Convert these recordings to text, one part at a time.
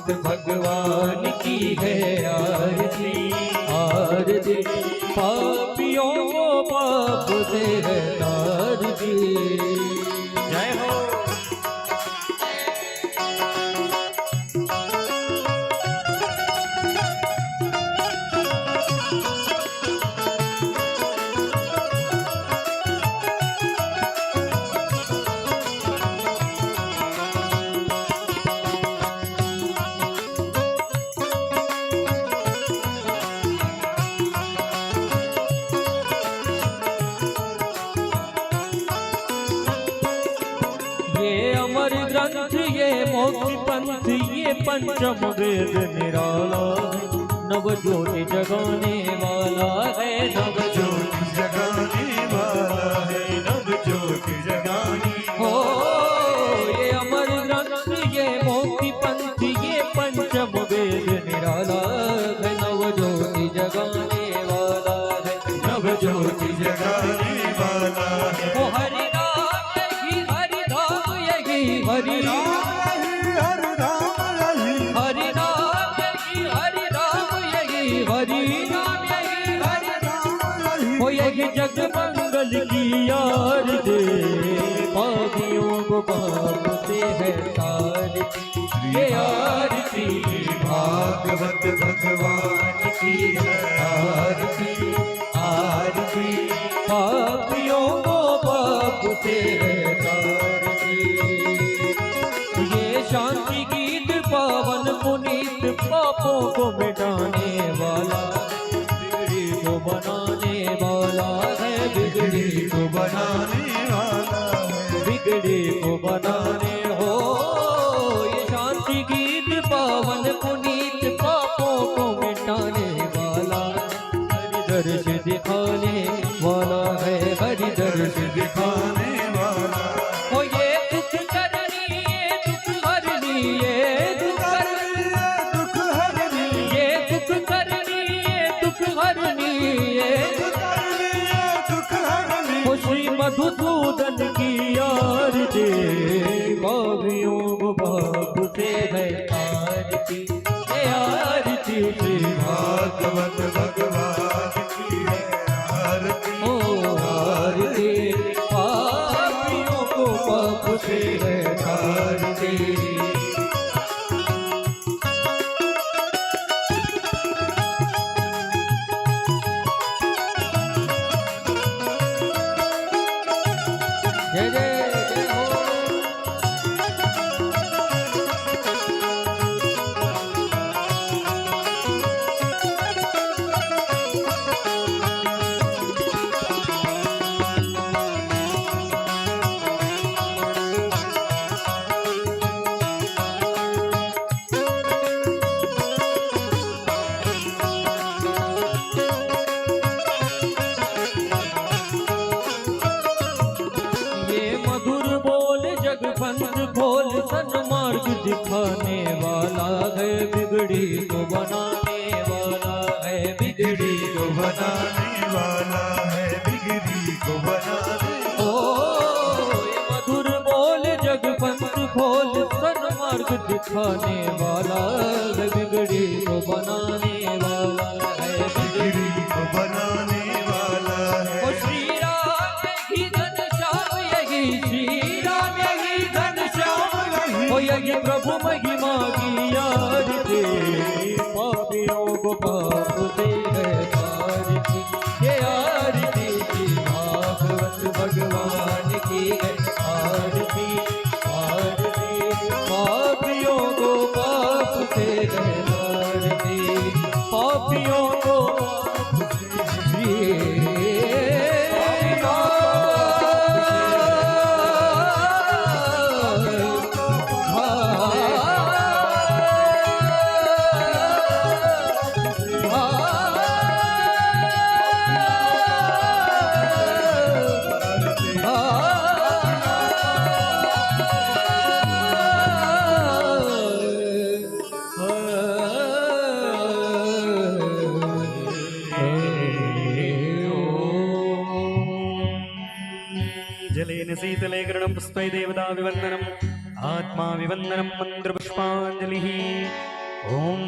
भागवत भगवान की है आरती आरती। पापियों को पाप से है तारती। जय हो। अमर ग्रंथ ये मोक्ष पंथ ये पंचम वेद निराला है। नव ज्योति जगाने वाला है, नव ज्योति जगाने वाला है, नव ज्योति जगाने। हो ये अमर ग्रंथ ये मोक्ष पंथ ये पंचम वेद निराला है। नव ज्योति जगाने वाला है, नव ज्योति जगाने वाला है। ओ हरि हरि हरि राम यही हरि नाम यही हरि राम यही हरि नाम यही हरि राम यही। हो यही जग मंगल की यार दे पापियों को पाप से है तारती। ये आरती भागवत भगवान की है आरती आरती। पापियों को पाप से है तारती। शांति गीत पावन पुनीत पापों को मिटाने वाला, बिगड़ी को बनाने वाला है, बिगड़ी को बनाने वाला है, बिगड़ी को बनाने। हो ये शांति गीत पावन पुनीत पापों को मिटाने वाला, हरि दर्श दिखाने वाला है, हरि दर्श दिखाने वाला। हो ये दुख करनी ये दुख हरनी ये दुख करनी दुख हरनी ये दुख करनी ये दुख हरनी ये दुख करनी ये दुख हरनी। हो श्री मधुसूदन की आरती पापियों को पाप से है आरती। ये आरती श्री भागवत भगवान की है आरती। ओ आरती पापियों को पाप से है आरती। जय जय जय हो। खोल सन्मार्ग दिखाने वाला है, बिगड़ी को बनाने वाला है, बिगड़ी को बनाने वाला है, बिगड़ी को बनाने। ओ ये मधुर बोल जगपंथ खोल सन्मार्ग दिखाने वाला है, बिगड़ी को बनाने वाला है, बिगड़ी को बनाने वाला है। ओ श्री राम यही घनश्याम यही श्री राम यही घनश्याम। ओ यही प्रभु महिमा की आरती पापियों को पाप से है तारती। ये आरती श्री भागवत भगवान की है आरती आरती। पापियों को पाप से है तारती पापियों को पाप से जलेन शीतले गृणं पुष्पै देवता विवन्दनम् आत्मा विवन्दनं मन्त्रपुष्पाञ्जलिः। ॐ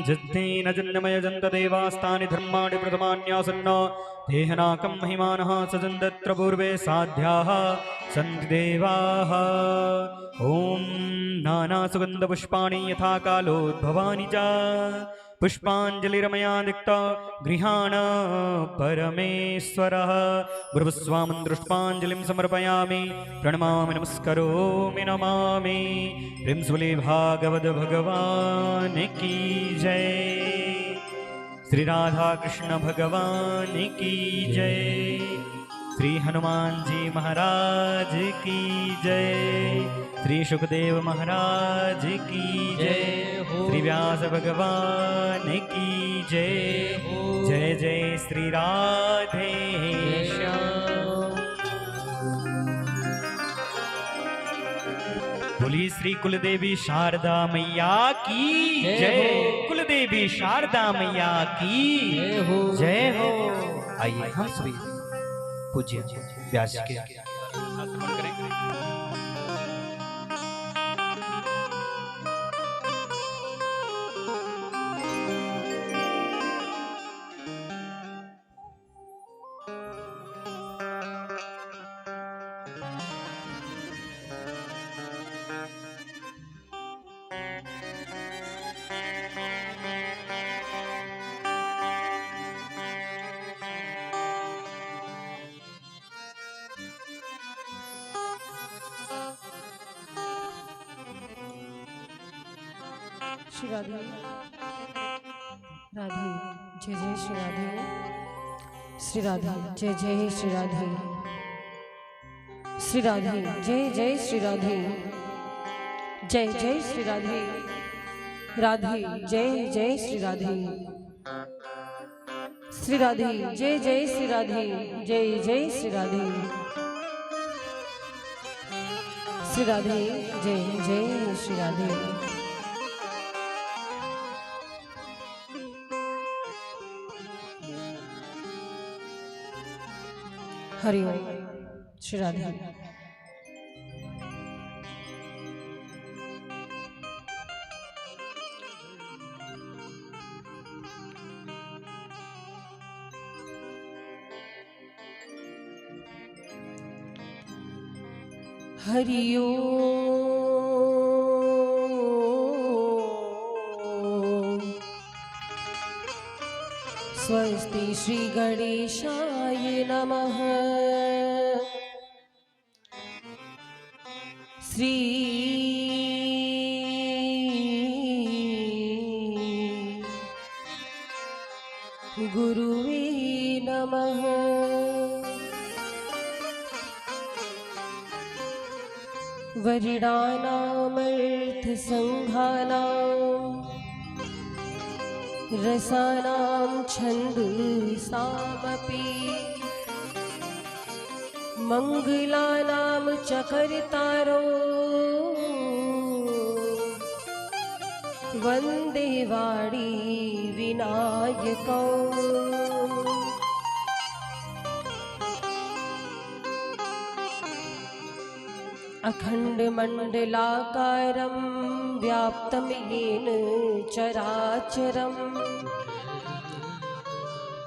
जिद्धेन जन्मयजन्तदेवास्तानि धर्माणि प्रथमान्यासन्न देहनाकं महिमानः सजन्तत्र पूर्वे साध्याः सन्ति देवाः ॐ नानासुगन्धपुष्पाणि यथा कालोद्भवानि च पुष्पाञ्जलिरमया दिक्ता गृहाण परमेश्वरः गुरुस्वामं दृष्ट्वाञ्जलिं समर्पयामि प्रणमामि नमस्करोमि नमामि प्रेमसुले भागवत भगवान की जय श्री राधा कृष्ण भगवान की जय श्री हनुमान जी महाराज की जय श्री सुखदेव महाराज की जय श्री व्यास भगवान की जय जय जय श्री राधे श्याम। बोली श्री कुलदेवी शारदा मैया की जय कुलदेवी शारदा मैया की जय हो। आइए हम सभी पूज्य व्यास के स्मरण करेंगे। श्री राधे राधे जय जय श्री राधे श्री राधे जय जय श्री राधे श्री राधे जय जय श्री राधे जय जय श्री राधे राधे जय जय श्री राधे श्री राधे जय जय श्री राधे जय जय श्री राधे श्री राधे जय जय श्री राधे। हरि ओम श्री राधे। हरि ओम स्वस्ति श्री गणेशाय नमः श्री गुरुवे नमः वरिणानामर्थ संघानां रसानां छन्दसामपि मंगलानां च कर्तारो वन्दे वाणी विनायकौ अखण्डमण्डलाकारं व्याप्तं येन चराचरं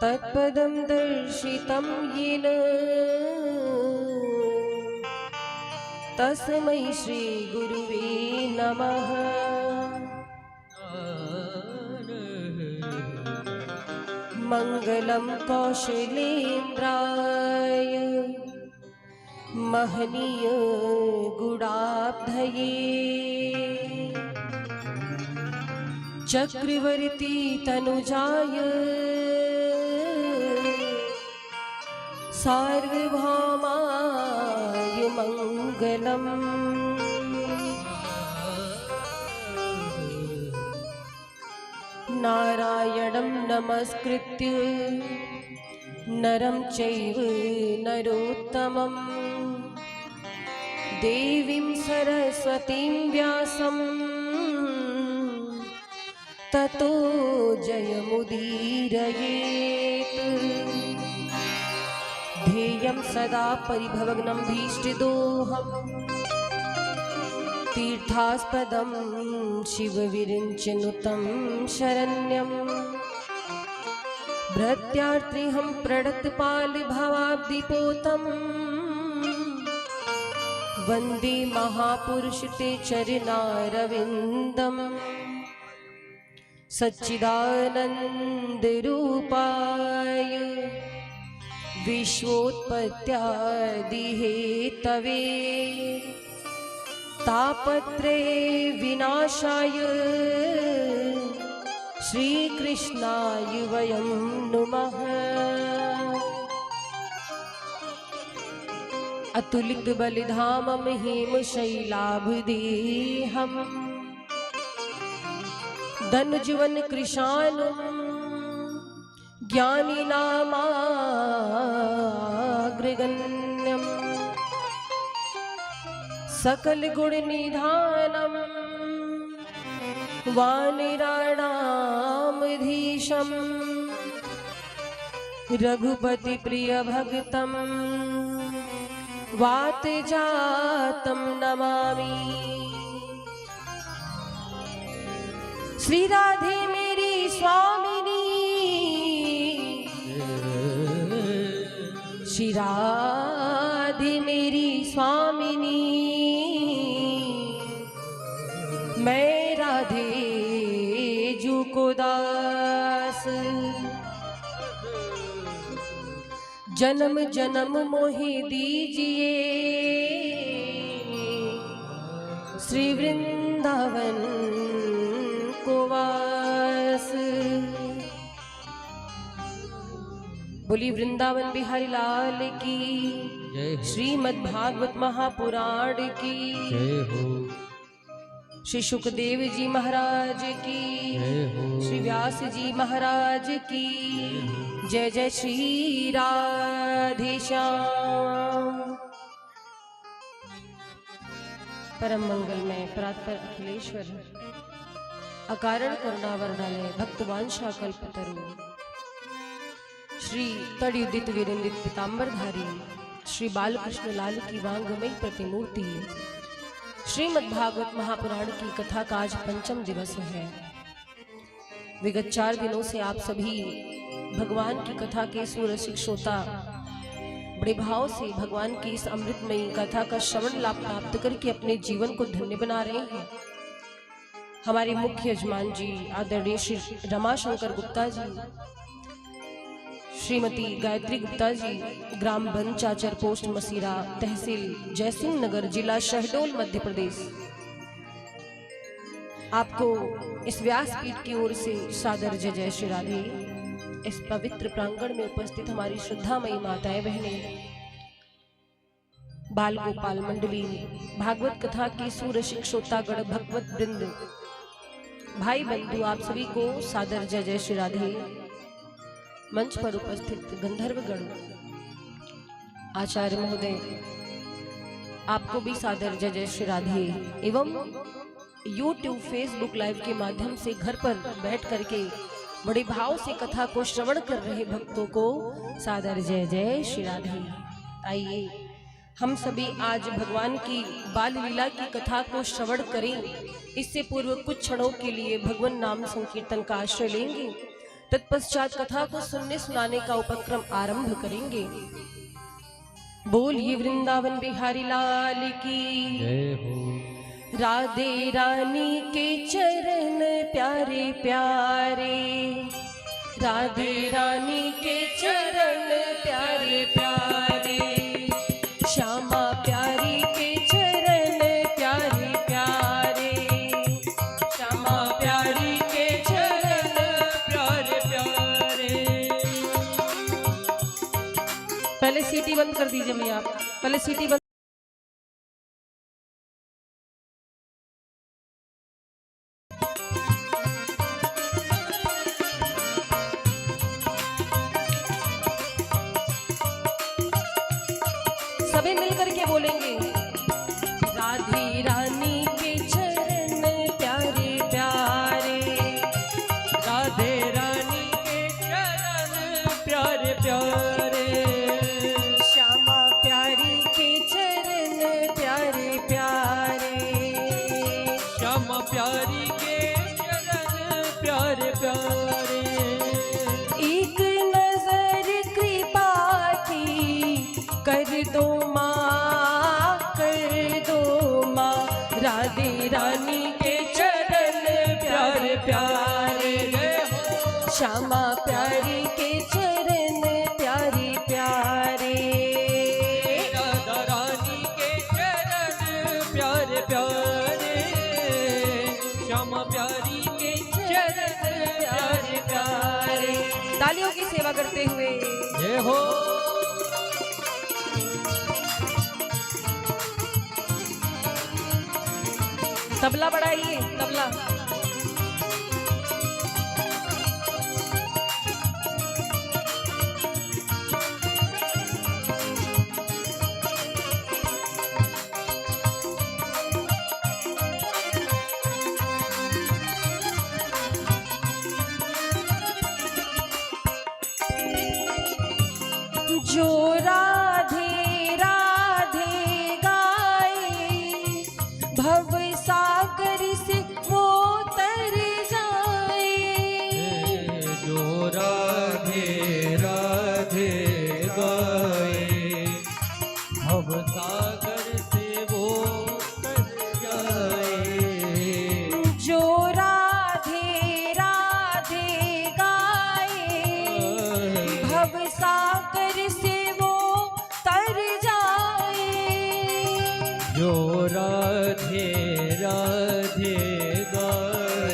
तत्पदं दर्शितं येन तस्मै श्री गुरुवे नमः। मंगलं कौशलेन्द्राय महनीय गुणाब्धये चक्रवर्ती तनुजाय सार्वभौमाय मंगलम्। नारायणं नमस्कृत्य नरं चैव नरोत्तमं देवीं सरस्वतीं व्यासं ततो जयमुदीरयेत्। ध्येयं सदा परिभवग्नं भीष्टदोहम् तीर्थास्पदं शिवविरिञ्चनुतं शरण्यं भृत्यार्त्रिहं प्रणतपालभवाब्धिपोतं वन्दे महापुरुष ते चरणारविन्दम् सच्चिदानन्दरूपाय विश्वोत्पत्त्यादिहेतवे तापत्रये विनाशाय श्रीकृष्णाय वयं नुमः। अतुलित बलिधामं हेमशैलाभदेहम् धनुजीवन कृशानुं ज्ञानिनामाग्रगण्यम् सकल गुण निधानम् वानिराणामधीशम् रघुपति प्रिय भक्तम् वातजातं नमामि। श्री राधे मेरी स्वामिनी, श्री राधे मेरी स्वामिनी, मैं राधे जू को दास, जन्म जन्म मोहि दीजिए श्री वृंदावन को वास। बोली वृंदावन बिहारी लाल की, श्रीमद् भागवत महापुराण की जय हो। श्री सुखदेव जी महाराज की, श्री व्यास जी महाराज की जय। जय श्री राधे श्याम। परम मंगलमय परात्पर अखिलेश्वर अकारण करुणावरणालय भक्तवांशा कल्पतरु श्री तड़युदित वीरेंदित पीतांबरधारी श्री बालकृष्ण लाल की वांगमयी प्रतिमूर्ति श्रीमद्भागवत महापुराण की कथा का आज पंचम दिवस है। विगत 4 दिनों से आप सभी भगवान की कथा के सुरसिक श्रोता बड़े भाव से भगवान की इस अमृतमयी कथा का श्रवण लाभ प्राप्त करके अपने जीवन को धन्य बना रहे हैं। हमारे मुख्य यजमान जी आदरणीय श्री रमाशंकर गुप्ता जी, श्रीमती गायत्री गुप्ता जी, ग्राम बनचाचर, पोस्ट मसीरा, तहसील जयसिंह नगर, जिला शहडोल, मध्य प्रदेश, आपको इस व्यासपीठ की ओर से सादर जय जय श्री राधे। इस पवित्र प्रांगण में उपस्थित हमारी श्रद्धामयी माताएं बहनें, बाल गोपाल मंडली, भागवत कथा की सुरसिक श्रोतागण, भगवत वृंद, भाई बंधु, आप सभी को सादर जय जय श्री राधे। मंच पर उपस्थित गंधर्वगण, आचार्य महोदय, आपको भी सादर जय जय श्री राधे। एवं YouTube, फेसबुक लाइव के माध्यम से घर पर बैठ करके बड़े भाव से कथा को श्रवण कर रहे भक्तों को सादर जय जय श्री राधे। आइए हम सभी आज भगवान की बाल लीला की कथा को श्रवण करें। इससे पूर्व कुछ क्षणों के लिए भगवान नाम संकीर्तन का आश्रय लेंगे, तत्पश्चात कथा को सुनने सुनाने का उपक्रम आरंभ करेंगे। बोलिए वृंदावन बिहारी लाल की जय हो। राधे रानी के चरण प्यारे प्यारे, राधे रानी के चरण प्यारे प्यारे, श्यामा प्यारी के चरण प्यारे प्यारे, श्यामा प्यारी के चरण प्यारे प्यारे। पहले सीटी बंद कर दीजिए भैया, पहले सीटी बंद। सभी मिलकर के बोलेंगे, राधे रानी के चरण प्यारे प्यारे, राधे रानी के चरण प्यारे प्यारे, श्यामा प्यारी के चरण कर दो माँ, कर दो माँ, राधे रानी के चरण प्यारे प्यारे, श्यामा प्यारी के चरण प्यारे प्यारे, राधा रानी के चरण प्यारे प्यारे, श्यामा प्यारी के चरण प्यारे प्यारे। तालियों की सेवा करते हुए जय हो। तबला बढ़ाइए, तबला। जो राधे राधे गाए, भव सागर से वो तर जाए। जो राधे राधे गाए, भव सागर से वो तर जाए। जो राधे राधे गाए, भव सागर से वो तर जाए। जो राधे राधे गाए,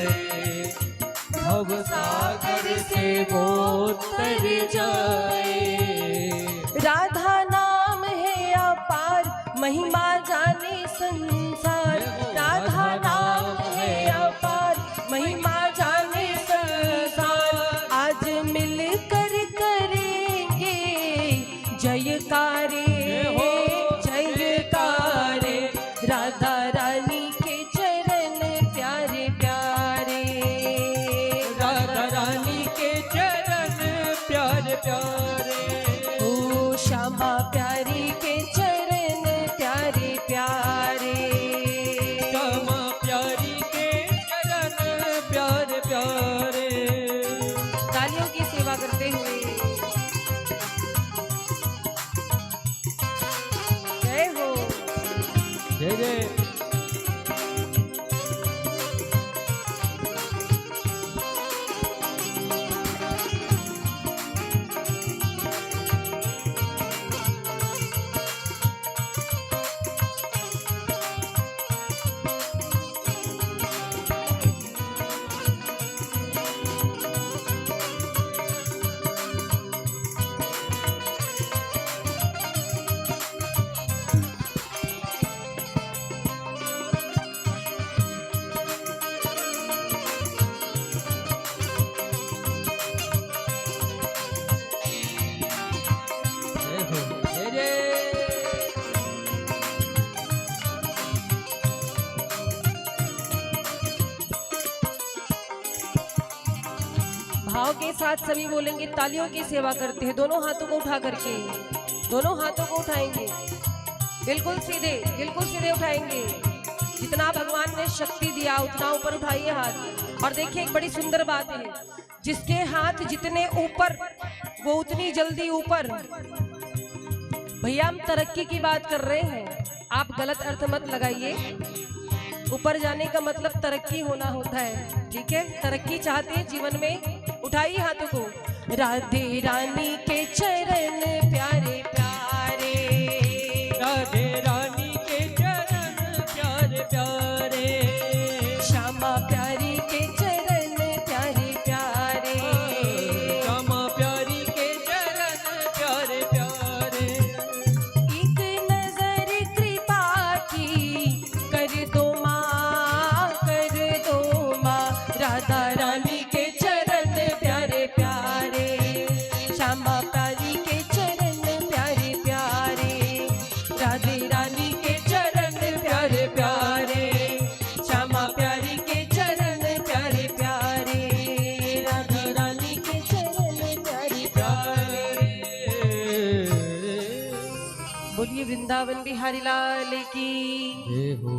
भव सागर से वो तर जाए। राधा नाम है अपार, महिमा जाने संसार। राधा नाम है अपार, महिमा जाने संसार। आज मिलकर करेंगे जयकारे, जयकारे। राधा रानी के चरण प्यारे प्यारे, राधा रानी के चरण प्यारे प्यारे, ओ श्यामा प्यारी के चरण प्यारे प्यारे। श्यामा प्यारी के चरण प्यारे प्यारे। तालियों की सेवा करते हुए जय हो। जय जय। जय हो। जय जय। भाव के साथ सभी बोलेंगे, तालियों की सेवा करते हैं। दोनों हाथों को उठा करके, दोनों हाथों को उठाएंगे, बिल्कुल सीधे उठाएंगे। जितना भगवान ने शक्ति दिया उतना ऊपर उठाइए हाथ। और देखिए एक बड़ी सुंदर बात है, जिसके हाथ जितने ऊपर वो उतनी जल्दी ऊपर। भैया हम तरक्की की बात कर रहे हैं, आप गलत अर्थ मत लगाइए। ऊपर जाने का मतलब तरक्की होना होता है, ठीक है। तरक्की चाहते हैं जीवन में, उठाइए हाथों को। राधे रानी के चरण प्यारे प्यारे, राधे रानी के चरण प्यारे प्यारे, श्यामा प्यारी के चरण प्यारे प्यारे। श्यामा प्यारी के चरण प्यारे प्यारे। एक नजर कृपा की कर दो माँ, कर दो माँ, राधा रानी के चरण प्यारे प्यारे, श्यामा प्यारी के चरण प्यारे प्यारे, राधे रानी के चरण प्यारे प्यारे, श्यामा प्यारी के चरण प्यारे प्यारे, राधा रानी के चरण प्यारे प्यारे। बोलिए वृंदावन बिहारी लाल की। जय हो।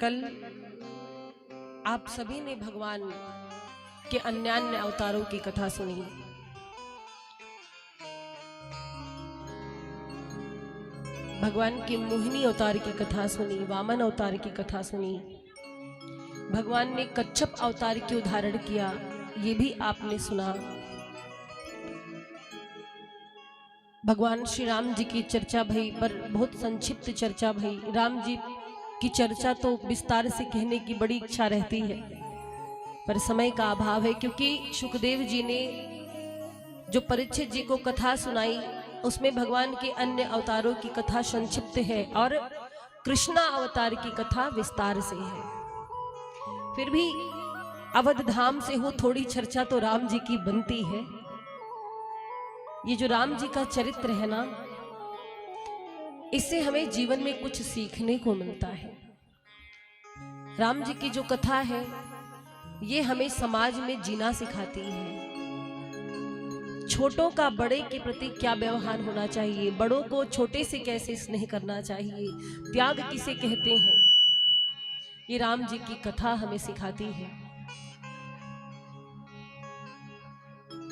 कल आप सभी ने भगवान के अन्यान्य अवतारों की कथा सुनी। भगवान के मोहिनी अवतार की कथा सुनी, वामन अवतार की कथा सुनी, भगवान ने कच्छप अवतार की उदाहरण किया, ये भी आपने सुना। भगवान श्री राम जी की चर्चा भई, पर बहुत संक्षिप्त चर्चा भई। राम जी की चर्चा तो विस्तार से कहने की बड़ी इच्छा रहती है, पर समय का अभाव है, क्योंकि शुकदेव जी ने जो परीक्षित जी को कथा सुनाई उसमें भगवान के अन्य अवतारों की कथा संक्षिप्त है और कृष्णा अवतार की कथा विस्तार से है। फिर भी अवध धाम से हो थोड़ी चर्चा तो राम जी की बनती है। ये जो राम जी का चरित्र है ना, इससे हमें जीवन में कुछ सीखने को मिलता है। राम जी की जो कथा है ये हमें समाज में जीना सिखाती है। छोटों का बड़े के प्रति क्या व्यवहार होना चाहिए, बड़ों को छोटे से कैसे स्नेह करना चाहिए, त्याग किसे कहते हैं, ये राम जी की कथा हमें सिखाती है।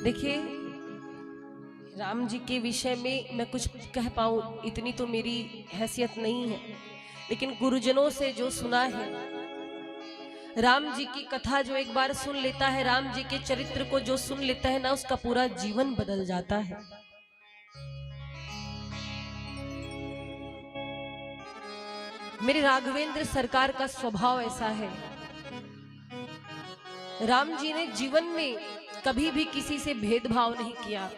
देखिए, राम जी के विषय में मैं कुछ कह पाऊं इतनी तो मेरी हैसियत नहीं है, लेकिन गुरुजनों से जो सुना है, राम जी की कथा जो एक बार सुन लेता है, राम जी के चरित्र को जो सुन लेता है ना, उसका पूरा जीवन बदल जाता है। मेरे राघवेंद्र सरकार का स्वभाव ऐसा है। राम जी ने जीवन में कभी भी किसी से भेदभाव नहीं किया।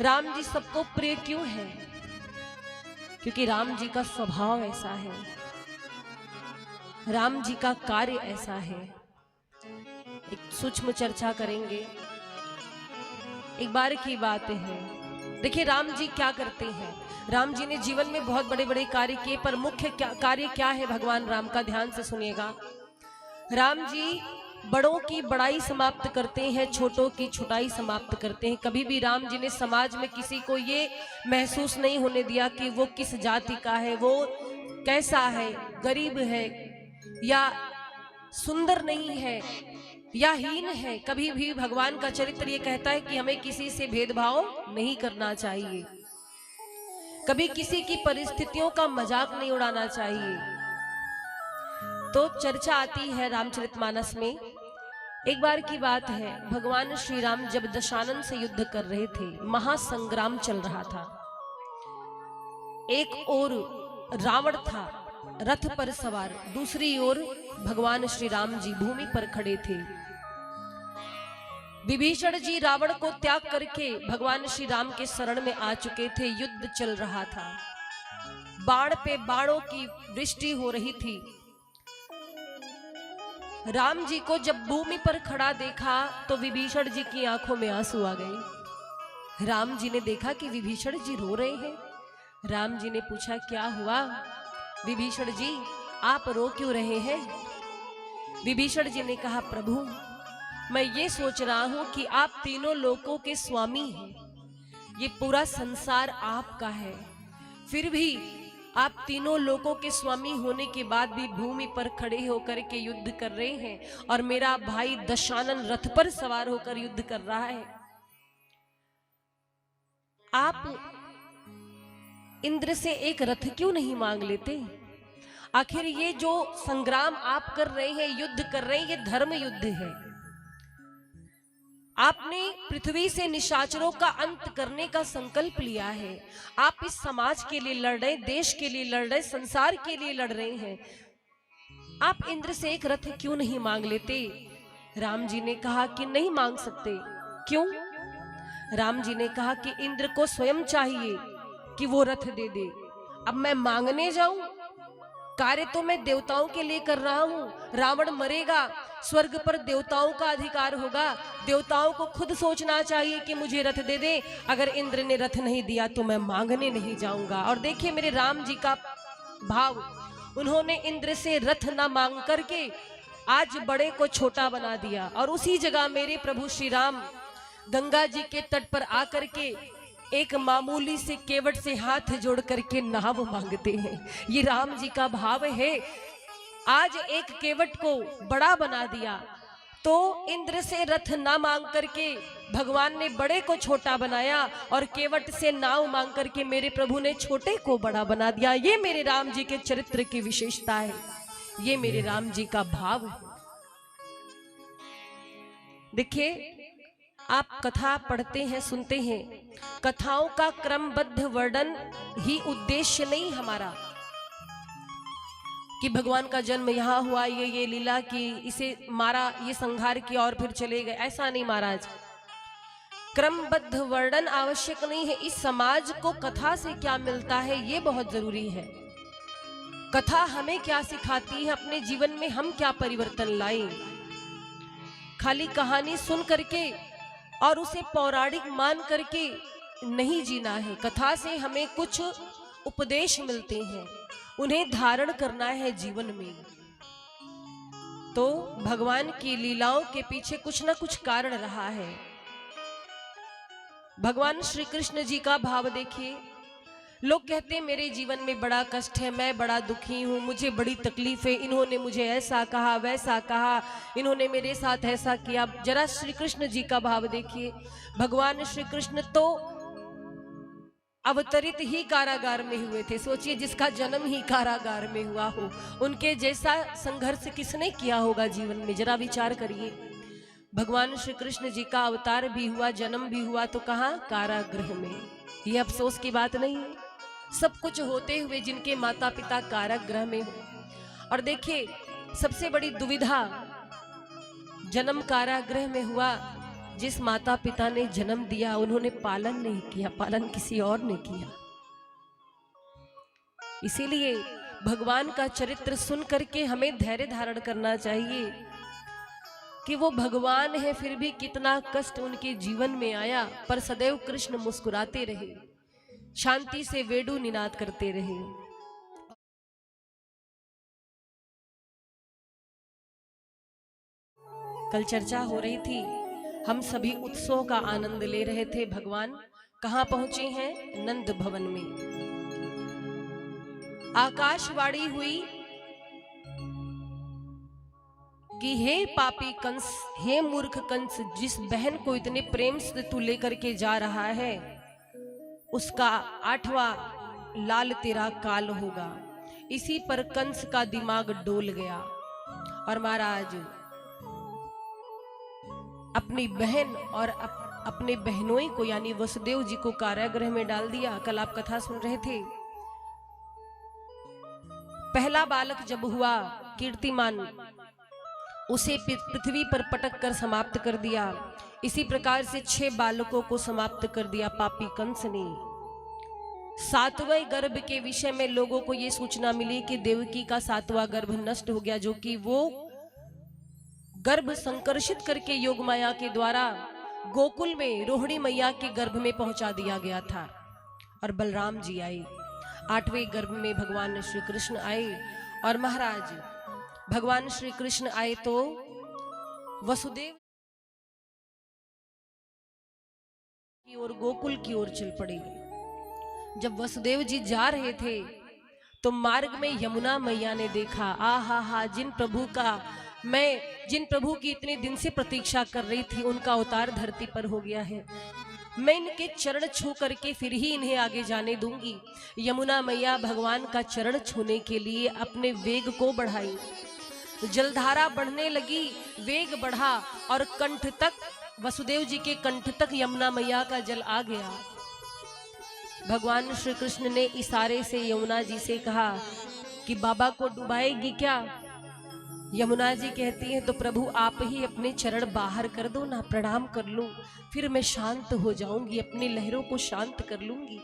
राम जी सबको प्रिय क्यों है? क्योंकि राम जी का स्वभाव ऐसा है, राम जी का कार्य ऐसा है। एक सूक्ष्म चर्चा करेंगे। एक बार की बात है, देखिए राम जी क्या करते हैं। राम जी ने जीवन में बहुत बड़े बड़े कार्य किए, पर मुख्य कार्य क्या है भगवान राम का, ध्यान से सुनिएगा। राम जी बड़ों की बड़ाई समाप्त करते हैं, छोटों की छुटाई समाप्त करते हैं। कभी भी राम जी ने समाज में किसी को ये महसूस नहीं होने दिया कि वो किस जाति का है, वो कैसा है, गरीब है या सुंदर नहीं है या हीन है। कभी भी भगवान का चरित्र ये कहता है कि हमें किसी से भेदभाव नहीं करना चाहिए, कभी किसी की परिस्थितियों का मजाक नहीं उड़ाना चाहिए। तो चर्चा आती है रामचरितमानस में। एक बार की बात है, भगवान श्री राम जब दशानन से युद्ध कर रहे थे, महासंग्राम चल रहा था। एक ओर रावण था रथ पर सवार, दूसरी ओर भगवान श्री राम जी भूमि पर खड़े थे। विभीषण जी रावण को त्याग करके भगवान श्री राम के शरण में आ चुके थे। युद्ध चल रहा था, बाण पे बाणों की वृष्टि हो रही थी। राम जी को जब भूमि पर खड़ा देखा तो विभीषण जी की आंखों में आंसू आ गए। राम जी ने देखा कि विभीषण जी रो रहे हैं। राम जी ने पूछा, क्या हुआ विभीषण जी, आप रो क्यों रहे हैं? विभीषण जी ने कहा, प्रभु मैं ये सोच रहा हूं कि आप तीनों लोकों के स्वामी हैं, ये पूरा संसार आपका है, फिर भी आप तीनों लोकों के स्वामी होने के बाद भी भूमि पर खड़े होकर के युद्ध कर रहे हैं, और मेरा भाई दशानन रथ पर सवार होकर युद्ध कर रहा है। आप इंद्र से एक रथ क्यों नहीं मांग लेते? आखिर ये जो संग्राम आप कर रहे हैं, युद्ध कर रहे हैं, ये धर्म युद्ध है। आपने पृथ्वी से निशाचरों का अंत करने का संकल्प लिया है। आप इस समाज के लिए लड़ रहे, देश के लिए लड़ रहे, संसार के लिए लड़ रहे हैं। आप इंद्र से एक रथ क्यों नहीं मांग लेते? राम जी ने कहा कि नहीं मांग सकते। क्यों? राम जी ने कहा कि इंद्र को स्वयं चाहिए कि वो रथ दे दे। अब मैं मांगने जाऊं? कार्य तो मैं देवताओं के लिए कर रहा हूं। रावण मरेगा, स्वर्ग पर देवताओं का अधिकार होगा। देवताओं को खुद सोचना चाहिए कि मुझे रथ दे दे। अगर इंद्र ने रथ नहीं दिया तो मैं मांगने नहीं जाऊंगा। और देखिए मेरे राम जी का भाव, उन्होंने इंद्र से रथ ना मांग करके आज बड़े को छोटा बना दिया। और उसी जगह मेरे प्रभु श्री राम गंगा जी के तट पर आकर के एक मामूली से केवट से हाथ जोड़ करके नाव मांगते हैं। ये राम जी का भाव है। आज एक केवट को बड़ा बना दिया, तो इंद्र से रथ ना मांग करके भगवान ने बड़े को छोटा बनाया और केवट से नाव मांग करके मेरे प्रभु ने छोटे को बड़ा बना दिया। ये मेरे राम जी के चरित्र की विशेषता है, ये मेरे राम जी का भाव है। देखिए, आप कथा पढ़ते हैं, सुनते हैं, कथाओं का क्रमबद्ध वर्णन ही उद्देश्य नहीं हमारा कि भगवान का जन्म यहाँ हुआ, ये लीला की, इसे मारा, ये संहार किया और फिर चले गए, ऐसा नहीं महाराज। क्रमबद्ध वर्णन आवश्यक नहीं है। इस समाज को कथा से क्या मिलता है ये बहुत जरूरी है। कथा हमें क्या सिखाती है, अपने जीवन में हम क्या परिवर्तन लाएं। खाली कहानी सुन करके और उसे पौराणिक मान करके नहीं जीना है। कथा से हमें कुछ उपदेश मिलते हैं, उन्हें धारण करना है जीवन में। तो भगवान की लीलाओं के पीछे कुछ ना कुछ कारण रहा है। भगवान श्री कृष्ण जी का भाव देखिए। लोग कहते हैं मेरे जीवन में बड़ा कष्ट है, मैं बड़ा दुखी हूं, मुझे बड़ी तकलीफ है, इन्होंने मुझे ऐसा कहा, वैसा कहा, इन्होंने मेरे साथ ऐसा किया। जरा श्री कृष्ण जी का भाव देखिए। भगवान श्री कृष्ण तो अवतरित ही कारागार में हुए थे। सोचिए, जिसका जन्म ही कारागार में हुआ हो, उनके जैसा संघर्ष किसने किया होगा जीवन में, जरा विचार करिए। भगवान श्री कृष्ण जी का अवतार भी हुआ, जन्म भी हुआ, तो कहाँ? कारागृह में। ये अफसोस की बात नहीं है? सब कुछ होते हुए जिनके माता पिता कारागृह में हो। और देखिए, सबसे बड़ी दुविधा, जन्म कारागृह में हुआ, जिस माता पिता ने जन्म दिया उन्होंने पालन नहीं किया, पालन किसी और ने किया। इसीलिए भगवान का चरित्र सुन करके हमें धैर्य धारण करना चाहिए कि वो भगवान है, फिर भी कितना कष्ट उनके जीवन में आया, पर सदैव कृष्ण मुस्कुराते रहे, शांति से वेणु निनाद करते रहे। कल चर्चा हो रही थी, हम सभी उत्सव का आनंद ले रहे थे। भगवान कहां पहुंचे हैं? नंद भवन में। आकाशवाणी हुई कि हे पापी कंस, हे मूर्ख कंस, जिस बहन को इतने प्रेम से तू लेकर के जा रहा है, उसका 8वां लाल तेरा काल होगा। इसी पर कंस का दिमाग डोल गया और महाराज अपनी बहन और अपने बहनोई को यानी वसुदेव जी को कारागृह में डाल दिया। कल आप कथा सुन रहे थे। पहला बालक जब हुआ कीर्तिमान, उसे पृथ्वी पर पटक कर समाप्त कर दिया। इसी प्रकार से 6 बालकों को समाप्त कर दिया पापी कंस ने। 7वें गर्भ के विषय में लोगों को यह सूचना मिली कि देवकी का 7वां गर्भ नष्ट हो गया, जो कि वो गर्भ संकर्षित करके योग माया के द्वारा गोकुल में रोहिणी मैया के गर्भ में पहुंचा दिया गया था। और बलराम जी आए, 8वें गर्भ में भगवान श्री कृष्ण आए। और महाराज भगवान श्री कृष्ण आए तो वसुदेव की ओर, गोकुल की ओर चल पड़े। जब वसुदेव जी जा रहे थे तो मार्ग में यमुना मैया ने देखा, आहा हा, जिन प्रभु की इतने दिन से प्रतीक्षा कर रही थी, उनका अवतार धरती पर हो गया है। मैं इनके चरण छू करके फिर ही इन्हें आगे जाने दूंगी। यमुना मैया भगवान का चरण छूने के लिए अपने वेग को बढ़ाई। जलधारा बढ़ने लगी, वेग बढ़ा और कंठ तक, वसुदेव जी के कंठ तक यमुना मैया का जल आ गया। भगवान श्री कृष्ण ने इशारे से यमुना जी से कहा कि बाबा को डुबाएगी क्या? यमुना जी कहती हैं, तो प्रभु आप ही अपने चरण बाहर कर दो ना, प्रणाम कर लूं, फिर मैं शांत हो जाऊंगी, अपनी लहरों को शांत कर लूंगी।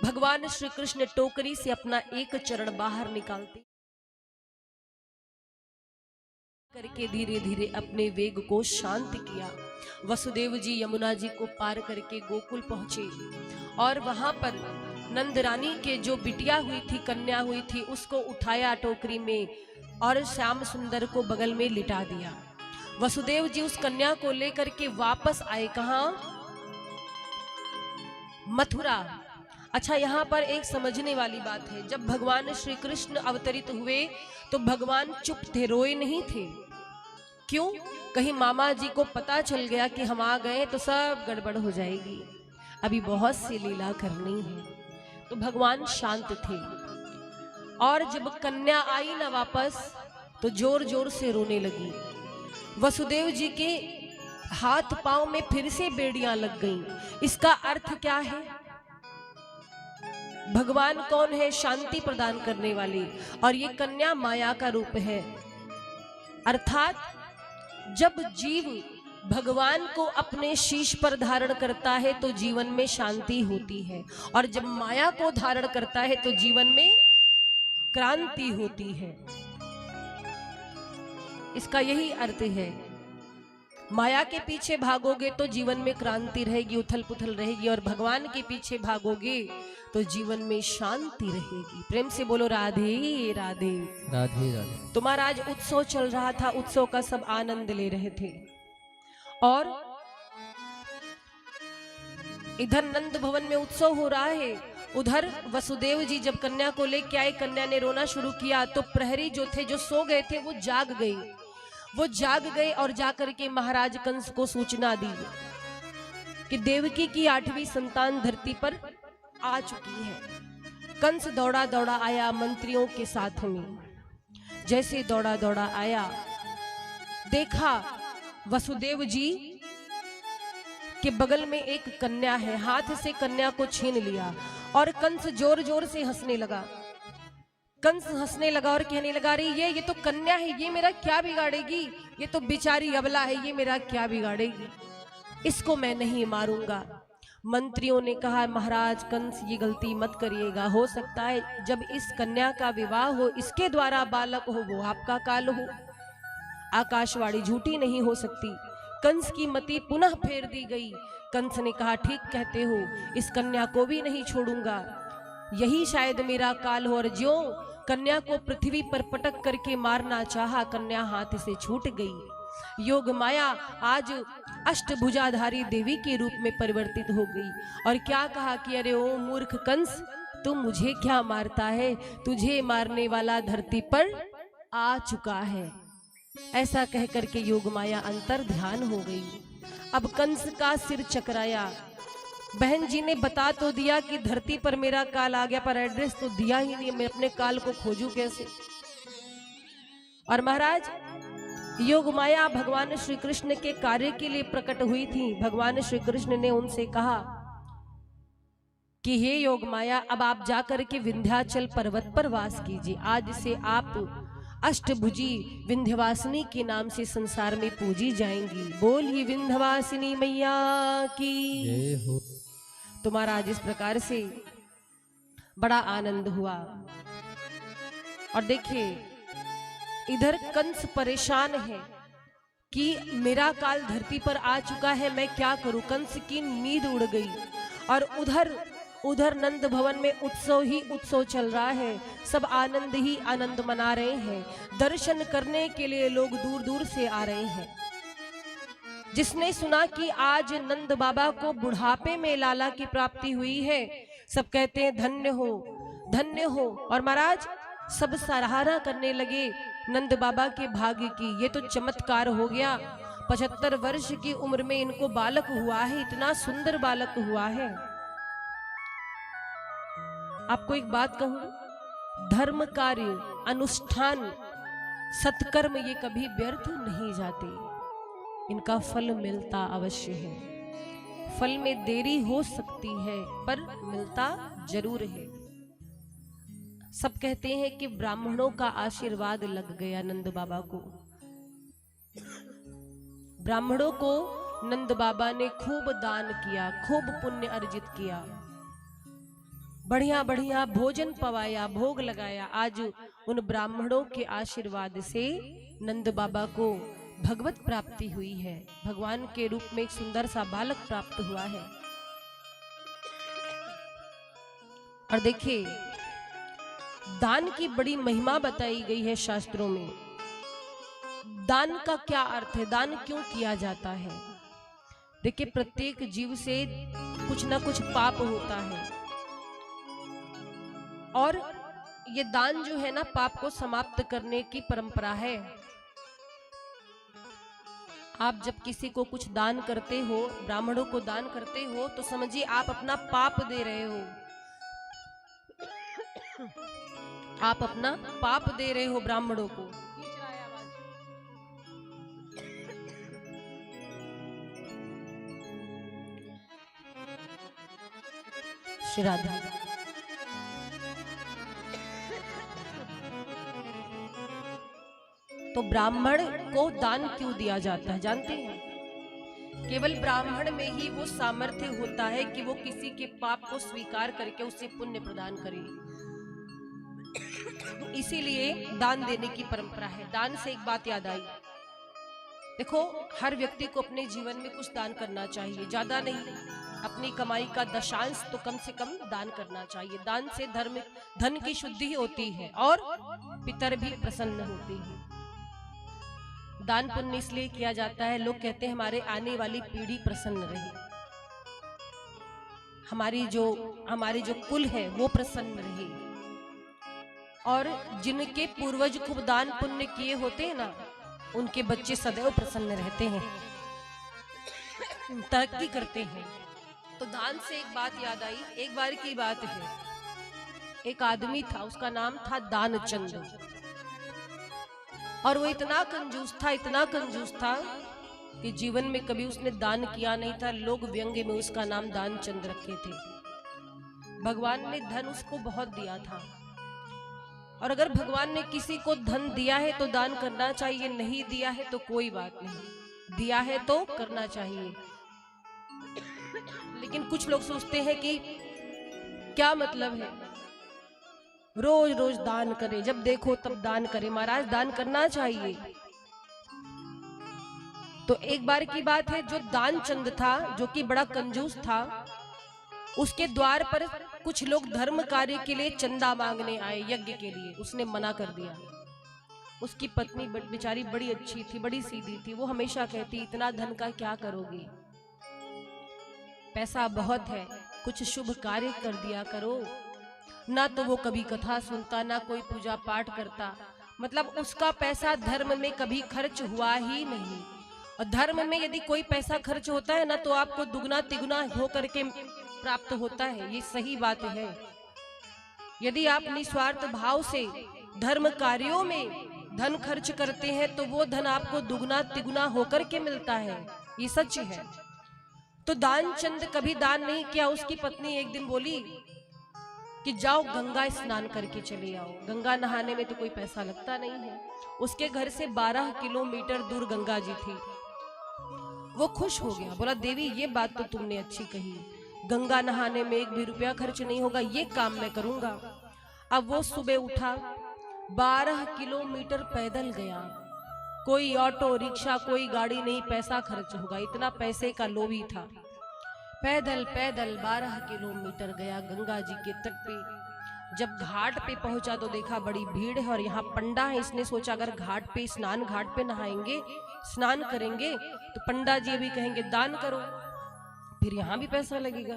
भगवान श्री कृष्ण टोकरी से अपना एक चरण बाहर निकालते करके धीरे धीरे अपने वेग को शांत किया। वसुदेव जी यमुना जी को पार करके गोकुल पहुंचे और वहां पर नंद रानी के जो बिटिया हुई थी, कन्या हुई थी, उसको उठाया टोकरी में और श्याम सुंदर को बगल में लिटा दिया। वसुदेव जी उस कन्या को लेकर के वापस आए, कहां? मथुरा। अच्छा, यहाँ पर एक समझने वाली बात है, जब भगवान श्री कृष्ण अवतरित हुए तो भगवान चुप थे, रोए नहीं थे। क्यों? कहीं मामा जी को पता चल गया कि हम आ गए तो सब गड़बड़ हो जाएगी, अभी बहुत सी लीला करनी है। तो भगवान शांत थे। और जब कन्या आई ना वापस तो जोर जोर से रोने लगी। वसुदेव जी के हाथ पांव में फिर से बेड़ियां लग गईं। इसका अर्थ क्या है? भगवान कौन है? शांति प्रदान करने वाली, और ये कन्या माया का रूप है। अर्थात जब जीव भगवान को अपने शीश पर धारण करता है तो जीवन में शांति होती है, और जब माया को धारण करता है तो जीवन में क्रांति होती है। इसका यही अर्थ है। माया के पीछे भागोगे तो जीवन में क्रांति रहेगी, उथल पुथल रहेगी, और भगवान के पीछे भागोगे तो जीवन में शांति रहेगी। प्रेम से बोलो राधे राधे राधे राधे। तो महाराज उत्सव चल रहा था, उत्सव का सब आनंद ले रहे थे। और इधर नंद भवन में उत्सव हो रहा है, उधर वसुदेव जी जब कन्या को लेके आए, कन्या ने रोना शुरू किया तो प्रहरी जो थे, जो सो गए थे, वो जाग गए और जाकर के महाराज कंस को सूचना दी कि देवकी की 8वीं संतान धरती पर आ चुकी है। कंस दौड़ा दौड़ा आया मंत्रियों के साथ में। जैसे दौड़ा दौड़ा आया, देखा वसुदेव जी के बगल में एक कन्या है, हाथ से कन्या को छीन लिया और कंस जोर जोर से हंसने लगा। कंस हंसने लगा और कहने लगा, अरे ये तो कन्या है, ये मेरा क्या बिगाड़ेगी, ये तो बेचारी अबला है, ये मेरा क्या बिगाड़ेगी, इसको मैं नहीं मारूंगा। मंत्रियों ने कहा, महाराज कंस ये गलती मत करिएगा, हो सकता है जब इस कन्या का विवाह हो, इसके द्वारा बालक हो, वो आपका काल हो, आकाशवाणी झूठी नहीं हो सकती। कंस की मति पुनः फेर दी गई। कंस ने कहा, ठीक कहते हो, इस कन्या को भी नहीं छोड़ूंगा, यही शायद मेरा काल हो। और ज्यों कन्या को पृथ्वी पर पटक करके मारना चाहा, कन्या हाथ से छूट गई। योग माया आज अष्टभुजाधारी देवी के रूप में परिवर्तित हो गई और क्या कहा कि अरे ओ मूर्ख कंस, तू मुझे क्या मारता है, तुझे मारने वाला धरती पर आ चुका है। ऐसा कह करके योग माया अंतर ध्यान हो गई। अब कंस का सिर चकराया। बहन जी ने बता तो दिया कि धरती पर मेरा काल आ गया, पर एड्रेस तो दिया ही नहीं, मैं अपने काल को खोजूं कैसे। और महाराज योग माया भगवान श्री कृष्ण के कार्य के लिए प्रकट हुई थी। भगवान श्री कृष्ण ने उनसे कहा कि हे योग माया, अब आप जाकर के विंध्याचल पर्वत पर वास कीजिए। आज से आप अष्टभुजी विंध्यवासिनी के नाम से संसार में पूजी जाएंगी। बोलिए विंध्यवासिनी मैया की जय हो। तो महाराज इस प्रकार से बड़ा आनंद हुआ। और देखिए इधर कंस परेशान है कि मेरा काल धरती पर आ चुका है, मैं क्या करूं। कंस की नींद उड़ गई। और उधर नंद भवन में उत्सव ही उत्सव चल रहा है, सब आनंद ही आनंद मना रहे हैं। दर्शन करने के लिए लोग दूर दूर से आ रहे हैं। जिसने सुना कि आज नंद बाबा को बुढ़ापे में लाला की प्राप्ति हुई है, सब कहते हैं धन्य हो धन्य हो। और महाराज सब सराहना करने लगे नंद बाबा के भाग्य की। ये तो चमत्कार हो गया, 75 वर्ष की उम्र में इनको बालक हुआ है, इतना सुंदर बालक हुआ है। आपको एक बात कहूं, धर्म कार्य अनुष्ठान सत्कर्म ये कभी व्यर्थ नहीं जाते, इनका फल मिलता अवश्य है। फल में देरी हो सकती है पर मिलता जरूर है। सब कहते हैं कि ब्राह्मणों का आशीर्वाद लग गया नंद बाबा को। ब्राह्मणों को नंद बाबा ने खूब दान किया, खूब पुण्य अर्जित किया, बढ़िया बढ़िया भोजन पवाया, भोग लगाया। आज उन ब्राह्मणों के आशीर्वाद से नंद बाबा को भगवत प्राप्ति हुई है, भगवान के रूप में एक सुंदर सा बालक प्राप्त हुआ है। और देखिए दान की बड़ी महिमा बताई गई है शास्त्रों में। दान का क्या अर्थ है, दान क्यों किया जाता है। देखिए प्रत्येक जीव से कुछ ना कुछ पाप होता है, और ये दान जो है ना, पाप को समाप्त करने की परंपरा है। आप जब किसी को कुछ दान करते हो, ब्राह्मणों को दान करते हो, तो समझिए आप अपना पाप दे रहे हो। आप अपना पाप दे रहे हो ब्राह्मणों को। श्री राधा। तो ब्राह्मण को दान क्यों दिया जाता है जानते हैं? केवल ब्राह्मण में ही वो सामर्थ्य होता है कि वो किसी के पाप को स्वीकार करके उसे पुण्य प्रदान करे। इसीलिए दान देने की परंपरा है। दान से एक बात याद आई, देखो हर व्यक्ति को अपने जीवन में कुछ दान करना चाहिए, ज्यादा नहीं, अपनी कमाई का दशांश तो कम से कम दान करना चाहिए। दान से धन की शुद्धि होती है और पितर भी प्रसन्न होते हैं। दान पुण्य इसलिए किया जाता है, लोग कहते हैं हमारे आने वाली पीढ़ी प्रसन्न रहे, हमारी जो कुल है वो प्रसन्न रहे। और जिनके पूर्वज खूब दान पुण्य किए होते हैं ना, उनके बच्चे सदैव प्रसन्न रहते हैं, तरक्की करते हैं। तो दान से एक बात याद आई, एक बार की बात है, एक आदमी था, उसका नाम था दानचंद। और वो इतना कंजूस था कि जीवन में कभी उसने दान किया नहीं था। लोग व्यंग्य में उसका नाम दानचंद रखे थे। भगवान ने धन उसको बहुत दिया था, और अगर भगवान ने किसी को धन दिया है तो दान करना चाहिए, नहीं दिया है तो कोई बात नहीं, दिया है तो करना चाहिए। लेकिन कुछ लोग सोचते हैं कि क्या मतलब है, रोज रोज दान करे, जब देखो तब दान करे। महाराज दान करना चाहिए। तो एक बार की बात है, जो दानचंद था, जो कि बड़ा कंजूस था, उसके द्वार पर कुछ लोग धर्म कार्य के लिए चंदा मांगने आए, यज्ञ के लिए। उसने मना कर दिया। उसकी पत्नी बेचारी बड़ी अच्छी थी, बड़ी सीधी थी। वो हमेशा कहती, इतना धन का क्या करोगे, पैसा बहुत है, कुछ शुभ कार्य कर दिया करो। ना तो वो कभी कथा सुनता, ना कोई पूजा पाठ करता। मतलब उसका पैसा धर्म में कभी खर्च हुआ ही नहीं। और धर्म में यदि कोई पैसा खर्च होता है ना, तो आपको दुगना तिगुना होकर के प्राप्त होता है, ये सही बात है। यदि आप निस्वार्थ भाव से धर्म कार्यों में धन खर्च करते हैं, तो वो धन आपको दुगना तिगुना होकर के मिलता है, ये सच है। तो दानचंद कभी दान नहीं किया। उसकी पत्नी एक दिन बोली कि जाओ गंगा स्नान करके चले आओ। गंगा नहाने में तो कोई पैसा लगता नहीं है। उसके घर से 12 किलोमीटर दूर गंगा जी थी। वो खुश हो गया, बोला देवी ये बात तो तुमने अच्छी कही, गंगा नहाने में एक भी रुपया खर्च नहीं होगा, ये काम मैं करूंगा। अब वो सुबह उठा, 12 किलोमीटर पैदल गया। कोई ऑटो रिक्शा, कोई गाड़ी नहीं, पैसा खर्च होगा, इतना पैसे का लोभी था। पैदल पैदल 12 किलोमीटर गया गंगा जी के तट पे। जब घाट पे पहुंचा तो देखा बड़ी भीड़ है और यहाँ पंडा है। इसने सोचा अगर घाट पे नहाएंगे, स्नान करेंगे, तो पंडा जी भी कहेंगे दान करो, फिर यहाँ भी पैसा लगेगा।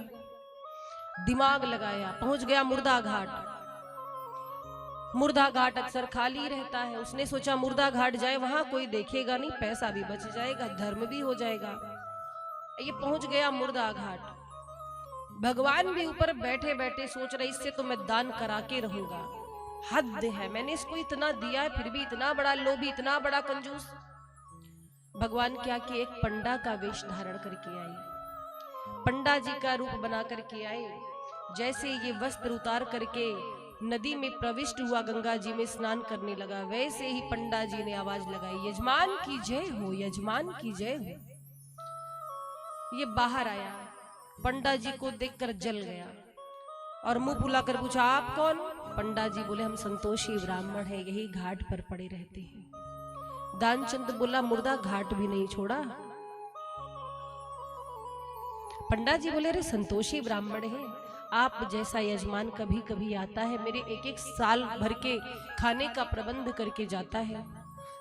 दिमाग लगाया, पहुंच गया मुर्दा घाट। मुर्दा घाट अक्सर खाली रहता है। उसने सोचा मुर्दा घाट जाए, वहां कोई देखेगा नहीं, पैसा भी बच जाएगा, धर्म भी हो जाएगा। ये पहुंच गया मुर्दा घाट। भगवान भी ऊपर बैठे बैठे सोच रहे, इससे तो मैं दान करा के रहूंगा, हद है, मैंने इसको इतना दिया है फिर भी इतना बड़ा लोभी, इतना बड़ा कंजूस। भगवान क्या कि एक पंडा का वेश धारण करके आए, पंडा जी का रूप बना करके आए। जैसे ये वस्त्र उतार करके नदी में प्रविष्ट हुआ, गंगा जी में स्नान करने लगा, वैसे ही पंडा जी ने आवाज लगाई, यजमान की जय हो, यजमान की जय हो। ये बाहर आया, पंडा जी को देखकर जल गया और मुंह फुलाकर पूछा आप कौन? पंडा जी बोले हम संतोषी ब्राह्मण है, यही घाट पर पड़े रहते हैं। दानचंद बोला मुर्दा घाट भी नहीं छोड़ा। पंडा जी बोले अरे संतोषी ब्राह्मण है, आप जैसा यजमान कभी कभी आता है, मेरे एक एक साल भर के खाने का प्रबंध करके जाता है।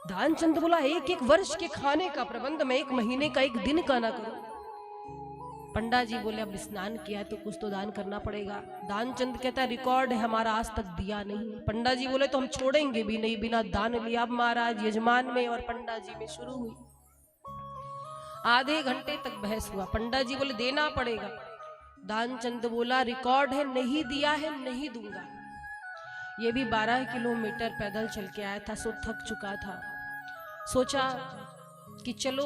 दानचंद बोला एक एक वर्ष के खाने का प्रबंध मैं एक महीने का एक दिन का ना करूं? पंडा जी बोले अब स्नान किया है तो कुछ तो दान करना पड़ेगा। दानचंद कहता है रिकॉर्ड है हमारा आज तक दिया नहीं। पंडा जी बोले तो हम छोड़ेंगे भी नहीं बिना दान लिए। अब महाराज यजमान में और पंडा जी में शुरू हुई। आधे घंटे तक बहस हुआ। पंडा जी बोले देना पड़ेगा। दानचंद बोला रिकॉर्ड है, नहीं दिया है नहीं दूंगा। ये भी 12 किलोमीटर पैदल चल के आया था, सो थक चुका था। सोचा कि चलो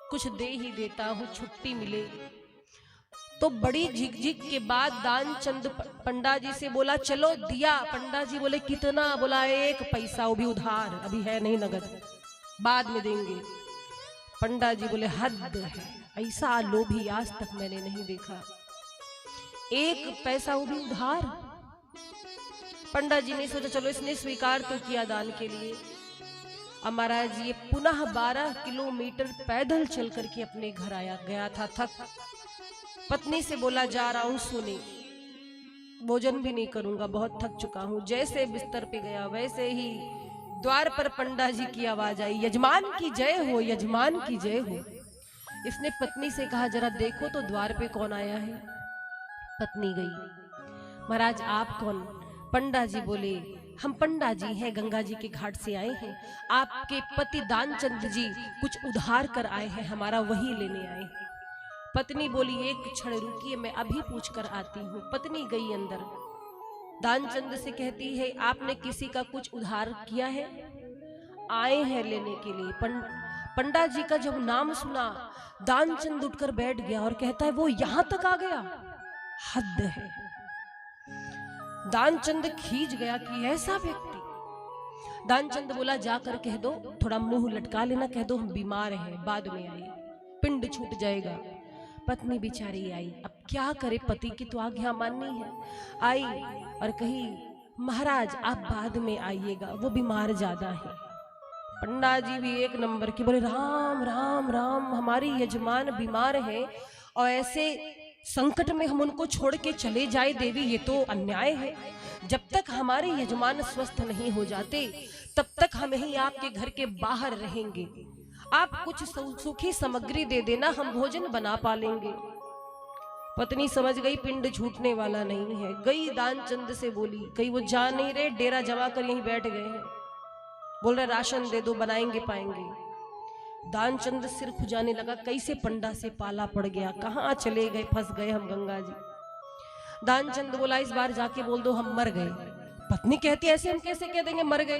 कुछ दे ही देता हूं, छुट्टी मिले। तो बड़ी झिकझिक के बाद दानचंद पंडा जी से बोला चलो दिया। पंडा जी बोले कितना? बोला 1 पैसा, वो भी उधार, अभी है नहीं नगद, बाद में देंगे। पंडा जी बोले हद है, ऐसा लोभी आज तक मैंने नहीं देखा। 1 पैसा वो भी उधार। पंडा जी ने सोचा चलो इसने स्वीकार तो किया दान के लिए। अब महाराज ये पुनः 12 किलोमीटर पैदल चल करके अपने घर आया गया था थक। पत्नी से बोला जा रहा हूं सोने, भोजन भी नहीं करूंगा, बहुत थक चुका हूं। जैसे बिस्तर पे गया वैसे ही द्वार पर पंडा जी की आवाज आई, यजमान की जय हो, यजमान की जय हो। इसने पत्नी से कहा जरा देखो तो द्वार पे कौन आया है। पत्नी गई। महाराज आप कौन? पंडा जी बोले हम पंडा जी हैं, गंगा जी के घाट से आए हैं। आपके पति दानचंद जी कुछ उधार कर आए हैं, हमारा वही लेने आए हैं। पत्नी बोली 1 क्षण रुकिए, मैं अभी पूछ कर आती हूँ। पत्नी गई अंदर। दानचंद से कहती है आपने किसी का कुछ उधार किया है? आए हैं लेने के लिए। पंडा जी का जब नाम सुना दानचंद उठकर बैठ गया और कहता है वो यहां तक आ गया, हद है। दानचंद खींच गया कि ऐसा व्यक्ति। दानचंद बोला जाकर कह दो, थोड़ा मुंह लटका लेना, कह दो हम बीमार हैं, बाद में आए, पिंड छूट जाएगा। पत्नी बेचारी आई, अब क्या करे, पति की तो आज्ञा माननी है। आई और कही महाराज आप बाद में आइएगा, वो बीमार ज्यादा है। पंडा जी भी 1 नंबर के बोले राम राम राम, हमारी यजमान बीमार है और ऐसे संकट में हम उनको छोड़ के चले जाए देवी, ये तो अन्याय है। जब तक हमारे यजमान स्वस्थ नहीं हो जाते तब तक हम ही आपके घर के बाहर रहेंगे। आप कुछ सूखी सामग्री दे देना, हम भोजन बना पालेंगे। पत्नी समझ गई पिंड छूटने वाला नहीं है। गई दानचंद से बोली, कहीं वो जा नहीं रहे, डेरा जमा कर यहीं बैठ गए हैं। बोल रहे राशन दे दो, बनाएंगे पाएंगे। दानचंद सिर खुजाने लगा, कैसे पंडा से पाला पड़ गया, कहाँ चले गए, फंस गए हम गंगा जी। दानचंद बोला इस बार जाके बोल दो हम मर गए। पत्नी कहती ऐसे हम कैसे कह देंगे मर गए?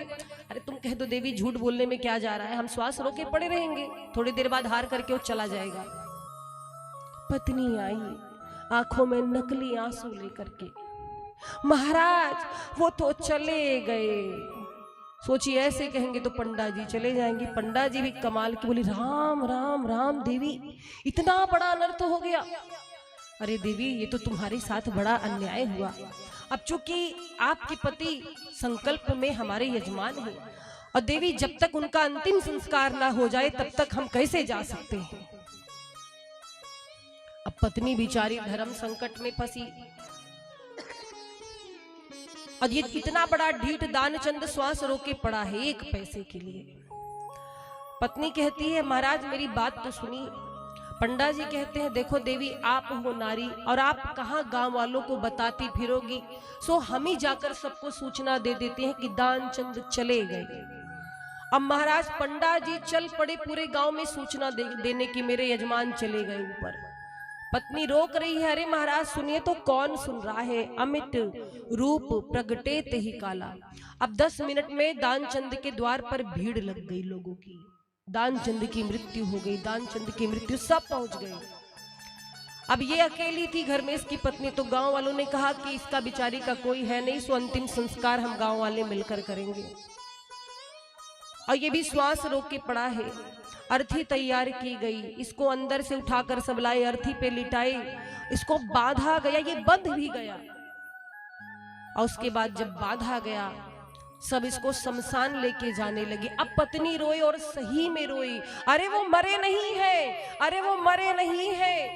अरे तुम कह दो देवी, झूठ बोलने में क्या जा रहा है, हम श्वास रोके पड़े रहेंगे, थोड़ी देर बाद हार करके वो चला जाएगा। पत्नी आई आंखों में नकली आंसू लेकर के, महाराज वो तो चले गए। सोचिए ऐसे कहेंगे तो पंडा जी चले जाएंगे। पंडा जी भी कमाल की बोली राम राम राम देवी, इतना बड़ा अनर्थ हो गया। अरे देवी ये तो तुम्हारे साथ बड़ा अन्याय हुआ। अब चूंकि आपके पति संकल्प में हमारे यजमान हैं और देवी जब तक उनका अंतिम संस्कार ना हो जाए तब तक हम कैसे जा सकते हैं। अब पत्नी बिचारी धर्म संकट में फंसी और ये इतना बड़ा ढीठ दानचंद श्वास रोके पड़ा है 1 पैसे के लिए। पत्नी कहती है महाराज मेरी बात तो सुनिए। पंडा जी कहते हैं देखो देवी आप हो नारी और आप कहाँ गांव वालों को बताती फिरोगी, सो हम ही जाकर सबको सूचना दे देते हैं कि दानचंद चले गए। अब महाराज पंडा जी चल पड़े पूरे गांव में सूचना देने की मेरे यजमान चले गए ऊपर। पत्नी रोक रही है, अरे महाराज सुनिए तो। कौन सुन रहा है? अमित रूप प्रगटेत ही काला। अब 10 मिनट में दानचंद के द्वार पर भीड़ लग गई लोगों की। दानचंद की मृत्यु हो गई, दानचंद की मृत्यु, सब पहुंच गए। अब ये अकेली थी घर में, इसकी पत्नी। तो गांव वालों ने कहा कि इसका बिचारी का कोई है नहीं, सो अंतिम संस्कार हम गांव वाले मिलकर करेंगे। और ये भी श्वास रोक के पड़ा है। अर्थी तैयार की गई, इसको अंदर से उठाकर सब लाए, अर्थी पे लिटाए, इसको बांधा गया, ये बंध भी गया। और उसके बाद जब बांधा गया सब इसको शमशान लेके जाने लगी। अब पत्नी रोई और सही में रोई, अरे वो मरे नहीं है, अरे वो मरे नहीं है।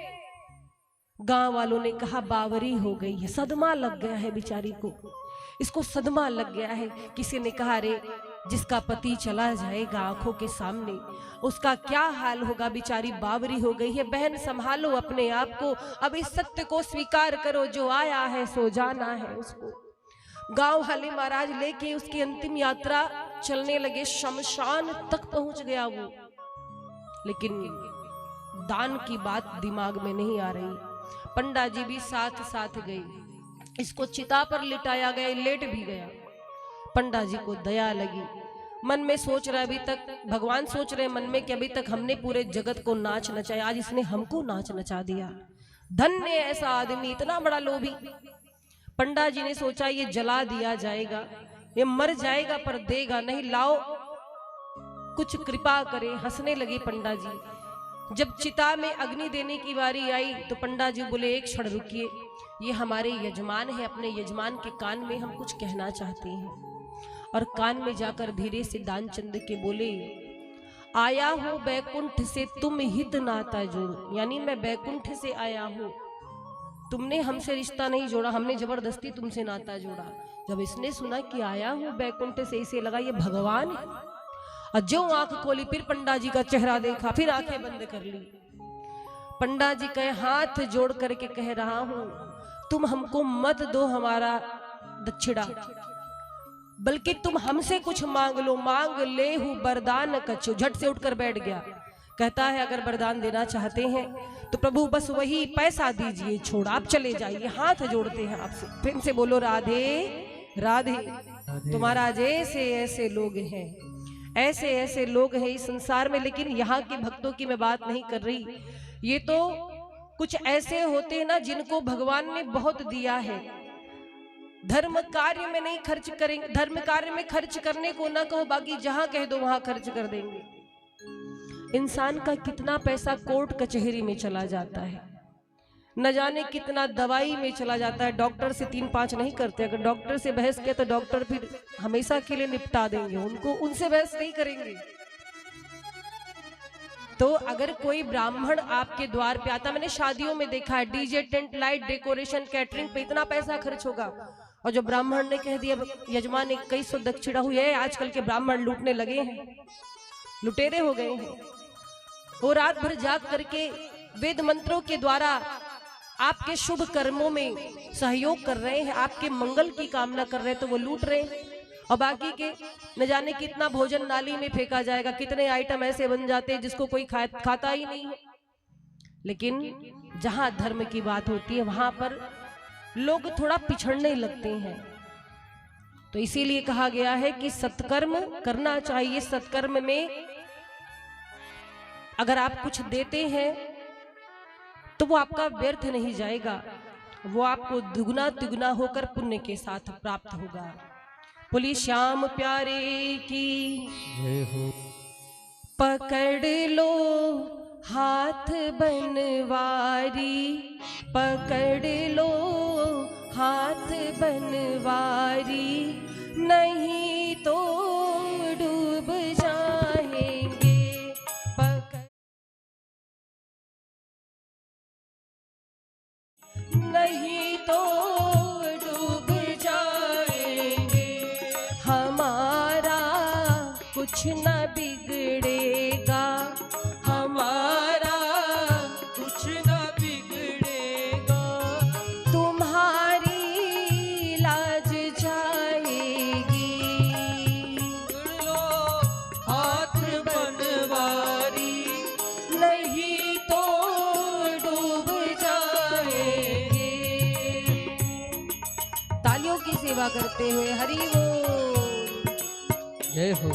गांव वालों ने कहा बावरी हो गई है, सदमा लग गया है बेचारी को, इसको सदमा लग गया है। किसी ने कहा अरे जिसका पति चला जाएगा आंखों के सामने, उसका क्या हाल होगा। बेचारी बावरी हो गई है। बहन संभालो अपने आप को, अब इस सत्य को स्वीकार करो, जो आया है सो जाना है उसको। गांव वाले महाराज लेके उसकी अंतिम यात्रा चलने लगे, शमशान तक पहुंच गया वो, लेकिन दान की बात दिमाग में नहीं आ रही। पंडा जी भी साथ साथ गए, इसको चिता पर लिटाया गया, लेट भी गया। पंडा जी को दया लगी, मन में सोच रहा है, अभी तक भगवान सोच रहे मन में कि अभी तक हमने पूरे जगत को नाच नचाया, आज इसने हमको नाच नचा दिया। धन्य ऐसा आदमी, इतना बड़ा लोभी। पंडा जी ने सोचा ये जला दिया जाएगा, ये मर जाएगा पर देगा नहीं, लाओ कुछ कृपा करे। हंसने लगे पंडा जी। जब चिता में अग्नि देने की बारी आई तो पंडा जी बोले, एक क्षण रुकिए, ये हमारे यजमान है, अपने यजमान के कान में हम कुछ कहना चाहते हैं। और कान में जाकर धीरे से दानचंद के बोले, आया हो बैकुंठ से तुम हित नाता जोड़, यानी मैं बैकुंठ से आया हूं, तुमने हमसे रिश्ता नहीं जोड़ा, हमने जबरदस्ती तुमसे नाता जोड़ा। जब इसने सुना कि आया हूं बैकुंठ से, इसे लगा ये भगवान है, और जो आंख खोली फिर पंडा जी का चेहरा देखा, फिर आंखें बंद कर ली। पंडा जी कहे, हाथ जोड़ करके कह रहा हूं, तुम हमको मत दो हमारा दक्षिणा, बल्कि तुम हमसे कुछ मांग लो। मांग ले हूं वरदान कछु। झट से उठकर बैठ गया। कहता है, अगर वरदान देना चाहते हैं तो प्रभु बस वही पैसा दीजिए, छोड़ आप चले जाइए, हाथ जोड़ते हैं आपसे। फिर से बोलो, राधे राधे। तो महाराज ऐसे ऐसे लोग हैं, ऐसे ऐसे लोग हैं इस संसार में। लेकिन यहाँ के भक्तों की मैं बात नहीं कर रही, ये तो कुछ ऐसे होते हैं ना जिनको भगवान ने बहुत दिया है। धर्म कार्य में नहीं खर्च करेंगे, धर्म कार्य में खर्च करने को ना कहो, बाकी जहां कह दो वहां खर्च कर देंगे। इंसान का कितना पैसा कोर्ट कचहरी में चला जाता है, न जाने कितना दवाई में चला जाता है। डॉक्टर से 3-5 नहीं करते, अगर डॉक्टर से बहस किया तो डॉक्टर फिर हमेशा के लिए निपटा देंगे उनको, उनसे बहस नहीं करेंगे। तो अगर कोई ब्राह्मण आपके द्वार पे आता, मैंने शादियों में देखा है, DJ, tent, light, decoration, catering पे इतना पैसा खर्च होगा, और जो ब्राह्मण ने कह दिया यजमान 2100 दक्षिणा हुई है, आजकल के ब्राह्मण लूटने लगे हैं, लुटेरे हो गए हैं। वो रात भर जाग करके वेद मंत्रों के द्वारा आपके शुभ कर्मों में सहयोग कर रहे हैं, आपके मंगल की कामना कर रहे हैं, तो वो लूट रहे हैं। और बाकी के न जाने कितना भोजन नाली में फेंका जाएगा, कितने आइटम ऐसे बन जाते हैं जिसको कोई खाता ही नहीं है। लेकिन जहां धर्म की बात होती है वहां पर लोग थोड़ा पिछड़ने लगते हैं। तो इसीलिए कहा गया है कि सत्कर्म करना चाहिए। सत्कर्म में अगर आप कुछ देते हैं तो वो आपका व्यर्थ नहीं जाएगा, वो आपको दुगना तिगुना होकर पुण्य के साथ प्राप्त होगा। बोली श्याम प्यारे की जय हो। पकड़ लो हाथ बनवारी, पकड़ लो हाथ बनवारी, नहीं तो डूब जाएंगे। नहीं तो डूब जाएंगे, हमारा कुछ न बिगड़ेगा, हमारा कुछ न बिगड़ेगा, तुम्हारी लाज जाएगी। पकड़ लो हाथ बनवारी, नहीं तो डूब जाएंगे। तालियों की सेवा करते हुए हरि बोल। जय हो।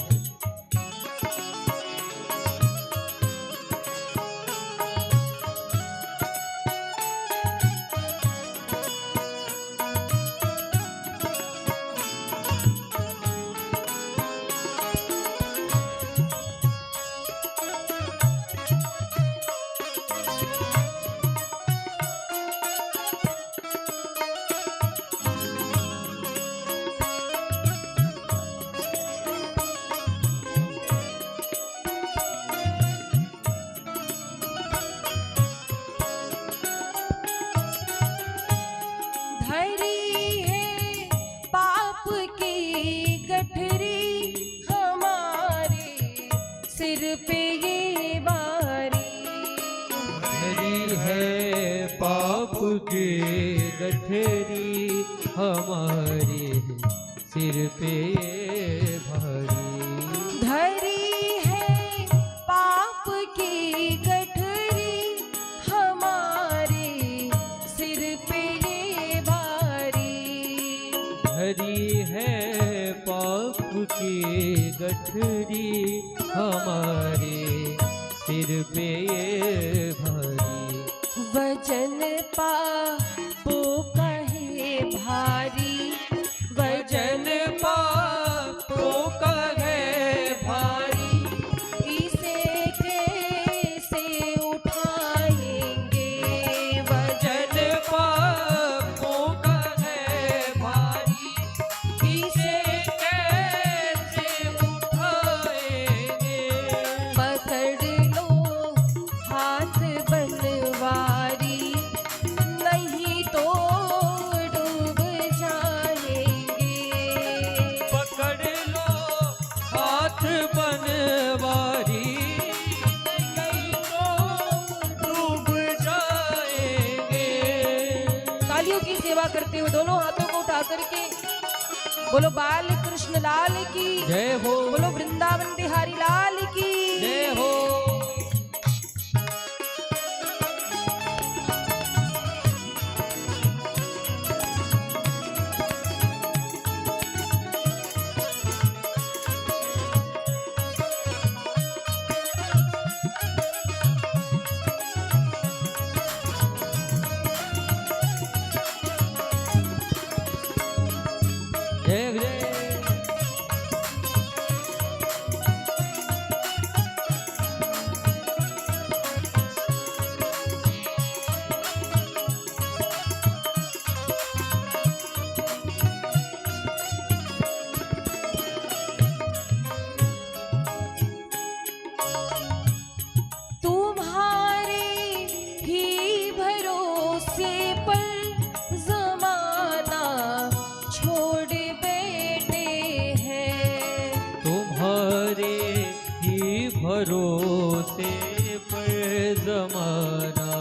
पे ये बारी। हरी है पाप की गठरी हमारे सिर पे भारी। धरी है पाप की गठरी हमारे सिर पे ये भारी। हरी है पाप की गठरी हमारे सिर पे भारी। वजन पापों का है भारी। वजन पापों का है भारी। इसे कैसे उठाएंगे। वजन पापों का है भारी। इसे कैसे उठाएंगे। पकड़ लो हाथ बनवारी, नहीं तो डूब जाएंगे। पकड़ लो हाथ बनवारी, नहीं तो डूब जाएंगे। तालियों की सेवा करते हुए दोनों हाथों को उठा करके बोलो बाल कृष्ण लाल की जय हो, बोलो वृंदावन बिहारी लाल की जय हो। जय जय। तुम्हारे ही भरोसे पर जमाना छोड़ बैठे हैं। तुम्हारे ही भरोसे पर जमाना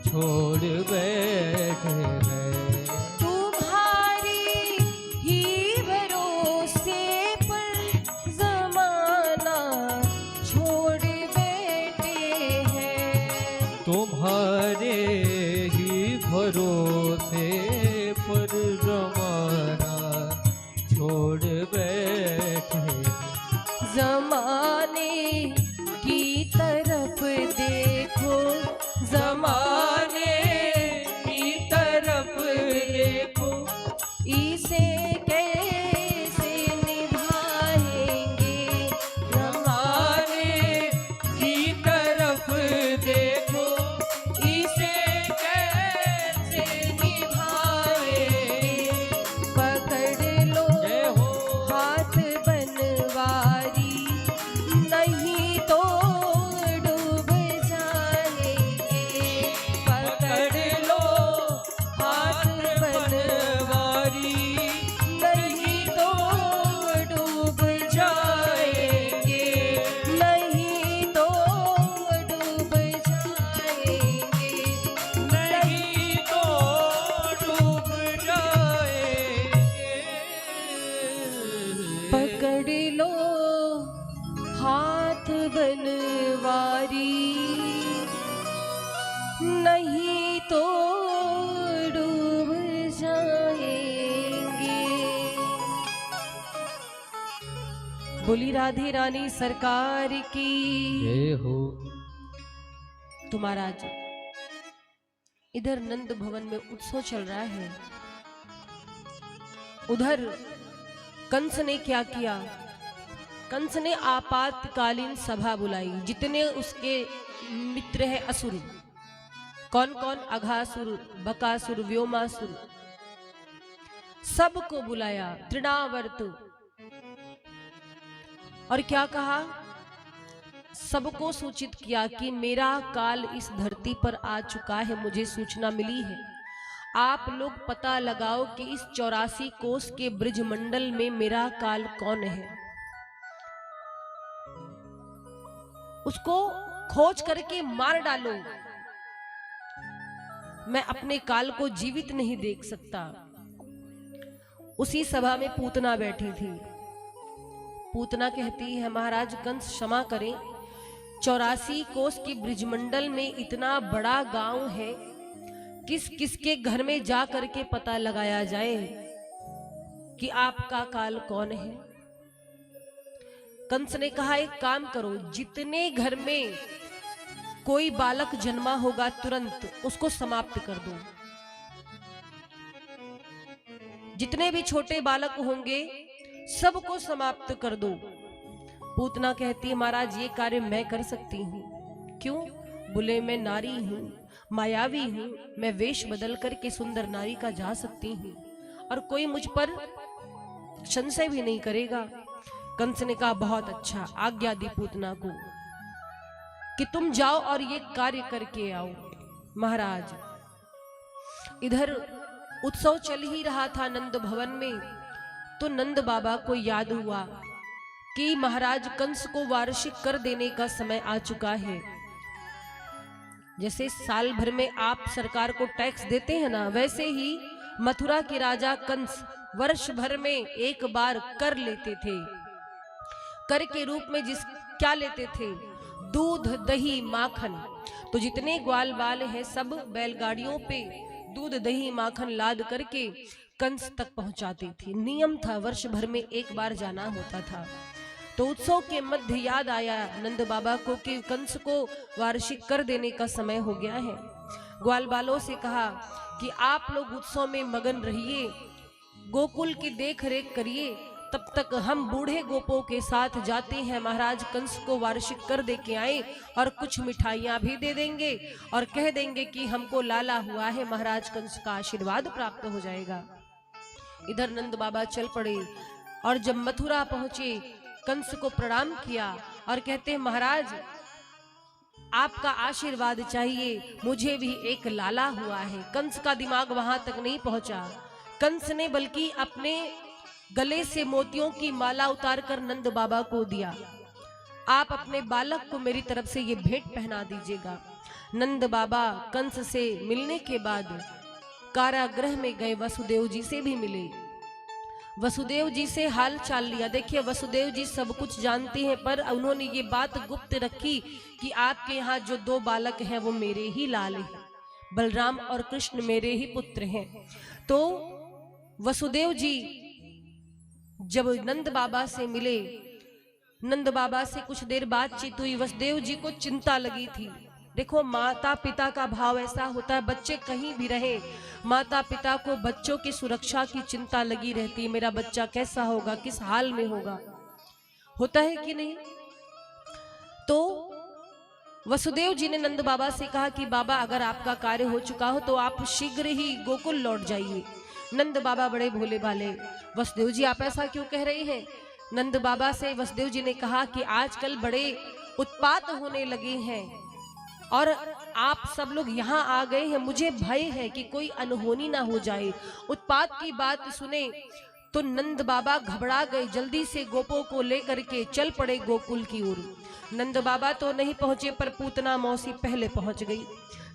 छोड़ बैठे हैं। तुम्हारे ही भरोसे पर जमाना छोड़ बैठे हैं। तुम्हारे ही भरोसे पर जमाना छोड़ बैठे। जमाने की तरफ देखो, जमाने की तरफ देखो, इसे कैसे निभाएंगे। जमाने की तरफ देखो, इसे कैसे निभाएंगे। पकड़ लो जय हो, हाथ बनवारी, नहीं तो डूब जाएंगे। पकड़ लो हाथ बनवारी, नहीं तो डूब जाएंगे। नहीं तो डूब जाएंगे। नहीं तो डूब जाएंगे। पकड़ लो हाथ बनवारी, नहीं तो डूब जाएंगे। बोली राधे रानी सरकार की जय हो। तो महाराज इधर नंद भवन में उत्सव चल रहा है, उधर कंस ने क्या किया। कंस ने आपातकालीन सभा बुलाई। जितने उसके मित्र हैं असुर, कौन कौन, अघासुर, बकासुर, व्योमासुर, सबको बुलाया। तृणावर्त, और क्या कहा, सबको सूचित किया कि मेरा काल इस धरती पर आ चुका है, मुझे सूचना मिली है। आप लोग पता लगाओ कि इस 84 कोस के ब्रजमंडल में मेरा काल कौन है। उसको खोज करके मार डालो, मैं अपने काल को जीवित नहीं देख सकता। उसी सभा में पूतना बैठी थी। पूतना कहती है, महाराज कंस क्षमा करें, 84 कोस की ब्रिजमंडल में इतना बड़ा गांव है, किस किस के घर में जा करके पता लगाया जाए कि आपका काल कौन है। कंस ने कहा, एक काम करो, जितने घर में कोई बालक जन्मा होगा तुरंत उसको समाप्त कर दो। जितने भी छोटे बालक होंगे सबको समाप्त कर दो। पूतना कहती है, महाराज ये कार्य मैं कर सकती हूँ। क्यों? बोले, मैं नारी हूँ, मायावी हूँ, मैं वेश बदल करके सुंदर नारी का जा सकती हूँ और कोई मुझ पर संशय भी नहीं करेगा। कंस ने कहा, बहुत अच्छा, आज्ञा दी पूतना को कि तुम जाओ और ये कार्य करके आओ। महाराज इधर उत्सव चल ही रहा था नंद भवन में, तो नंद बाबा को याद हुआ कि महाराज कंस को वार्षिक कर देने का समय आ चुका है। जैसे साल भर में आप सरकार को टैक्स देते हैं ना, वैसे ही मथुरा के राजा कंस वर्ष भर में एक बार कर लेते थे। कर के रूप में क्या लेते थे? दूध, दही, माखन। तो जितने ग्वाल बाल हैं सब बैलगाड़ियों पे दूध, दही, माखन लाद करके कंस तक पहुंचाती थी। नियम था, वर्ष भर में एक बार जाना होता था। तो उत्सव के मध्य याद आया नंद बाबा को कि कंस को वार्षिक कर देने का समय हो गया है। ग्वाल बालों से कहा कि आप लोग उत्सव में मगन रहिए, गोकुल की देख रेख करिए, तब तक हम बूढ़े गोपों के साथ जाते हैं, महाराज कंस को वार्षिक कर दे के आए और कुछ मिठाइयां भी दे देंगे और कह देंगे कि हमको लाला हुआ है, महाराज कंस का आशीर्वाद प्राप्त हो जाएगा। इधर नंद बाबा चल पड़े और जब मथुरा पहुंचे कंस को प्रणाम किया और कहते हैं, महाराज आपका आशीर्वाद चाहिए, मुझे भी एक लाला हुआ है। कंस का दिमाग वहां तक नहीं पहुंचा। कंस ने बल्कि अपने गले से मोतियों की माला उतार कर नंद बाबा को दिया, आप अपने बालक को मेरी तरफ से ये भेंट पहना दीजिएगा। नंद बाबा कंस से मिलने के बाद कारागृह में गए, वसुदेव जी से भी मिले, वसुदेव जी से हाल चाल लिया। देखिए वसुदेव जी सब कुछ जानते हैं, पर उन्होंने ये बात गुप्त रखी कि आपके यहाँ जो 2 बालक हैं वो मेरे ही लाल हैं, बलराम और कृष्ण मेरे ही पुत्र हैं। तो वसुदेव जी जब नंद बाबा से मिले, नंद बाबा से कुछ देर बातचीत हुई, वसुदेव जी को चिंता लगी थी। देखो माता पिता का भाव ऐसा होता है, बच्चे कहीं भी रहे, माता पिता को बच्चों की सुरक्षा की चिंता लगी रहती है, मेरा बच्चा कैसा होगा, किस हाल में होगा, होता है कि नहीं। तो वसुदेव जी ने नंद बाबा से कहा कि बाबा अगर आपका कार्य हो चुका हो तो आप शीघ्र ही गोकुल लौट जाइए। नंद बाबा बड़े भोले भाले, वसुदेव जी आप ऐसा क्यों कह रहे हैं। नंद बाबा से वसुदेव जी ने कहा कि आजकल बड़े उत्पात होने लगे हैं और आप सब लोग यहाँ आ गए हैं, मुझे भय है कि कोई अनहोनी ना हो जाए। उत्पात की बात सुने तो नंद बाबा घबरा गए, जल्दी से गोपों को लेकर के चल पड़े गोकुल की ओर। नंद बाबा तो नहीं पहुंचे पर पूतना मौसी पहले पहुंच गई।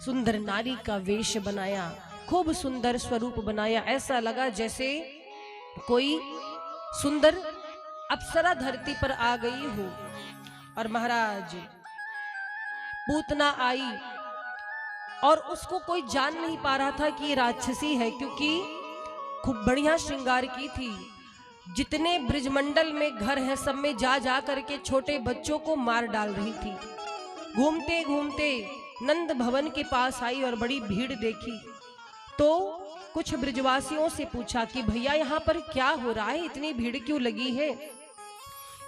सुंदर नारी का वेश बनाया, खूब सुंदर स्वरूप बनाया, ऐसा लगा जैसे कोई सुंदर अप्सरा धरती पर आ गई हो। और महाराज पूतना आई और उसको कोई जान नहीं पा रहा था कि ये राक्षसी है, क्योंकि खूब बढ़िया श्रृंगार की थी। जितने ब्रिजमंडल में घर हैं सब में जा जा करके छोटे बच्चों को मार डाल रही थी। घूमते घूमते नंद भवन के पास आई और बड़ी भीड़ देखी तो कुछ ब्रिजवासियों से पूछा कि भैया यहाँ पर क्या हो रहा है, इतनी भीड़ क्यों लगी है।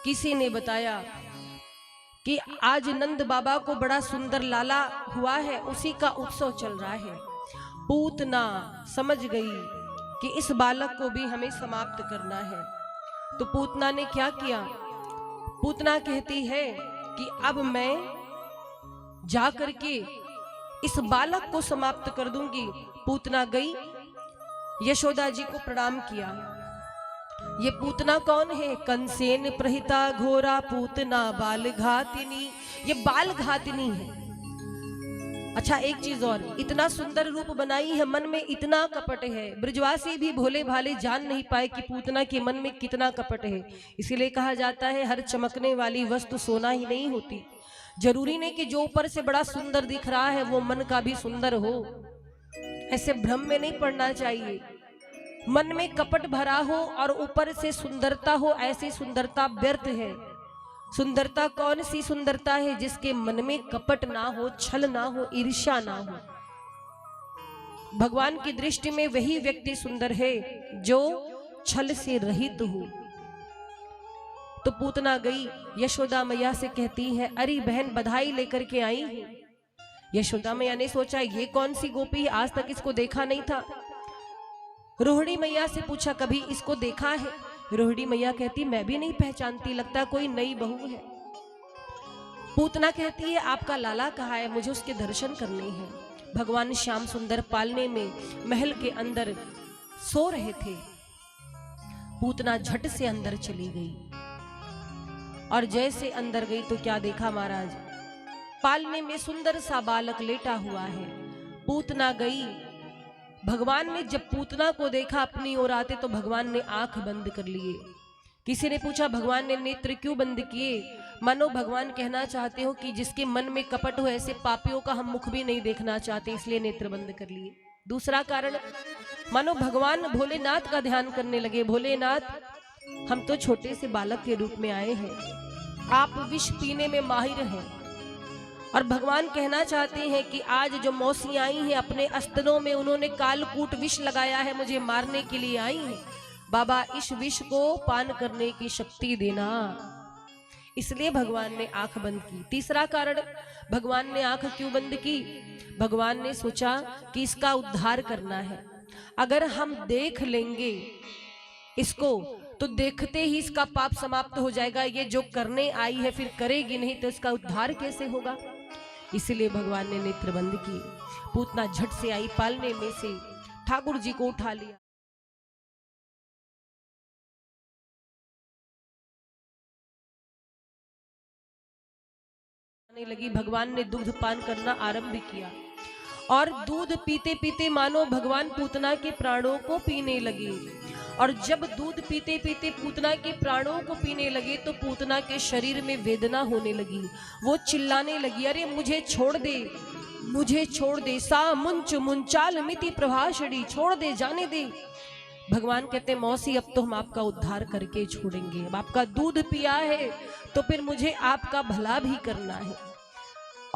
किसी ने बताया कि आज नंद बाबा को बड़ा सुंदर लाला हुआ है, उसी का उत्सव चल रहा है। पूतना समझ गई कि इस बालक को भी हमें समाप्त करना है। तो पूतना ने क्या किया, पूतना कहती है कि अब मैं जा करके इस बालक को समाप्त कर दूंगी। पूतना गई, यशोदा जी को प्रणाम किया ये पूतना कौन है? कंसेन प्रहिता घोरा पूतना बाल घातिनी। ये बाल घातिनी है। अच्छा, एक चीज और, इतना सुंदर रूप बनाई है, मन में इतना कपट है। ब्रजवासी भी भोले भाले जान नहीं पाए कि पूतना के मन में कितना कपट है। इसीलिए कहा जाता है हर चमकने वाली वस्तु सोना ही नहीं होती। जरूरी नहीं कि जो ऊपर से बड़ा सुंदर दिख रहा है वो मन का भी सुंदर हो। ऐसे भ्रम में नहीं पड़ना चाहिए। मन में कपट भरा हो और ऊपर से सुंदरता हो, ऐसी सुंदरता व्यर्थ है। सुंदरता कौन सी सुंदरता है? जिसके मन में कपट ना हो, छल ना हो, ईर्ष्या ना हो। भगवान की दृष्टि में वही व्यक्ति सुंदर है जो छल से रहित हो। तो पूतना गई, यशोदा मैया से कहती है, अरे बहन बधाई लेकर के आई हूं। यशोदा मैया ने सोचा ये कौन सी गोपी है, आज तक इसको देखा नहीं था। रोहिणी मैया से पूछा कभी इसको देखा है? रोहिणी मैया कहती मैं भी नहीं पहचानती, लगता कोई नई बहू है। पूतना कहती है आपका लाला कहाँ है, मुझे उसके दर्शन करने हैं। भगवान श्याम सुंदर पालने में महल के अंदर सो रहे थे। पूतना झट से अंदर चली गई और जैसे अंदर गई तो क्या देखा महाराज, पालने में सुंदर सा बालक लेटा हुआ है। पूतना गई, भगवान ने जब पूतना को देखा अपनी ओर आते तो भगवान ने आंख बंद कर लिए। किसी ने पूछा भगवान ने नेत्र क्यों बंद किए? मानो भगवान कहना चाहते हो कि जिसके मन में कपट हो ऐसे पापियों का हम मुख भी नहीं देखना चाहते, इसलिए नेत्र बंद कर लिए। दूसरा कारण, मानो भगवान भोलेनाथ का ध्यान करने लगे। भोलेनाथ, हम तो छोटे से बालक के रूप में आए हैं, आप विष पीने में माहिर हैं और भगवान कहना चाहते हैं कि आज जो मौसी आई हैं अपने अस्त्रों में उन्होंने कालकूट विष लगाया है, मुझे मारने के लिए आई हैं। बाबा इस विष को पान करने की शक्ति देना। इसलिए भगवान ने आंख बंद की। तीसरा कारण, भगवान ने आंख क्यों बंद की? भगवान ने सोचा कि इसका उद्धार करना है। अगर हम देख लेंगे इसको तो देखते ही इसका पाप समाप्त हो जाएगा। ये जो करने आई है फिर करेगी नहीं तो इसका उद्धार कैसे होगा? इसलिए भगवान ने नेत्र बंद किए। पूतना झट से आई, पालने में से ठाकुर जी को उठा लिया। लगी, भगवान ने दूध पान करना आरंभ किया और दूध पीते पीते मानो भगवान पूतना के प्राणों को पीने लगे। और जब दूध पीते पीते पूतना के प्राणों को पीने लगे तो पूतना के शरीर में वेदना होने लगी। वो चिल्लाने लगी, अरे मुझे छोड़ दे, मुझे छोड़ दे, सा मुंच मुंचाल मिति प्रभाषणी, छोड़ दे, जाने दे। भगवान कहते मौसी अब तो हम आपका उद्धार करके छोड़ेंगे। अब आपका दूध पिया है तो फिर मुझे आपका भला भी करना है।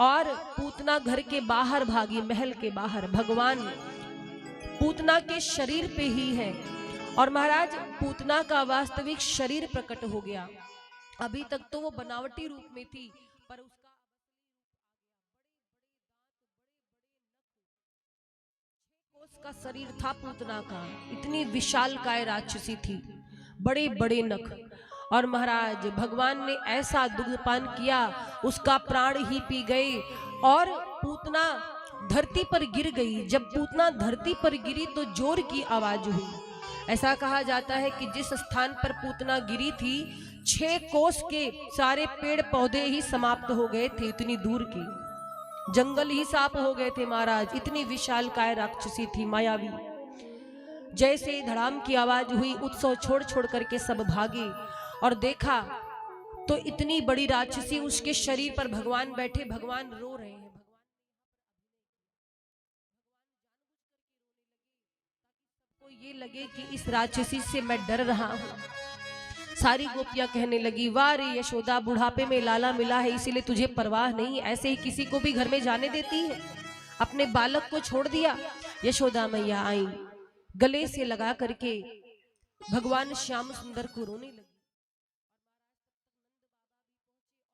और पूतना घर के बाहर भागी, महल के बाहर। भगवान पूतना के शरीर पे ही है और महाराज पूतना का वास्तविक शरीर प्रकट हो गया। अभी तक तो वो बनावटी रूप में थी पर उसका शरीर था पूतना का। इतनी विशालकाय राक्षसी थी, बड़े बड़े नख। और महाराज भगवान ने ऐसा दुग्ध पान किया, उसका प्राण ही पी गए और पूतना धरती पर गिर गई। जब पूतना धरती पर गिरी तो जोर की आवाज हुई। ऐसा कहा जाता है कि जिस स्थान पर पूतना गिरी थी 6 कोस के सारे पेड़ पौधे ही समाप्त हो गए थे, इतनी दूर की जंगल ही साफ हो गए थे महाराज। इतनी विशालकाय राक्षसी थी, मायावी। जैसे धड़ाम की आवाज हुई, उत्सव छोड़ छोड़ करके सब भागे और देखा तो इतनी बड़ी राक्षसी, उसके शरीर पर भगवान बैठे, भगवान रो रहे हैं। तो ये लगे कि इस राक्षसी से मैं डर रहा हूं। सारी गोपियां कहने लगी, वाह रे यशोदा, बुढ़ापे में लाला मिला है इसीलिए तुझे परवाह नहीं, ऐसे ही किसी को भी घर में जाने देती है, अपने बालक को छोड़ दिया। यशोदा मैया आई, गले से लगा करके भगवान श्याम सुंदर को रोने लगी।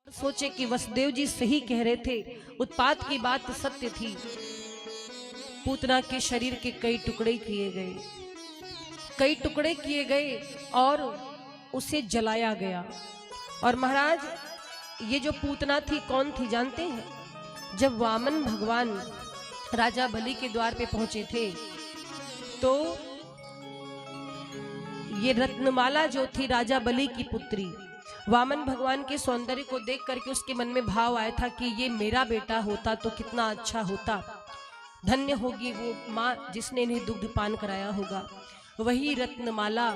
सोचे कि वसुदेव जी सही कह रहे थे, उत्पात की बात सत्य थी। पूतना के शरीर के कई टुकड़े किए गए, कई टुकड़े किए गए और उसे जलाया गया। और महाराज ये जो पूतना थी कौन थी जानते हैं? जब वामन भगवान राजा बलि के द्वार पे पहुंचे थे तो ये रत्नमाला जो थी राजा बलि की पुत्री, वामन भगवान के सौंदर्य को देख करके उसके मन में भाव आया था कि ये मेरा बेटा होता तो कितना अच्छा होता, धन्य होगी वो माँ जिसने इन्हें दुग्ध पान कराया होगा। वही रत्नमाला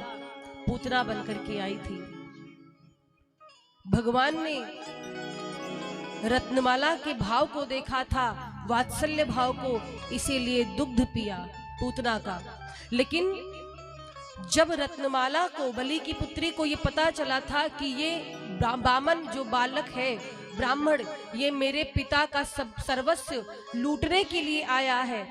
पूतना बनकर के आई थी। भगवान ने रत्नमाला के भाव को देखा था, वात्सल्य भाव को, इसीलिए दुग्ध पिया पूतना का। लेकिन जब रत्नमाला को, बलि की पुत्री को ये पता चला था कि ये बामन जो बालक है, ब्राह्मण, ये मेरे पिता का सर्वस्व लूटने के लिए आया है,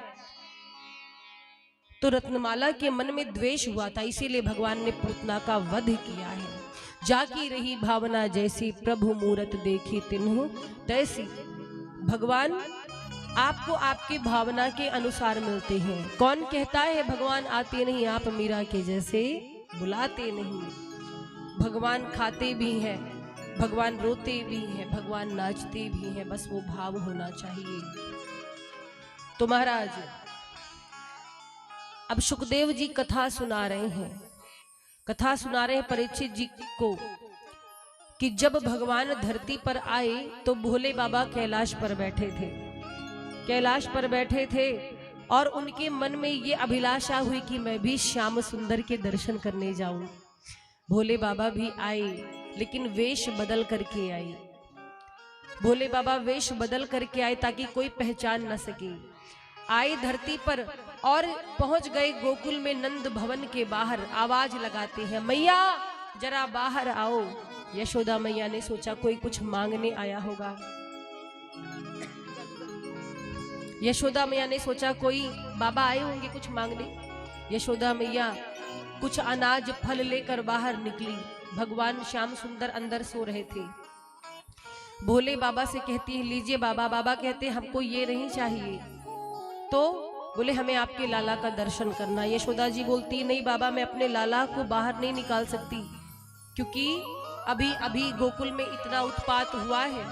तो रत्नमाला के मन में द्वेष हुआ था। इसीलिए भगवान ने पूतना का वध किया है। जाकी रही भावना जैसी, प्रभु मूरत देखी तिन्हु तैसी। भगवान आपको आपकी भावना के अनुसार मिलते हैं। कौन कहता है भगवान आते नहीं, आप मीरा के जैसे बुलाते नहीं। भगवान खाते भी हैं, भगवान रोते भी हैं, भगवान नाचते भी हैं, बस वो भाव होना चाहिए। तो महाराज अब सुखदेव जी कथा सुना रहे हैं, कथा सुना रहे हैं परीक्षित जी को कि जब भगवान धरती पर आए तो भोले बाबा कैलाश पर बैठे थे, कैलाश पर बैठे थे और उनके मन में ये अभिलाषा हुई कि मैं भी श्याम सुंदर के दर्शन करने जाऊं। भोले बाबा भी आए, लेकिन वेश बदल करके आए। भोले बाबा वेश बदल करके आए ताकि कोई पहचान न सके। आए धरती पर और पहुंच गए गोकुल में, नंद भवन के बाहर आवाज लगाते हैं, मैया जरा बाहर आओ। यशोदा मैया ने सोचा कोई कुछ मांगने आया होगा। यशोदा मैया ने सोचा कोई बाबा आए होंगे कुछ मांगने। यशोदा मैया कुछ अनाज फल लेकर बाहर निकली। भगवान श्याम सुंदर अंदर सो रहे थे। भोले बाबा से कहती है लीजिए बाबा। बाबा कहते हमको ये नहीं चाहिए, तो बोले हमें आपके लाला का दर्शन करना। यशोदा जी बोलती नहीं बाबा, मैं अपने लाला को बाहर नहीं निकाल सकती, क्योंकि अभी अभी गोकुल में इतना उत्पात हुआ है,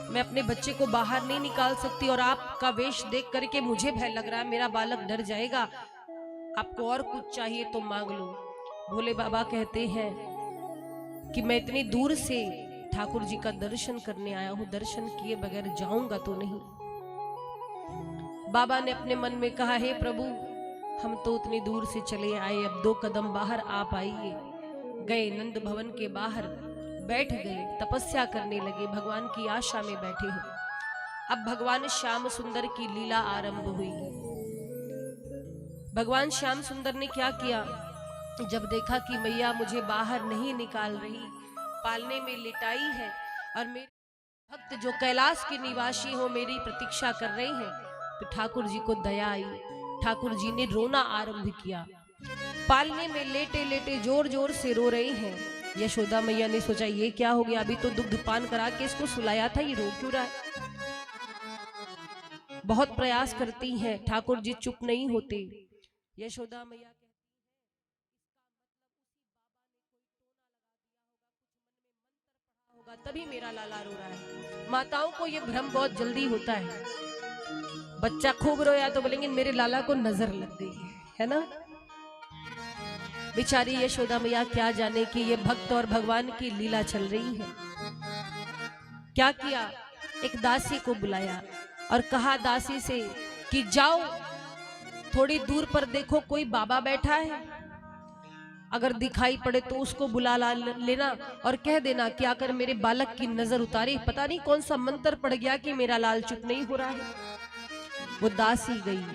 मैं अपने बच्चे को बाहर नहीं निकाल सकती। और आपका वेश देख करके मुझे भय लग रहा है, मेरा बालक डर जाएगा। आपको और कुछ चाहिए तो मांग लो। भोले बाबा कहते हैं कि मैं इतनी दूर से ठाकुर जी का दर्शन करने आया हूं, दर्शन किए बगैर जाऊंगा तो नहीं। बाबा ने अपने मन में कहा हे प्रभु, हम तो उतनी दूर से चले आए, अब 2 कदम बाहर आप आइए। गए नंद भवन के बाहर, बैठ गए, तपस्या करने लगे, भगवान की आशा में बैठे हो। अब भगवान श्याम सुंदर की लीला आरंभ हुई। भगवान श्याम सुंदर ने क्या किया, जब देखा कि मैया मुझे बाहर नहीं निकाल रही, पालने में लिटाई है और मेरे भक्त जो कैलाश के निवासी हो मेरी प्रतीक्षा कर रहे हैं, तो ठाकुर जी को दया आई। ठाकुर जी ने रोना आरंभ किया। पालने में लेटे लेटे जोर जोर से रो रहे हैं। यशोदा मैया ने सोचा ये क्या हो गया, अभी तो दुग्ध पान करा के इसको सुलाया था, ये रो क्यों रहा है। बहुत प्रयास करती हैं, ठाकुर जी चुप नहीं होते। यशोदा मैया होगा तभी मेरा लाला रो रहा है। माताओं को ये भ्रम बहुत जल्दी होता है, बच्चा खूब रोया तो बोलेंगे मेरे लाला को नजर लग गई है ना। बेचारी यशोदा मैया क्या जाने कि ये भक्त और भगवान की लीला चल रही है। क्या किया, एक दासी को बुलाया और कहा दासी से कि जाओ थोड़ी दूर पर देखो कोई बाबा बैठा है, अगर दिखाई पड़े तो उसको बुला लेना और कह देना कि आकर मेरे बालक की नजर उतारे, पता नहीं कौन सा मंत्र पड़ गया कि मेरा लाल चुप नहीं हो रहा है। वो दासी गई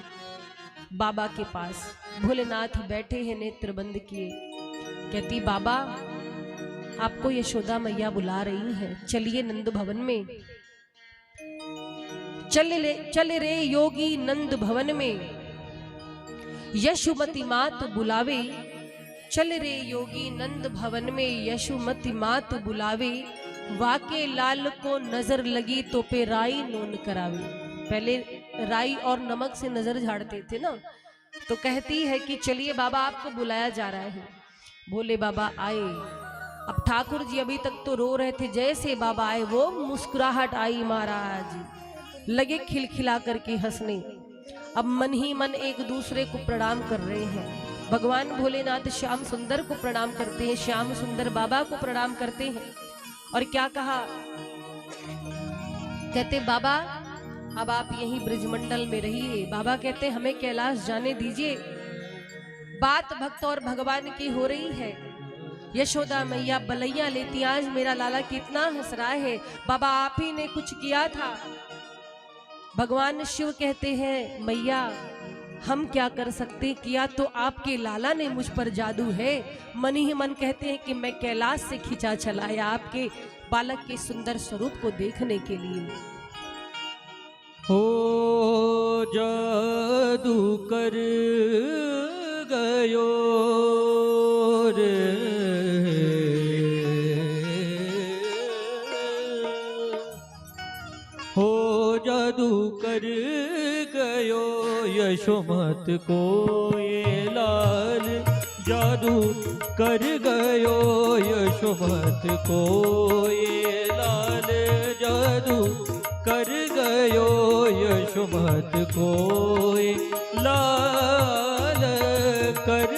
बाबा के पास, भोलेनाथ बैठे हैं नेत्र बंद किए। कहती बाबा आपको यशोदा मैया बुला रही हैं, चलिए नंद भवन में। चल रे योगी नंद भवन में, यशुमती मात बुलावे। चल रे योगी नंद भवन में, यशुमती मात बुलावे। वाके लाल को नजर लगी तो पे राई नोन करावे। पहले राई और नमक से नजर झाड़ते थे ना, तो कहती है कि चलिए बाबा आपको बुलाया जा रहा है। भोले बाबा आए। अब ठाकुर जी अभी तक तो रो रहे थे, जैसे बाबा आए वो मुस्कुराहट आई महाराज, लगे खिलखिला करके हंसने। अब मन ही मन एक दूसरे को प्रणाम कर रहे हैं। भगवान भोलेनाथ श्याम सुंदर को प्रणाम करते हैं, श्याम सुंदर बाबा को प्रणाम करते हैं। और क्या कहा, कहते बाबा अब आप यहीं ब्रजमंडल में रहिए। बाबा कहते हमें कैलाश जाने दीजिए, बात भक्त और भगवान की हो रही है। यशोदा मैया बलैया लेती, आज मेरा लाला कितना हंस रहा है, बाबा आप ही ने कुछ किया था। भगवान शिव कहते हैं मैया हम क्या कर सकते, किया तो आपके लाला ने मुझ पर जादू है। मन ही मन कहते हैं कि मैं कैलाश से खिंचा चलाया आपके बालक के सुंदर स्वरूप को देखने के लिए। हो जादू कर गयो रे, हो जादू कर गयो यशोमत को ये लाल, जादू कर गयो यशोमत को ये लाल, जादू कर गयो यशोमत को ये लाल, कर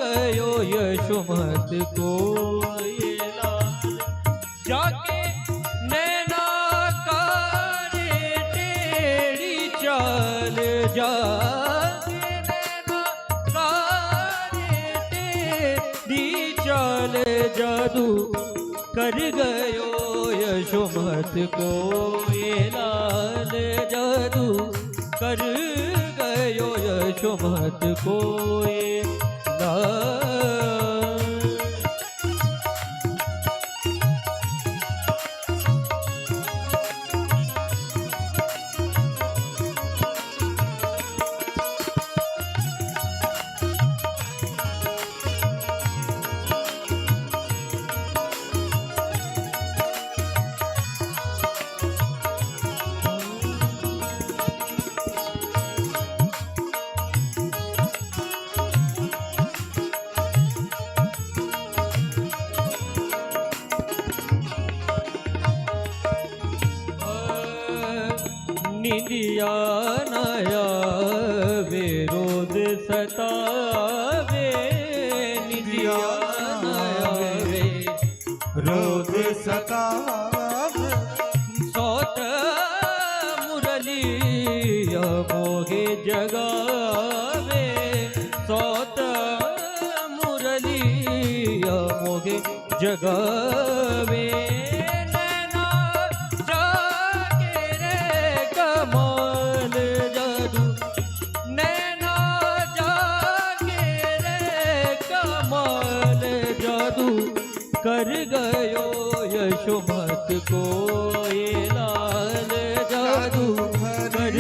गयो यशोमत को ये लाल। जाके नैना कारे टेढ़ी चाल, जाके नैना कारे टेढ़ी चाल, जादू कर गयो यशोमत को ये लाल, जादू कर गयो यशोमत को ये लाल। निंदिया नया विरोध सतावे, निंदिया नया विरोध सतावे, सौत मुरली मोहे जगावे, सौत मुरली मोहे जगावे। कर गयो यशोमत को ये लाल, जादू कर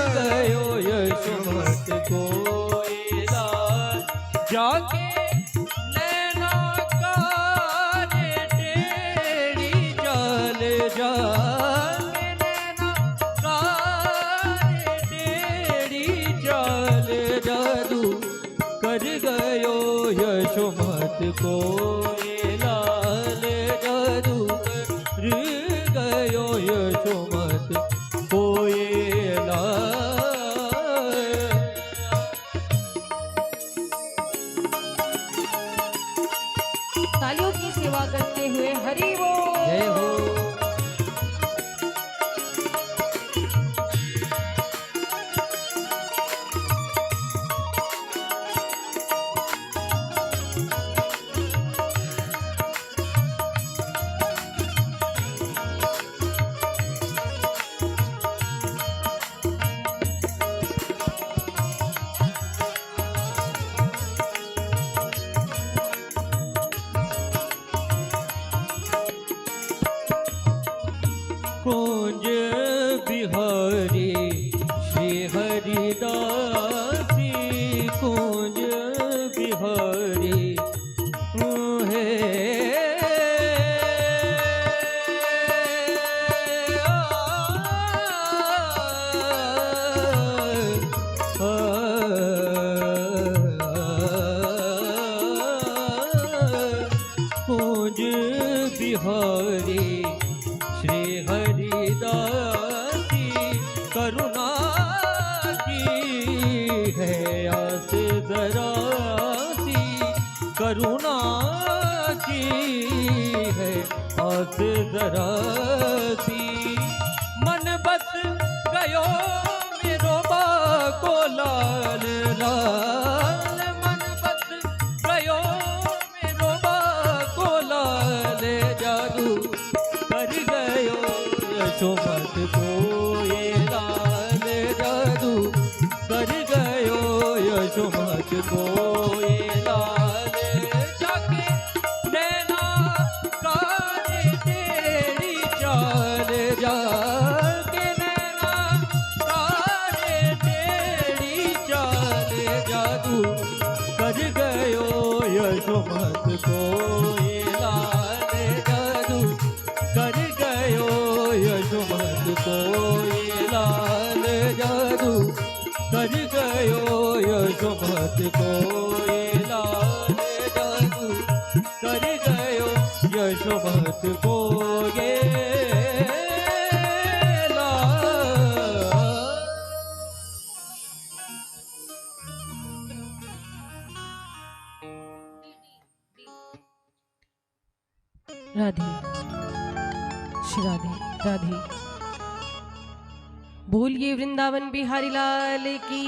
गयो यशोमत को ये लाल। जाके नैना कारे टेढ़ी चाल, जाके नैना कारे टेढ़ी चाल, जादू कर गयो यशोमत को ये लाल, जादू कर गयो यशोमत को ये लाल। तालियों की सेवा करते हुए हरि बोल। जय हो। करुणा की है आस दराती। मन बस गयो मेरो बाको लाल लाल, मन बस गयो मेरो बाको लाल, जादू कर गयो यशोमत को ये लाल, जादू कर गयो यशोमत को ये लाल। जाके नैना काले तेरी चाल, जाके नैना काले तेरी चाल, जादू कर गयो यशोमत को ये लाल, जादू कर गयो यशोमत को ये लाल, जादू कर गयो यशोमत को ये लाल, जादू कर गयो यशोमत को ये लाल। राधे श्री राधे राधे। बोलिए वृंदावन बिहारी लाल की।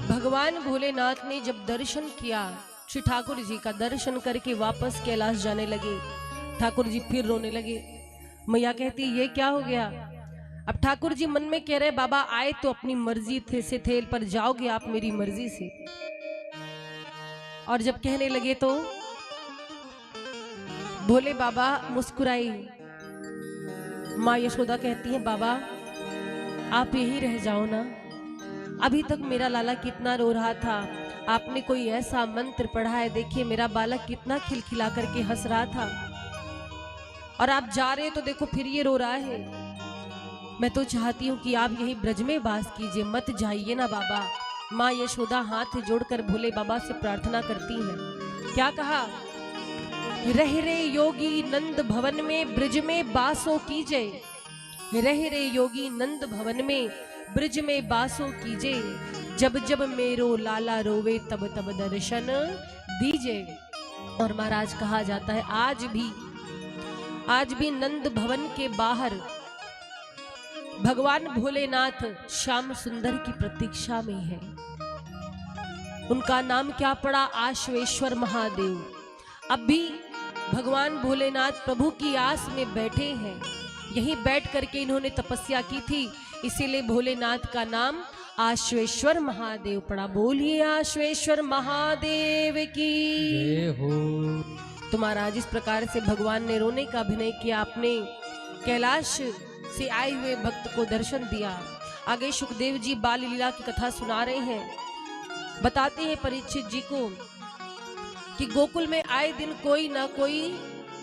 भगवान भोलेनाथ ने जब दर्शन किया, श्री ठाकुर जी का दर्शन करके वापस कैलाश जाने लगे। ठाकुर जी फिर रोने लगे। मैया कहती ये क्या हो गया। अब ठाकुर जी मन में कह रहे बाबा आए तो अपनी मर्जी से थे, पर जाओगे आप मेरी मर्जी से। और जब कहने लगे तो भोले बाबा मुस्कुराई। माँ यशोदा कहती है बाबा आप यही रह जाओ ना, अभी तक मेरा लाला कितना रो रहा था, आपने कोई ऐसा मंत्र पढ़ा है, देखिए मेरा बालक कितना खिलखिला करके हंस रहा था, और आप जा रहे तो देखो फिर ये रो रहा है। मैं तो चाहती हूँ कि आप यही ब्रज में वास कीजिए, मत जाइए ना बाबा। माँ यशोदा हाथ जोड़कर भोले बाबा से प्रार्थना करती हैं। क्या कहा, रह रे योगी नंद भवन में ब्रज में बासो कीजे, रह रे योगी नंद भवन में ब्रज में बासो कीजे, जब जब मेरो लाला रोवे तब तब दर्शन दीजे। और महाराज कहा जाता है आज भी नंद भवन के बाहर भगवान भोलेनाथ श्याम सुंदर की प्रतीक्षा में है। उनका नाम क्या पड़ा, आश्वेश्वर महादेव। अब भी भगवान भोलेनाथ प्रभु की आस में बैठे हैं। यहीं बैठ करके इन्होंने तपस्या की थी, इसीलिए भोलेनाथ का नाम आश्वेश्वर महादेव पड़ा। बोलिए आश्वेश्वर महादेव की जय हो। तो महाराज इस प्रकार से भगवान ने रोने का अभिनय किया, अपने कैलाश से आए हुए भक्त को दर्शन दिया। आगे सुखदेव जी बाल लीला की कथा सुना रहे हैं। बताते हैं परीक्षित जी को कि गोकुल में आए दिन कोई ना कोई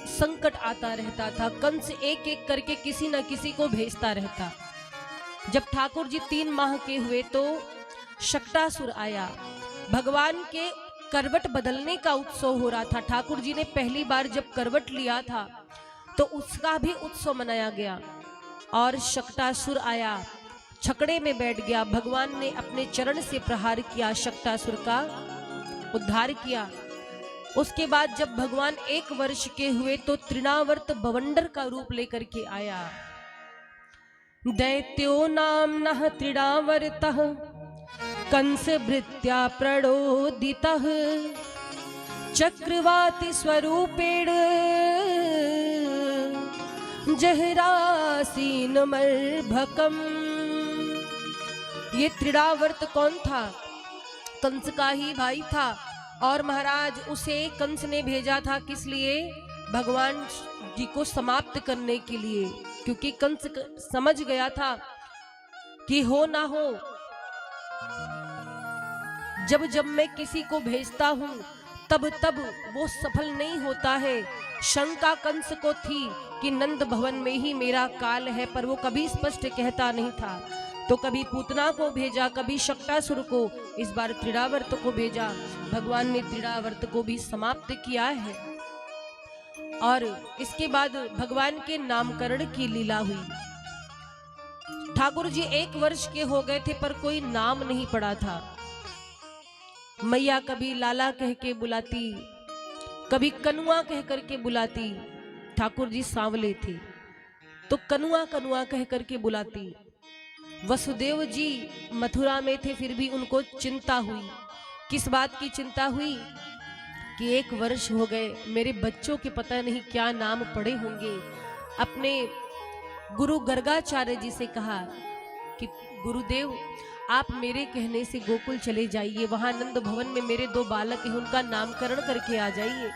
संकट आता रहता था। कंस एक एक करके किसी न किसी को भेजता रहता। जब ठाकुर जी 3 माह के हुए तो शक्टासुर आया। भगवान के करवट बदलने का उत्सव हो रहा था। ठाकुर जी ने पहली बार जब करवट लिया था तो उसका भी उत्सव मनाया गया, और शक्टासुर आया, छकड़े में बैठ गया। भगवान ने अपने चरण से प्रहार किया, शक्टासुर का उद्धार किया। उसके बाद जब भगवान 1 वर्ष के हुए तो तृणावर्त बवंडर का रूप लेकर के आया। दैत्यो नाम्नः तृणावर्तः कंस भृत्या प्रणोदितः चक्रवाति स्वरूपेण जहरासीन मर्भकम। ये तृणावर्त कौन था? कंस का ही भाई था, और महाराज उसे कंस ने भेजा था किस लिए? भगवान जी को समाप्त करने के लिए, क्योंकि कंस समझ गया था कि हो ना हो, जब जब मैं किसी को भेजता हूं तब तब वो सफल नहीं होता है। शंका कंस को थी कि नंद भवन में ही मेरा काल है, पर वो कभी स्पष्ट कहता नहीं था। तो कभी पूतना को भेजा, कभी शक्टासुर को, इस बार तृणावर्त को भेजा। भगवान ने तृणावर्त को भी समाप्त किया है। और इसके बाद भगवान के नामकरण की लीला हुई। ठाकुर जी 1 वर्ष के हो गए थे पर कोई नाम नहीं पड़ा था। मैया कभी लाला कह के बुलाती, कभी कनुआ कह करके बुलाती। ठाकुर जी सांवले थे तो कनुआ कनुआ कह करके बुलाती। वसुदेव जी मथुरा में थे फिर भी उनको चिंता हुई। किस बात की चिंता हुई कि 1 वर्ष हो गए, मेरे बच्चों के पता नहीं क्या नाम पड़े होंगे। अपने गुरु गर्गाचार्य जी से कहा कि गुरुदेव आप मेरे कहने से गोकुल चले जाइए, वहां नंद भवन में मेरे 2 बालक हैं, उनका नामकरण करके आ जाइए।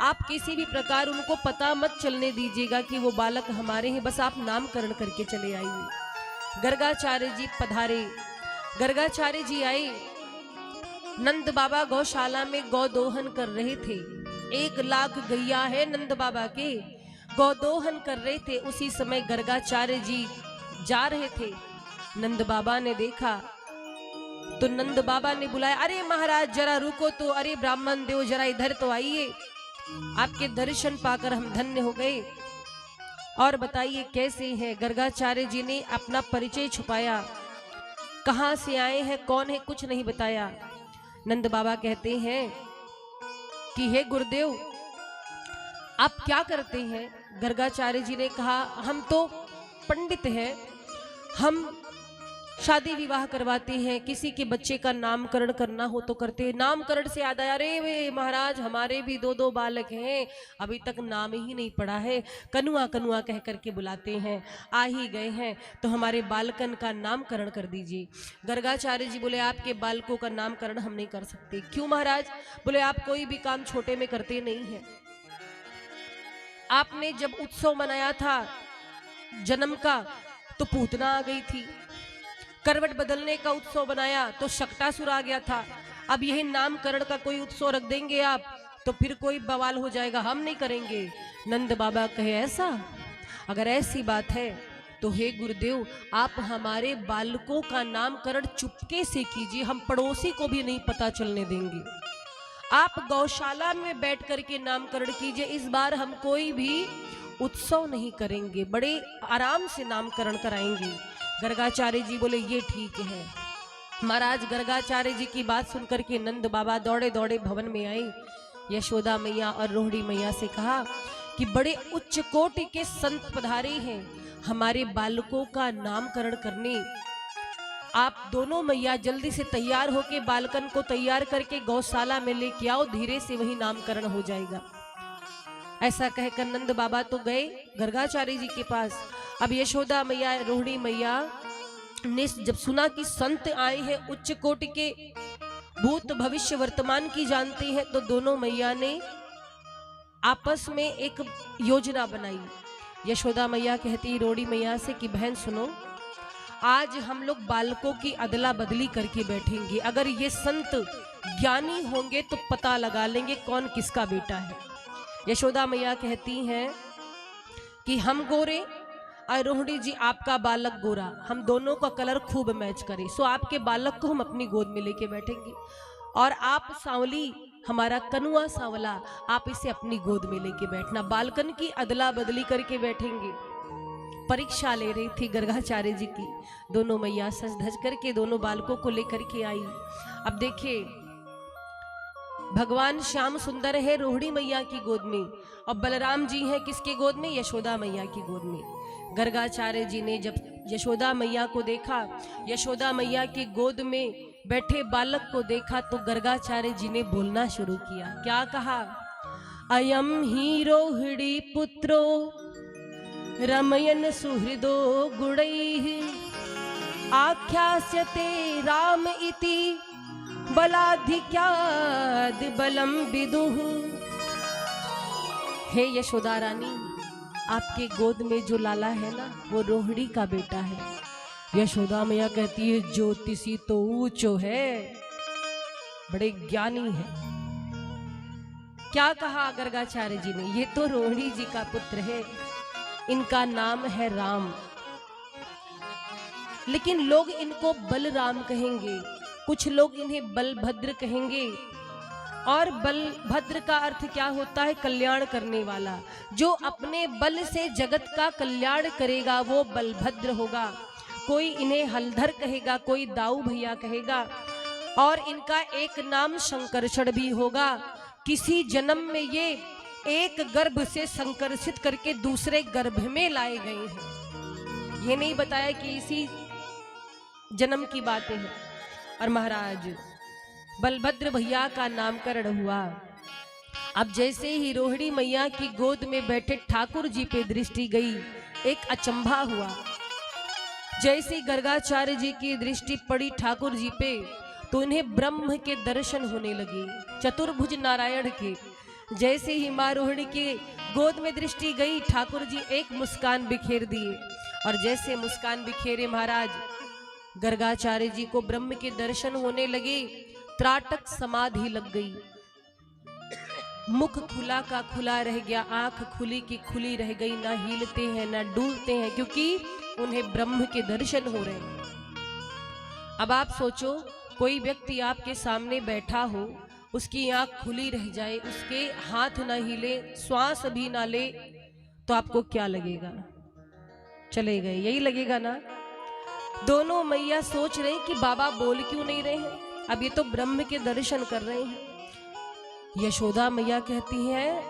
आप किसी भी प्रकार उनको पता मत चलने दीजिएगा कि वो बालक हमारे हैं, बस आप नामकरण करके चले आइए। गर्गाचार्य जी पधारे। गर्गाचार्य जी आए। नंद बाबा गौशाला में गौदोहन कर रहे थे। 1 लाख गैया है नंद बाबा के, गौदोहन कर रहे थे। उसी समय गर्गाचार्य जी जा रहे थे। नंद बाबा ने देखा तो नंद बाबा ने बुलाया, अरे महाराज जरा रुको तो, अरे ब्राह्मण देव जरा इधर तो आइए, आपके दर्शन पाकर हम धन्य हो गए। और बताइए कैसे हैं। गर्गाचार्य जी ने अपना परिचय छुपाया, कहां से आए हैं, कौन है, कुछ नहीं बताया। नंद बाबा कहते हैं कि हे गुरुदेव आप क्या करते हैं। गर्गाचार्य जी ने कहा हम तो पंडित हैं, हम शादी विवाह करवाते हैं, किसी के बच्चे का नामकरण करना हो तो करते हैं। नामकरण से याद आया, अरे वे महाराज हमारे भी 2 बालक हैं, अभी तक नाम ही नहीं पड़ा है, कनुआ कनुआ कह करके बुलाते हैं, आ ही गए हैं तो हमारे बालकन का नामकरण कर दीजिए। गर्गाचार्य जी बोले आपके बालकों का नामकरण हम नहीं कर सकते। क्यों महाराज। बोले आप कोई भी काम छोटे में करते नहीं हैं। आपने जब उत्सव मनाया था जन्म का तो पूतना आ गई थी, करवट बदलने का उत्सव बनाया तो शक्टासुर आ गया था। अब यही नामकरण का कोई उत्सव रख देंगे आप तो फिर कोई बवाल हो जाएगा, हम नहीं करेंगे। नंद बाबा कहे ऐसा, अगर ऐसी बात है तो हे गुरुदेव आप हमारे बालकों का नामकरण चुपके से कीजिए, हम पड़ोसी को भी नहीं पता चलने देंगे। आप गौशाला में बैठ करके नामकरण कीजिए, इस बार हम कोई भी उत्सव नहीं करेंगे, बड़े आराम से नामकरण कराएंगे। गर्गाचार्य जी बोले ये ठीक है। महाराज गर्गाचार्य जी की बात सुनकर के नंद बाबा दौड़े दौड़े भवन में आए। यशोदा मैया और रोहिणी मैया से कहा कि बड़े उच्च कोटि के संत पधारे हैं हमारे बालकों का नामकरण करने। आप दोनों मैया जल्दी से तैयार होके बालकन को तैयार करके गौशाला में लेके आओ, धीरे से वही नामकरण हो जाएगा। ऐसा कहकर नंद बाबा तो गए गर्गाचार्य जी के पास। अब यशोदा मैया रोहिणी मैया ने जब सुना कि संत आए हैं उच्च कोटि के, भूत भविष्य वर्तमान की जानते हैं, तो दोनों मैया ने आपस में एक योजना बनाई। यशोदा मैया कहती रोहिणी मैया से कि बहन सुनो, आज हम लोग बालकों की अदला बदली करके बैठेंगे, अगर ये संत ज्ञानी होंगे तो पता लगा लेंगे कौन किसका बेटा है। यशोदा मैया कहती हैं कि हम गोरे और रोहिणी जी आपका बालक गोरा, हम दोनों का कलर खूब मैच करे, सो आपके बालक को हम अपनी गोद में लेके बैठेंगे, और आप सांवली हमारा कनुआ सांवला, आप इसे अपनी गोद में लेके बैठना, बालकन की अदला बदली करके बैठेंगे। परीक्षा ले रही थी गर्गाचार्य जी की। दोनों मैया सज धज करके दोनों बालकों को लेकर के आई। अब देखिए भगवान श्याम सुंदर है रोहिणी मैया की गोद में, और बलराम जी हैं किसके गोद में, यशोदा मैया की गोद में। गर्गाचार्य जी ने जब यशोदा मैया को देखा, यशोदा मैया की गोद में बैठे बालक को देखा, तो गर्गाचार्य जी ने बोलना शुरू किया। क्या कहा, अयम ही रोहिणी पुत्रो रमयन सुहृदो गुणैः आख्यास्यते राम इति बलाधिक्याद बलम विदुः। हे यशोदा रानी, आपके गोद में जो लाला है ना वो रोहिणी का बेटा है। यशोदा मैया कहती है ज्योतिषी तो ऊंचो है, बड़े ज्ञानी है। क्या कहा गर्गाचार्य जी ने, ये तो रोहिणी जी का पुत्र है, इनका नाम है राम, लेकिन लोग इनको बलराम कहेंगे, कुछ लोग इन्हें बलभद्र कहेंगे। और बलभद्र का अर्थ क्या होता है, कल्याण करने वाला। जो अपने बल से जगत का कल्याण करेगा वो बलभद्र होगा। कोई इन्हें हलधर कहेगा, कोई दाऊ भैया कहेगा। और इनका एक नाम शंकरषण भी होगा। किसी जन्म में ये एक गर्भ से संकर्षित करके दूसरे गर्भ में लाए गए हैं। ये नहीं बताया कि इसी जन्म की बातें हैं। और महाराज बलभद्र भैया का नामकरण हुआ। अब जैसे ही रोहिणी मैया की गोद में बैठे ठाकुर जी पे दृष्टि गई, एक अचंभा हुआ। जैसे गर्गाचार्य जी की दृष्टि पड़ी ठाकुर जी पे तो उन्हें ब्रह्म के दर्शन होने लगे, चतुर्भुज नारायण के। जैसे ही माँ रोहिणी के गोद में दृष्टि गई, ठाकुर जी एक मुस्कान बिखेर दिए। और जैसे मुस्कान बिखेरे महाराज गर्गाचार्य जी को ब्रह्म के दर्शन होने लगे। त्राटक समाधि लग गई। मुख खुला का खुला रह गया, आंख खुली की खुली रह गई। ना हिलते हैं ना डूलते हैं, क्योंकि उन्हें ब्रह्म के दर्शन हो रहे हैं। अब आप सोचो, कोई व्यक्ति आपके सामने बैठा हो, उसकी आंख खुली रह जाए, उसके हाथ ना हिले, श्वास भी ना ले, तो आपको क्या लगेगा? चले गए, यही लगेगा ना। दोनों मैया सोच रहे हैं कि बाबा बोल क्यों नहीं रहे हैं, अब ये तो ब्रह्म के दर्शन कर रहे हैं। यशोदा मैया कहती हैं,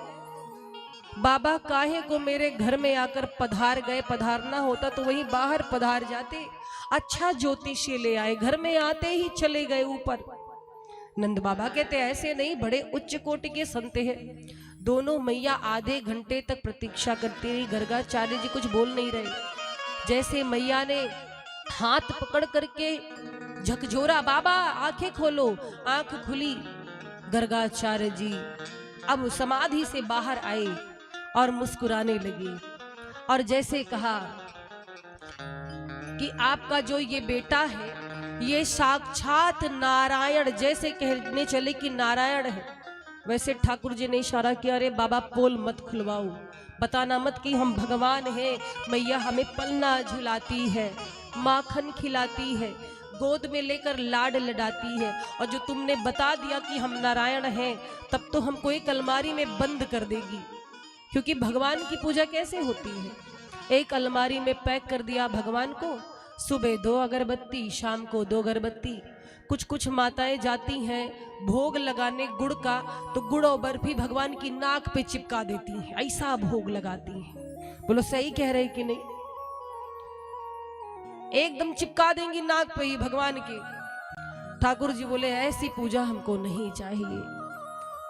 बाबा काहे को मेरे घर में आकर पधार गए, पधारना होता तो वही बाहर पधार जाते। अच्छा ज्योतिषी ले आए, घर में आते ही चले गए ऊपर। नंद बाबा कहते ऐसे नहीं, बड़े उच्च कोटि के संत हैं। दोनों मैया आधे घंटे तक प्रतीक्षा करती रही। गर्गाचार्य जी कुछ बोल नहीं रहे। जैसे मैया ने हाथ पकड़ करके झकझोरा, बाबा आंखें खोलो, आंख खुली। गर्गाचार्य जी अब समाधि से बाहर आए और मुस्कुराने लगे। और जैसे कहा कि आपका जो ये बेटा है, ये साक्षात नारायण, जैसे कहने चले कि नारायण है, वैसे ठाकुर जी ने इशारा किया, अरे बाबा पोल मत खुलवाओ, बताना मत कि हम भगवान हैं। मैया हमें पलना झुलाती है, माखन खिलाती है, गोद में लेकर लाड लडाती है, और जो तुमने बता दिया कि हम नारायण हैं, तब तो हमको एक अलमारी में बंद कर देगी। क्योंकि भगवान की पूजा कैसे होती है, एक अलमारी में पैक कर दिया भगवान को, सुबह 2 अगरबत्ती, शाम को 2 अगरबत्ती। कुछ कुछ माताएं जाती हैं भोग लगाने गुड़ का, तो गुड़ और बर्फी भगवान की नाक पे चिपका देती हैं, ऐसा भोग लगाती हैं। बोलो सही कह रहे कि नहीं? एकदम चिपका देंगी नाक पे ही भगवान के। ठाकुर जी बोले ऐसी पूजा हमको नहीं चाहिए।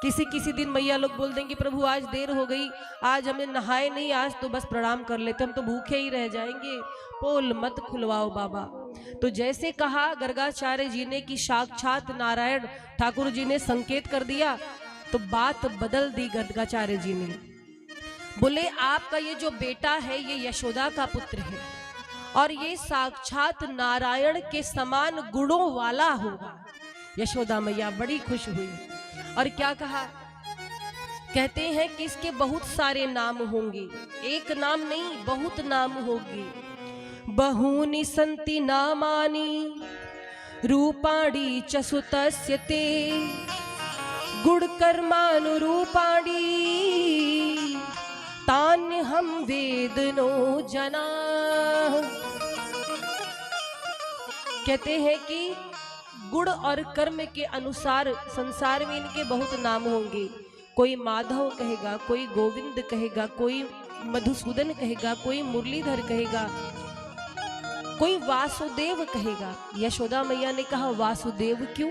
किसी किसी दिन मैया लोग बोल देंगे, प्रभु आज देर हो गई, आज हमें नहाए नहीं, आज तो बस प्रणाम कर लेते, हम तो भूखे ही रह जाएंगे, पोल मत खुलवाओ बाबा। तो जैसे कहा गर्गाचार्य जी ने कि साक्षात नारायण, ठाकुर जी ने संकेत कर दिया, तो बात बदल दी गर्गाचार्य जी ने। बोले आपका ये जो बेटा है, ये यशोदा का पुत्र है, और ये साक्षात नारायण के समान गुणों वाला होगा। यशोदा मैया बड़ी खुश हुई। और क्या कहा? कहते हैं कि इसके बहुत सारे नाम होंगे, एक नाम नहीं, बहुत नाम होंगे। बहूनि सन्ति नामानि रूपाणि च सुतस्य ते गुणकर्मानुरूपाणि तान्यहं वेदनो जना। कहते हैं कि गुण और कर्म के अनुसार संसार में इनके बहुत नाम होंगे। कोई माधव कहेगा, कोई गोविंद कहेगा, कोई मधुसूदन कहेगा, कोई मुरलीधर कहेगा, कोई वासुदेव कहेगा। यशोदा मैया ने कहा वासुदेव क्यों?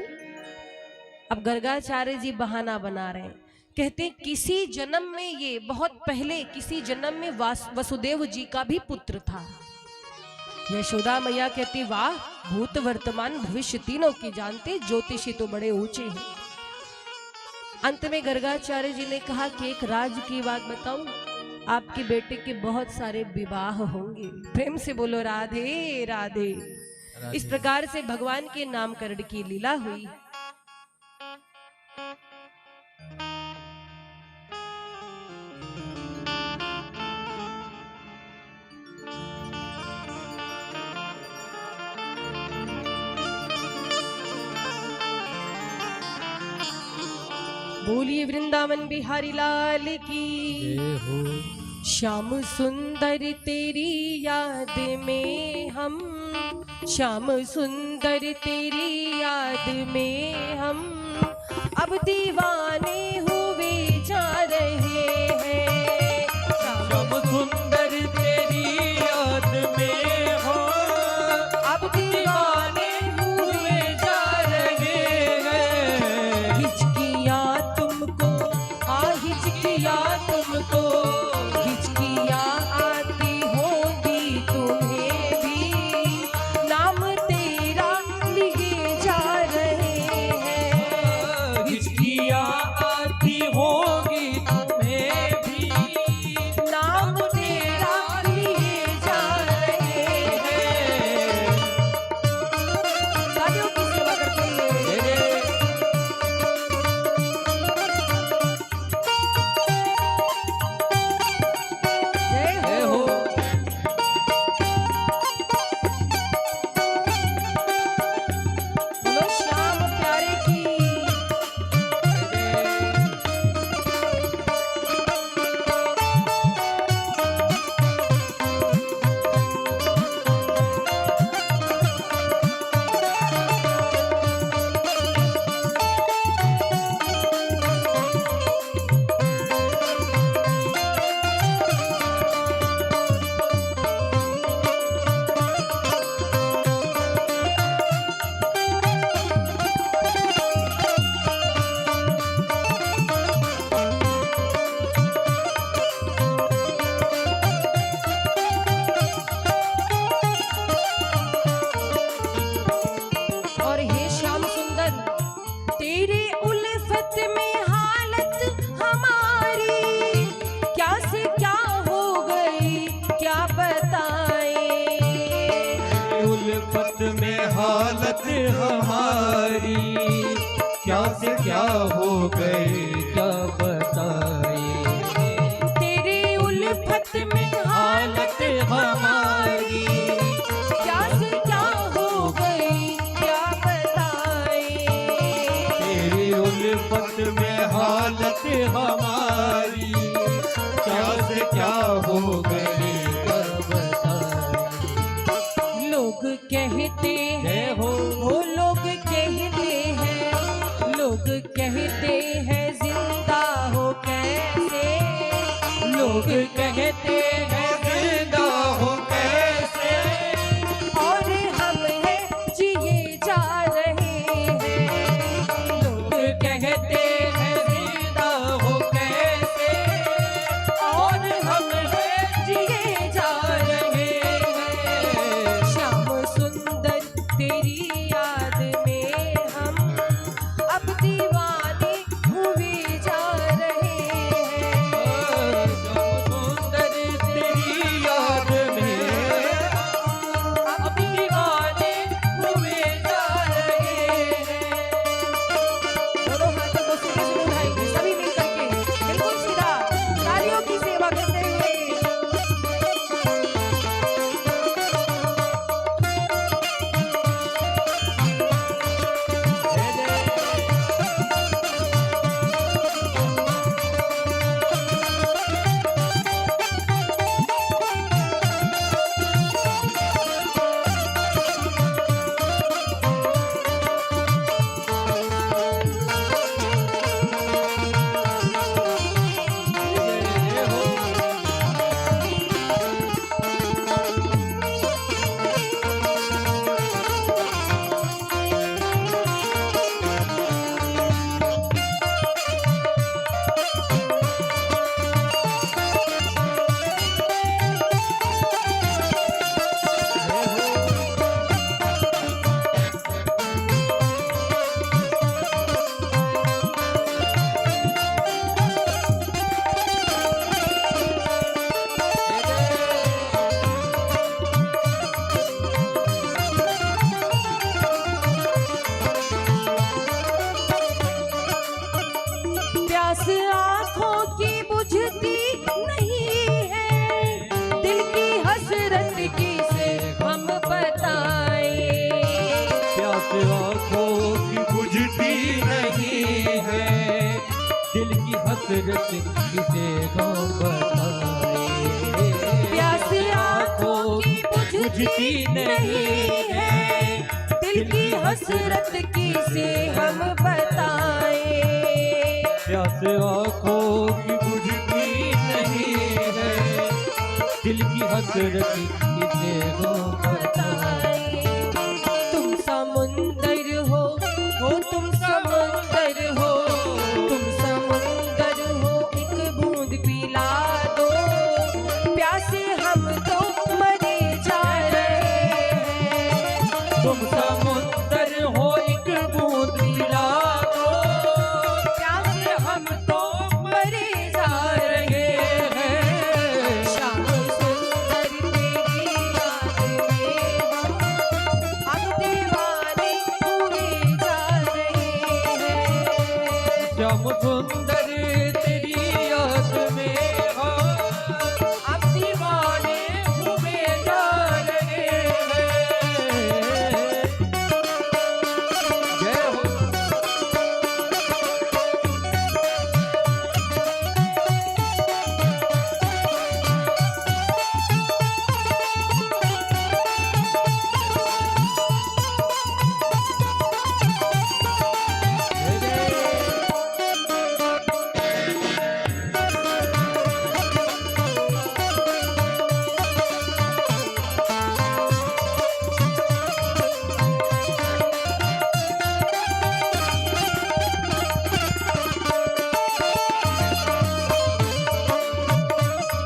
अब गर्गाचार्य जी बहाना बना रहे हैं, कहते किसी जन्म में, ये बहुत पहले किसी जन्म में वसुदेव जी का भी पुत्र था। यशोदा मैया कहती वाह, भूत वर्तमान भविष्य तीनों की जानते, ज्योतिषी तो बड़े ऊंचे हैं। अंत में गर्गाचार्य जी ने कहा कि एक राज की बात बताऊं, आपके बेटे के बहुत सारे विवाह होंगे। प्रेम से बोलो राधे राधे। इस प्रकार से भगवान के नामकरण की लीला हुई। बोलिए वृंदावन बिहारी लाल की जय हो। श्याम सुंदर तेरी याद में हम श्याम सुंदर तेरी याद में हम अब दीवाने हुए जा रहे हैं। श्याम सुंदर तेरी याद में हो अब दीवाने हुए जा रहे हैं। हिचकिया तुमको हिचकिया तुमको हिचकिया आती होगी तुम्हें भी, नाम तेरा लिए जा रहे हैं। हिचकिया आती होगी तुम्हें भी, नाम तेरा लिए जा रहे हैं। तालियों की सेवा करते हुए जय जय हो। हो। बोलो श्याम प्यारे की। और हे श्याम सुंदर, तेरे उल्फत में हालत हमारी क्या से क्या हो गई क्या बताएं। उल्फत में हालत हमारी क्या से क्या हो गई क्या बताए। तेरे उल्फत में हालत हमारी क्या से क्या हो गई क्या बताएं। तेरी उल्फत में हालत हमारी क्या से क्या हो गई क्या बताए। लोग कहते हैं जय हो। वो लोग कहते हैं, लोग कहते हैं जिंदा हो कैसे। लोग कहते हैं जिंदा हो कैसे, और हम हैं जिए जा रहे हैं। लोग कहते हैं जिंदा हो कैसे, और हम हैं जिए जा रहे हैं। श्याम सुंदर तेरी याद में हम अब दीवाने हुए जा रहे हैं। श्याम सुंदर तेरी बुझती नहीं है। दिल की हसरत किसे हम बताएं, प्यास आँखों की बुझती नहीं है। दिल की हसरत किसे हम बताएं। तुम समुंदर हो तुम समुंदर हो, तुम समुंदर हो, एक बूंद पिला दो, प्यासे हम तो मरे जा रहे हैं। तुम समुंदर हो एक बूंद पिला दो, प्यासे हम तो मरे जा रहे हैं। श्याम सुंदर तेरी याद में हम अब दीवाने हुए जा रहे हैं। श्याम सुंदर तेरी याद में हम अब दीवाने हुए जा रहे हैं। जय हो।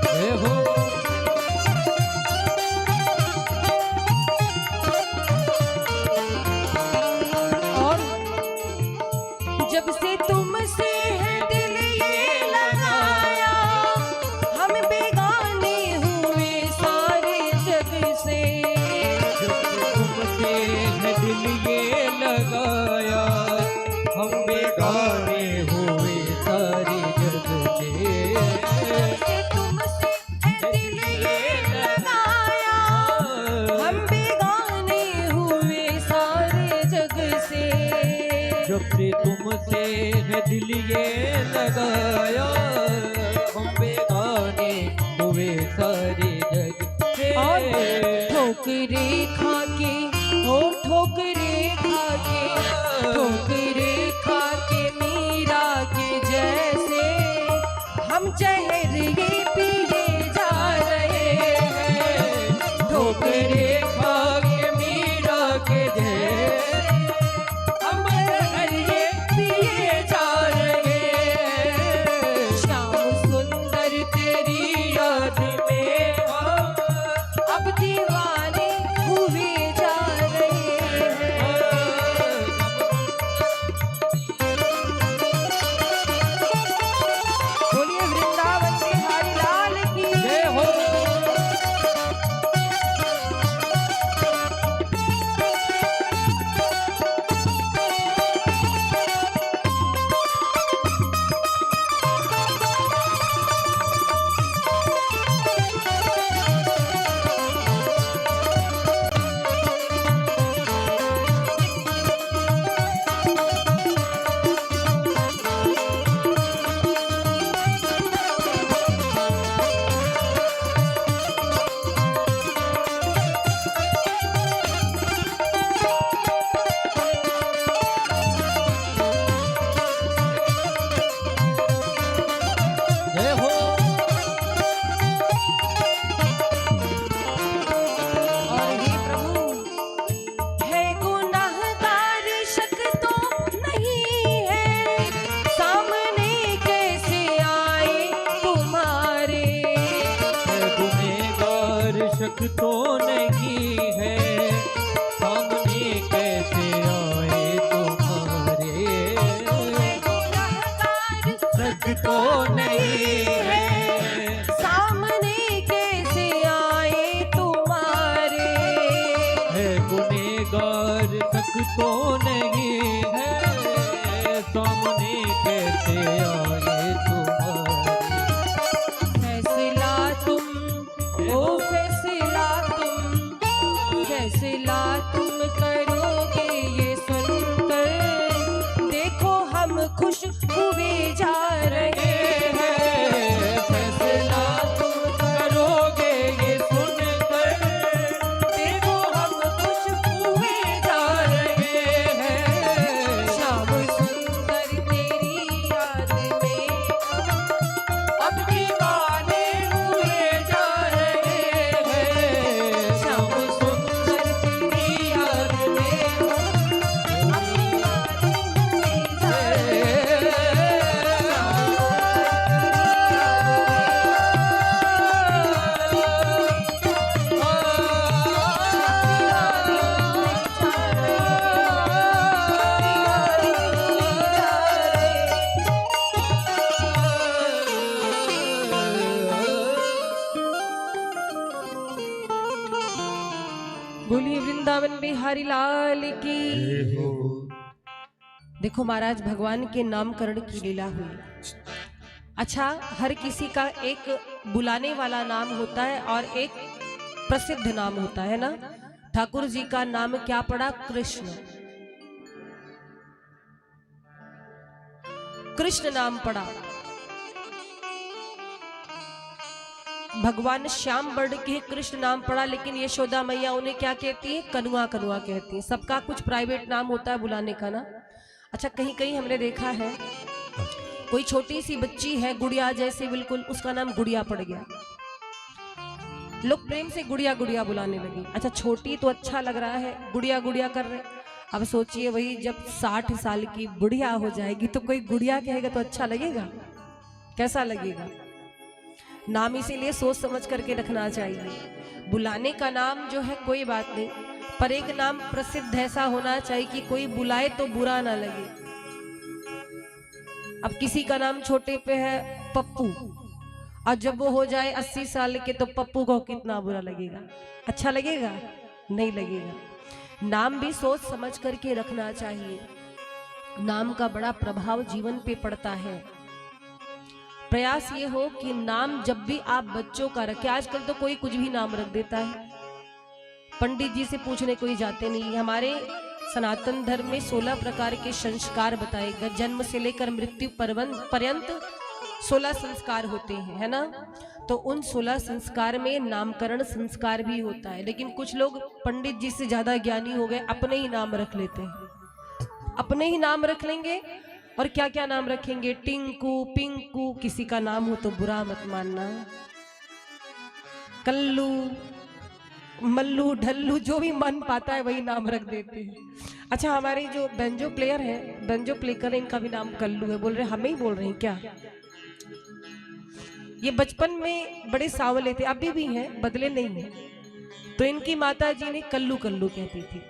जय हो। और जब से तुमसे है दिल ये लगाया, हम बेगाने हुए सारे जग से। तुमसे है दिल ये लगाया, हम बेगाने हुए सारी जग से। तुमसे है दिल ये लगाया, हम बेगाने हुए सारे जग से। जब से तुमसे है दिल ये लगाया, हम बेगाने हुए सारी जग से। और ठोकरे खा के ठोकरे खा के ठोकरे खा के मीरा के जैसे हम जहर ये पिए जा रहे हैं। ठोकरे खा के मीरा के जैसे हम जहर ये पिए जा रहे हैं। श्याम सुंदर तेरी याद में हम अब दीवाने हुए जा रहे हैं। बोलिए वृंदावन बिहारी लाल की जय हो। जय हो। और हे प्रभु, है गुनाहगार शक तो नहीं है, सामने कैसे आए तुम्हारे। गुनहगार शक तो नहीं है, सामने कैसे आए तुम्हारे। गुनाहगार शक तो नहीं है, सामने कैसे आए तुम्हारे। है गुनहगार शक तो नहीं है, सामने कैसे आए तुम्हारे। फैसला तुम ओ फैसला फैसला तुम करोगे ये सुनकर, देखो हम खुश हुए जा रहे हैं। फैसला तुम करोगे ये सुनकर, बिहारी लाल की। जय हो। देखो महाराज, भगवान के नामकरण की लीला हुई। अच्छा, हर किसी का एक बुलाने वाला नाम होता है और एक प्रसिद्ध नाम होता है ना। ठाकुर जी का नाम क्या पड़ा? कृष्ण। कृष्ण नाम पड़ा। भगवान श्याम वर्ण के कृष्ण नाम पड़ा, लेकिन यशोदा मैया उन्हें क्या कहती है? कनुआ कनुआ कहती है। सबका कुछ प्राइवेट नाम होता है बुलाने का ना। अच्छा, कहीं कहीं हमने देखा है कोई छोटी सी बच्ची है, गुड़िया जैसे बिल्कुल, उसका नाम गुड़िया पड़ गया। लोग प्रेम से गुड़िया गुड़िया बुलाने लगे। अच्छा, छोटी तो अच्छा लग रहा है, गुड़िया गुड़िया कर रहे। अब सोचिए वही जब 60 साल की बुढ़िया हो जाएगी तो कोई गुड़िया कहेगा तो अच्छा लगेगा? कैसा लगेगा? नाम इसीलिए सोच समझ करके रखना चाहिए। बुलाने का नाम जो है कोई बात नहीं, पर एक नाम प्रसिद्ध ऐसा होना चाहिए कि कोई बुलाए तो बुरा ना लगे। अब किसी का नाम छोटे पे है पप्पू, और जब वो हो जाए 80 साल के तो पप्पू को कितना बुरा लगेगा? अच्छा लगेगा? नहीं लगेगा। नाम भी सोच समझ करके रखना चाहिए। नाम का बड़ा प्रभाव जीवन पे पड़ता है। प्रयास ये हो कि नाम जब भी आप बच्चों का रखें, आजकल तो कोई कुछ भी नाम रख देता है, पंडित जी से पूछने कोई जाते नहीं। हमारे सनातन धर्म में 16 प्रकार के संस्कार बताए गए, जन्म से लेकर मृत्यु पर्यंत 16 संस्कार होते हैं, है ना। तो उन 16 संस्कार में नामकरण संस्कार भी होता है, लेकिन कुछ लोग पंडित जी से ज्यादा ज्ञानी हो गए, अपने ही नाम रख लेते हैं। अपने ही नाम रख लेंगे, और क्या क्या नाम रखेंगे? टिंकू, पिंकू, किसी का नाम हो तो बुरा मत मानना, कल्लू, मल्लू, ढल्लू, जो भी मन पाता है वही नाम रख देते हैं। अच्छा, हमारे जो बेंजो प्लेयर है, बेंजो प्ले कर रहे हैं, इनका भी नाम कल्लू है। बोल रहे हमें ही बोल रहे हैं क्या? ये बचपन में बड़े सांवले थे, अभी भी हैं, बदले नहीं है। तो इनकी माता जी ने कल्लू कल्लू कहती थी।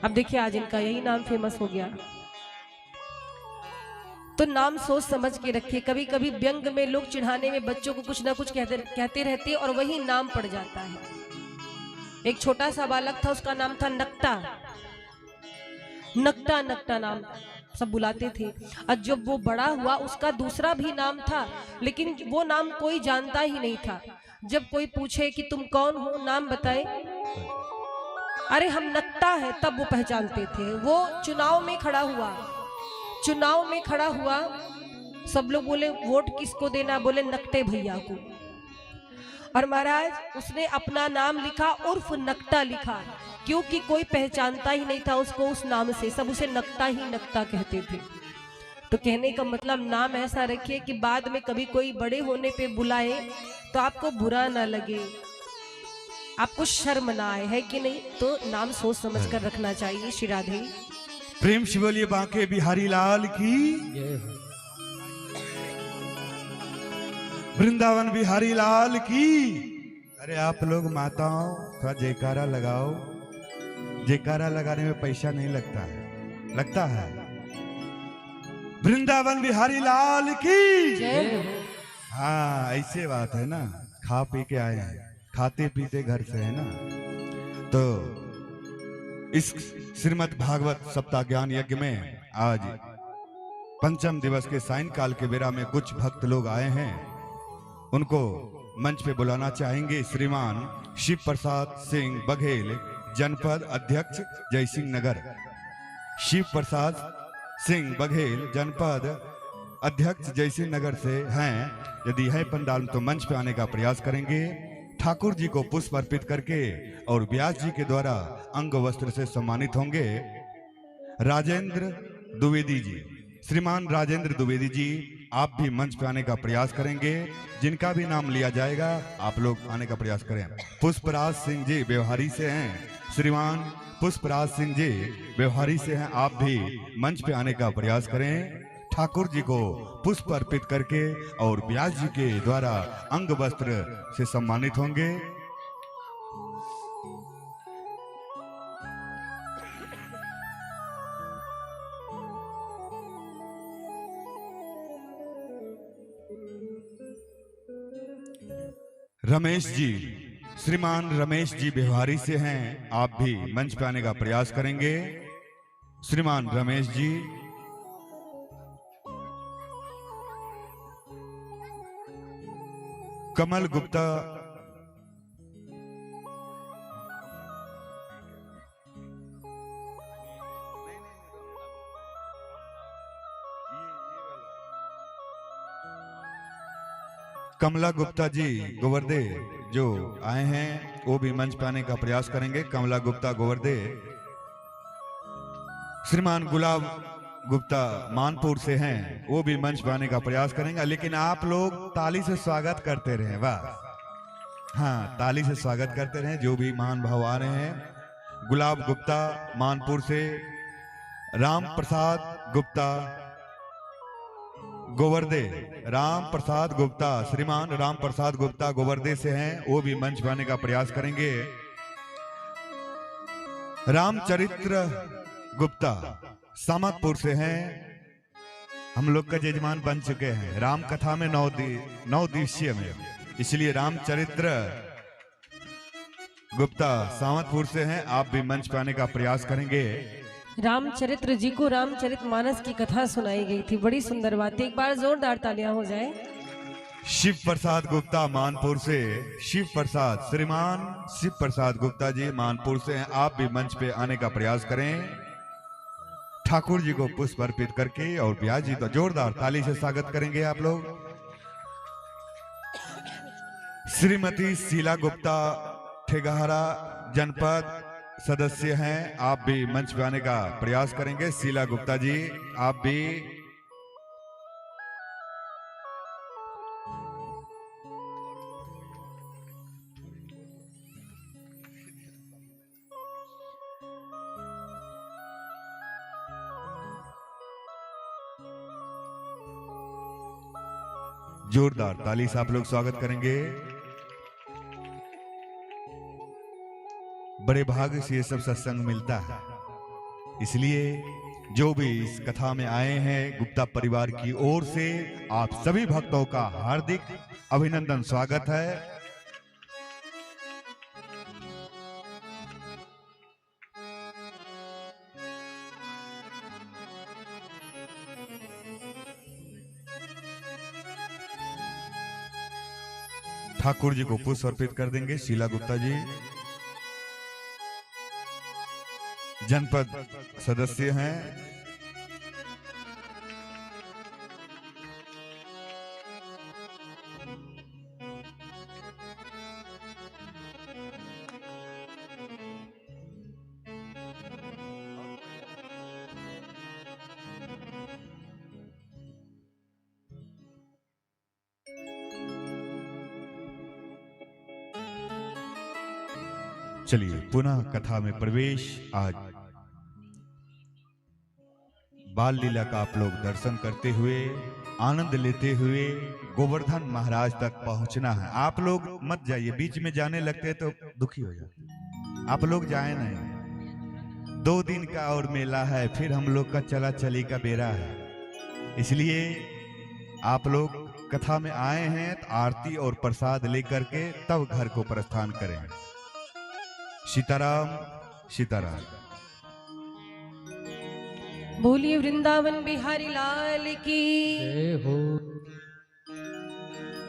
अब देखिए आज इनका यही नाम फेमस हो गया। तो नाम सोच समझ के रखिए। कभी कभी व्यंग में लोग चिढ़ाने में बच्चों को कुछ ना कुछ कहते रहते हैं और वही नाम पड़ जाता है। एक छोटा सा बालक था, उसका नाम था नकटा। नकटा नकटा नाम सब बुलाते थे। और जब वो बड़ा हुआ उसका दूसरा भी नाम था, लेकिन वो नाम कोई जानता ही नहीं था। जब कोई पूछे कि तुम कौन हो, नाम बताए, अरे हम नकटा है, तब वो पहचानते थे। वो चुनाव में खड़ा हुआ, चुनाव में खड़ा हुआ, सब लोग बोले वोट किसको देना? बोले नकटे भैया को। और महाराज उसने अपना नाम लिखा, उर्फ नकटा लिखा, क्योंकि कोई पहचानता ही नहीं था उसको उस नाम से, सब उसे नकटा ही नकटा कहते थे। तो कहने का मतलब नाम ऐसा रखिए कि बाद में कभी कोई बड़े होने पे बुलाए तो आपको बुरा ना लगे, आपको शर्म ना आए, है कि नहीं? तो नाम सोच समझ कर रखना चाहिए। श्री राधे। प्रेम से बोलिए बांके बिहारी लाल की। जय हो। वृंदावन बिहारी लाल की। अरे आप लोग माताओं थोड़ा जयकारा लगाओ। जयकारा लगाने में पैसा नहीं लगता है, लगता है। वृंदावन बिहारी लाल की। जय हो। हाँ ऐसे बात है ना, खा पी के आए हैं, खाते पीते घर से है ना। तो इस श्रीमद् भागवत सप्ताह ज्ञान यज्ञ में आज पंचम दिवस के सायंकाल के बेरा में कुछ भक्त लोग आए हैं, उनको मंच पे बुलाना चाहेंगे। श्रीमान शिव प्रसाद सिंह बघेल, जनपद अध्यक्ष जयसिंह नगर। शिव प्रसाद सिंह बघेल, जनपद अध्यक्ष जयसिंह नगर से हैं। यदि है पंडाल तो मंच पे आने का प्रयास करेंगे। ठाकुर जी को पुष्प अर्पित करके और व्यास जी के द्वारा अंग वस्त्र से सम्मानित होंगे राजेंद्र द्विवेदी जी। श्रीमान राजेंद्र द्विवेदी जी, आप भी मंच पे आने का प्रयास करेंगे। जिनका भी नाम लिया जाएगा आप लोग आने का प्रयास करें। पुष्पराज सिंह जी व्यवहारी से हैं। श्रीमान पुष्पराज सिंह जी व्यवहारी से हैं, आप भी मंच पे आने का प्रयास करें। ठाकुर जी को पुष्प अर्पित करके और व्यास जी के द्वारा अंग वस्त्र से सम्मानित होंगे। रमेश जी श्रीमान रमेश जी बिहारी से हैं, आप भी मंच पे आने का प्रयास करेंगे। श्रीमान रमेश जी, कमल गुप्ता, कमला गुप्ता जी गोवर्धे जो आए हैं वो भी मंच पाने का प्रयास करेंगे। कमला गुप्ता गोवर्धे। श्रीमान गुलाब गुप्ता मानपुर से हैं, वो भी मंच पाने का प्रयास करेंगे। लेकिन आप लोग ताली से स्वागत करते रहे, वाह, हाँ, ताली से स्वागत करते रहे जो भी महान भाव आ रहे हैं। गुलाब गुप्ता मानपुर से, राम प्रसाद गुप्ता गोवर्धे, राम प्रसाद गुप्ता, श्रीमान राम प्रसाद गुप्ता गोवर्धे से हैं, वो भी मंच पाने का प्रयास करेंगे। रामचरित्र गुप्ता सामतपुर से हैं, हम लोग का जजमान बन चुके हैं राम कथा में 9 दिवसीय में, इसलिए रामचरित्र गुप्ता सामतपुर से हैं, आप भी मंच पाने का प्रयास करेंगे। रामचरित्र जी को रामचरितमानस की कथा सुनाई गई थी, बड़ी सुंदर बात। एक बार जोरदार तालियां हो जाए। शिव प्रसाद गुप्ता मानपुर से, शिव प्रसाद, श्रीमान शिव प्रसाद गुप्ता जी मानपुर से हैं, आप भी मंच पे आने का प्रयास करें। ठाकुर जी को पुष्प अर्पित करके और ब्यास जी तो जोरदार ताली से स्वागत करेंगे आप लोग। श्रीमती शीला गुप्ता ठेगहारा जनपद सदस्य हैं, आप भी मंच पे आने का प्रयास करेंगे। शीला गुप्ता जी, आप भी। जोरदार ताली से आप लोग स्वागत करेंगे। बड़े भाग्य से ये सब सत्संग मिलता है, इसलिए जो भी इस कथा में आए हैं गुप्ता परिवार की ओर से आप सभी भक्तों का हार्दिक अभिनंदन, स्वागत है। ठाकुर जी को पुष्प अर्पित कर देंगे। शीला गुप्ता जी जनपद सदस्य हैं। चलिए पुनः कथा में प्रवेश। आज बाल लीला का आप लोग दर्शन करते हुए, आनंद लेते हुए गोवर्धन महाराज तक पहुंचना है। आप लोग मत जाइए, बीच में जाने लगते तो दुखी हो जाते। आप लोग जाए नहीं, 2 दिन का और मेला है, फिर हम लोग का चला चली का बेरा है, इसलिए आप लोग कथा में आए हैं तो आरती और प्रसाद लेकर के तब घर को प्रस्थान करें। सीताराम सीताराम। बोलिए वृंदावन बिहारी लाल की जय हो।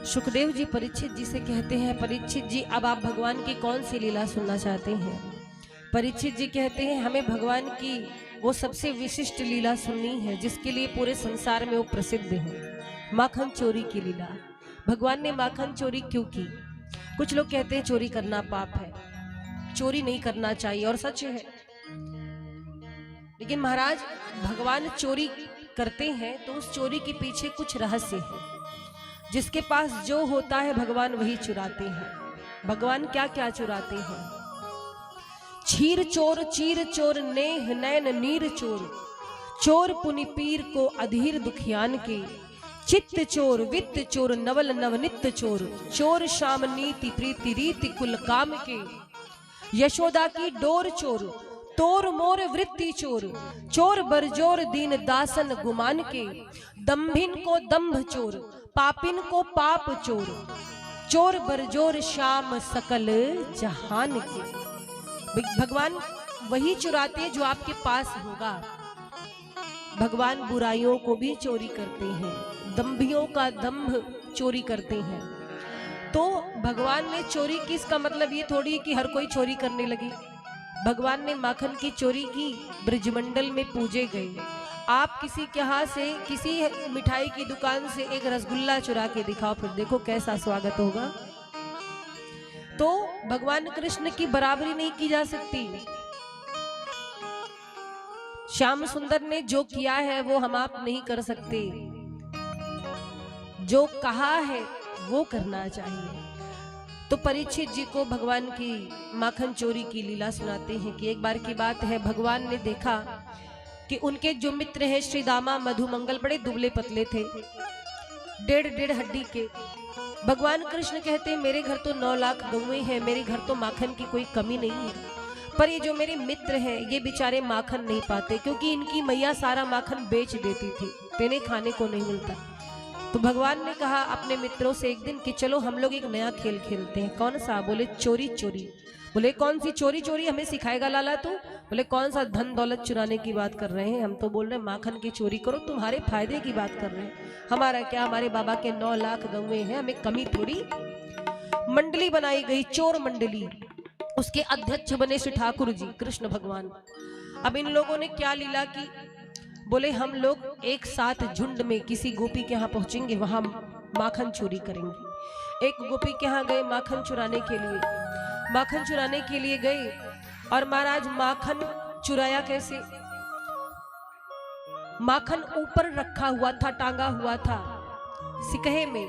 सुखदेव जी परीक्षित जी से कहते हैं, परीक्षित जी अब आप भगवान की कौन सी लीला सुनना चाहते हैं? परीक्षित जी कहते हैं हमें भगवान की वो सबसे विशिष्ट लीला सुननी है जिसके लिए पूरे संसार में वो प्रसिद्ध है, माखन चोरी की लीला। भगवान ने माखन चोरी क्यों की? कुछ लोग कहते हैं चोरी करना पाप है, चोरी नहीं करना चाहिए, और सच है। लेकिन महाराज भगवान चोरी करते हैं तो उस चोरी के पीछे कुछ रहस्य है। जिसके पास जो होता है भगवान वही चुराते हैं। भगवान क्या क्या चुराते हैं? चीर चोर नेह नैन नीर चोर, चोर पुनि पीर को अधीर दुखियान के, चित्त चोर वित्त चोर नवल नवनित्य चोर, चोर शाम नीति प्रीति रीति कुल काम के, यशोदा की डोर चोर, तोर मोर वृत्ति चोर, चोर बरजोर दीन दासन गुमान के, दम्भिन को दम्भ चोर, पापिन को पाप चोर, चोर बरजोर श्याम सकल जहान के। भगवान वही चुराते हैं जो आपके पास होगा। भगवान बुराइयों को भी चोरी करते हैं, दंभियों का दंभ चोरी करते हैं। तो भगवान ने चोरी की, इसका मतलब ये थोड़ी है कि हर कोई चोरी करने लगे। भगवान ने माखन की चोरी की, ब्रजमंडल में पूजे गए। आप किसी के हाथ से, किसी मिठाई की दुकान से एक रसगुल्ला चुरा के दिखाओ, फिर देखो कैसा स्वागत होगा। तो भगवान कृष्ण की बराबरी नहीं की जा सकती। श्याम सुंदर ने जो किया है वो हम आप नहीं कर सकते, जो कहा है वो करना चाहिए। तो परीक्षित जी को भगवान की माखन चोरी की लीला सुनाते हैं कि एक बार की बात है, भगवान ने देखा कि उनके जो मित्र हैं श्री दामा मधुमंगल बड़े दुबले पतले थे, डेढ़ हड्डी के। भगवान कृष्ण कहते हैं मेरे घर तो 9 लाख गौएं हैं, मेरे घर तो माखन की कोई कमी नहीं है, पर ये जो मेरे मित्र हैं ये बेचारे माखन नहीं पाते, क्योंकि इनकी मैया सारा माखन बेच देती थी, इन्हें खाने को नहीं मिलता। तो भगवान ने कहा अपने मित्रों से एक दिन कि चलो हम लोग एक नया खेल खेलते हैं। कौन सा? बोले चोरी चोरी। बोले कौन सी चोरी चोरी हमें सिखाएगा लाला तू? बोले कौन सा धन दौलत चुराने की बात कर रहे हैं, हम तो बोल रहे हैं माखन की चोरी करो, तुम्हारे फायदे की बात कर रहे हैं। हमारा क्या, हमारे बाबा के 9 लाख गौएं हैं, हमें कमी थोड़ी। मंडली बनाई गई, चोर मंडली, उसके अध्यक्ष बने श्री ठाकुर जी कृष्ण भगवान। अब इन लोगों ने क्या लीला की? बोले हम लोग एक साथ झुंड में किसी गोपी के यहाँ पहुंचेंगे, वहां माखन चोरी करेंगे। एक गोपी के यहाँ गए माखन चुराने के लिए, माखन चुराने के लिए गए। और महाराज माखन चुराया कैसे? माखन ऊपर रखा हुआ था, टांगा हुआ था सिकहे में।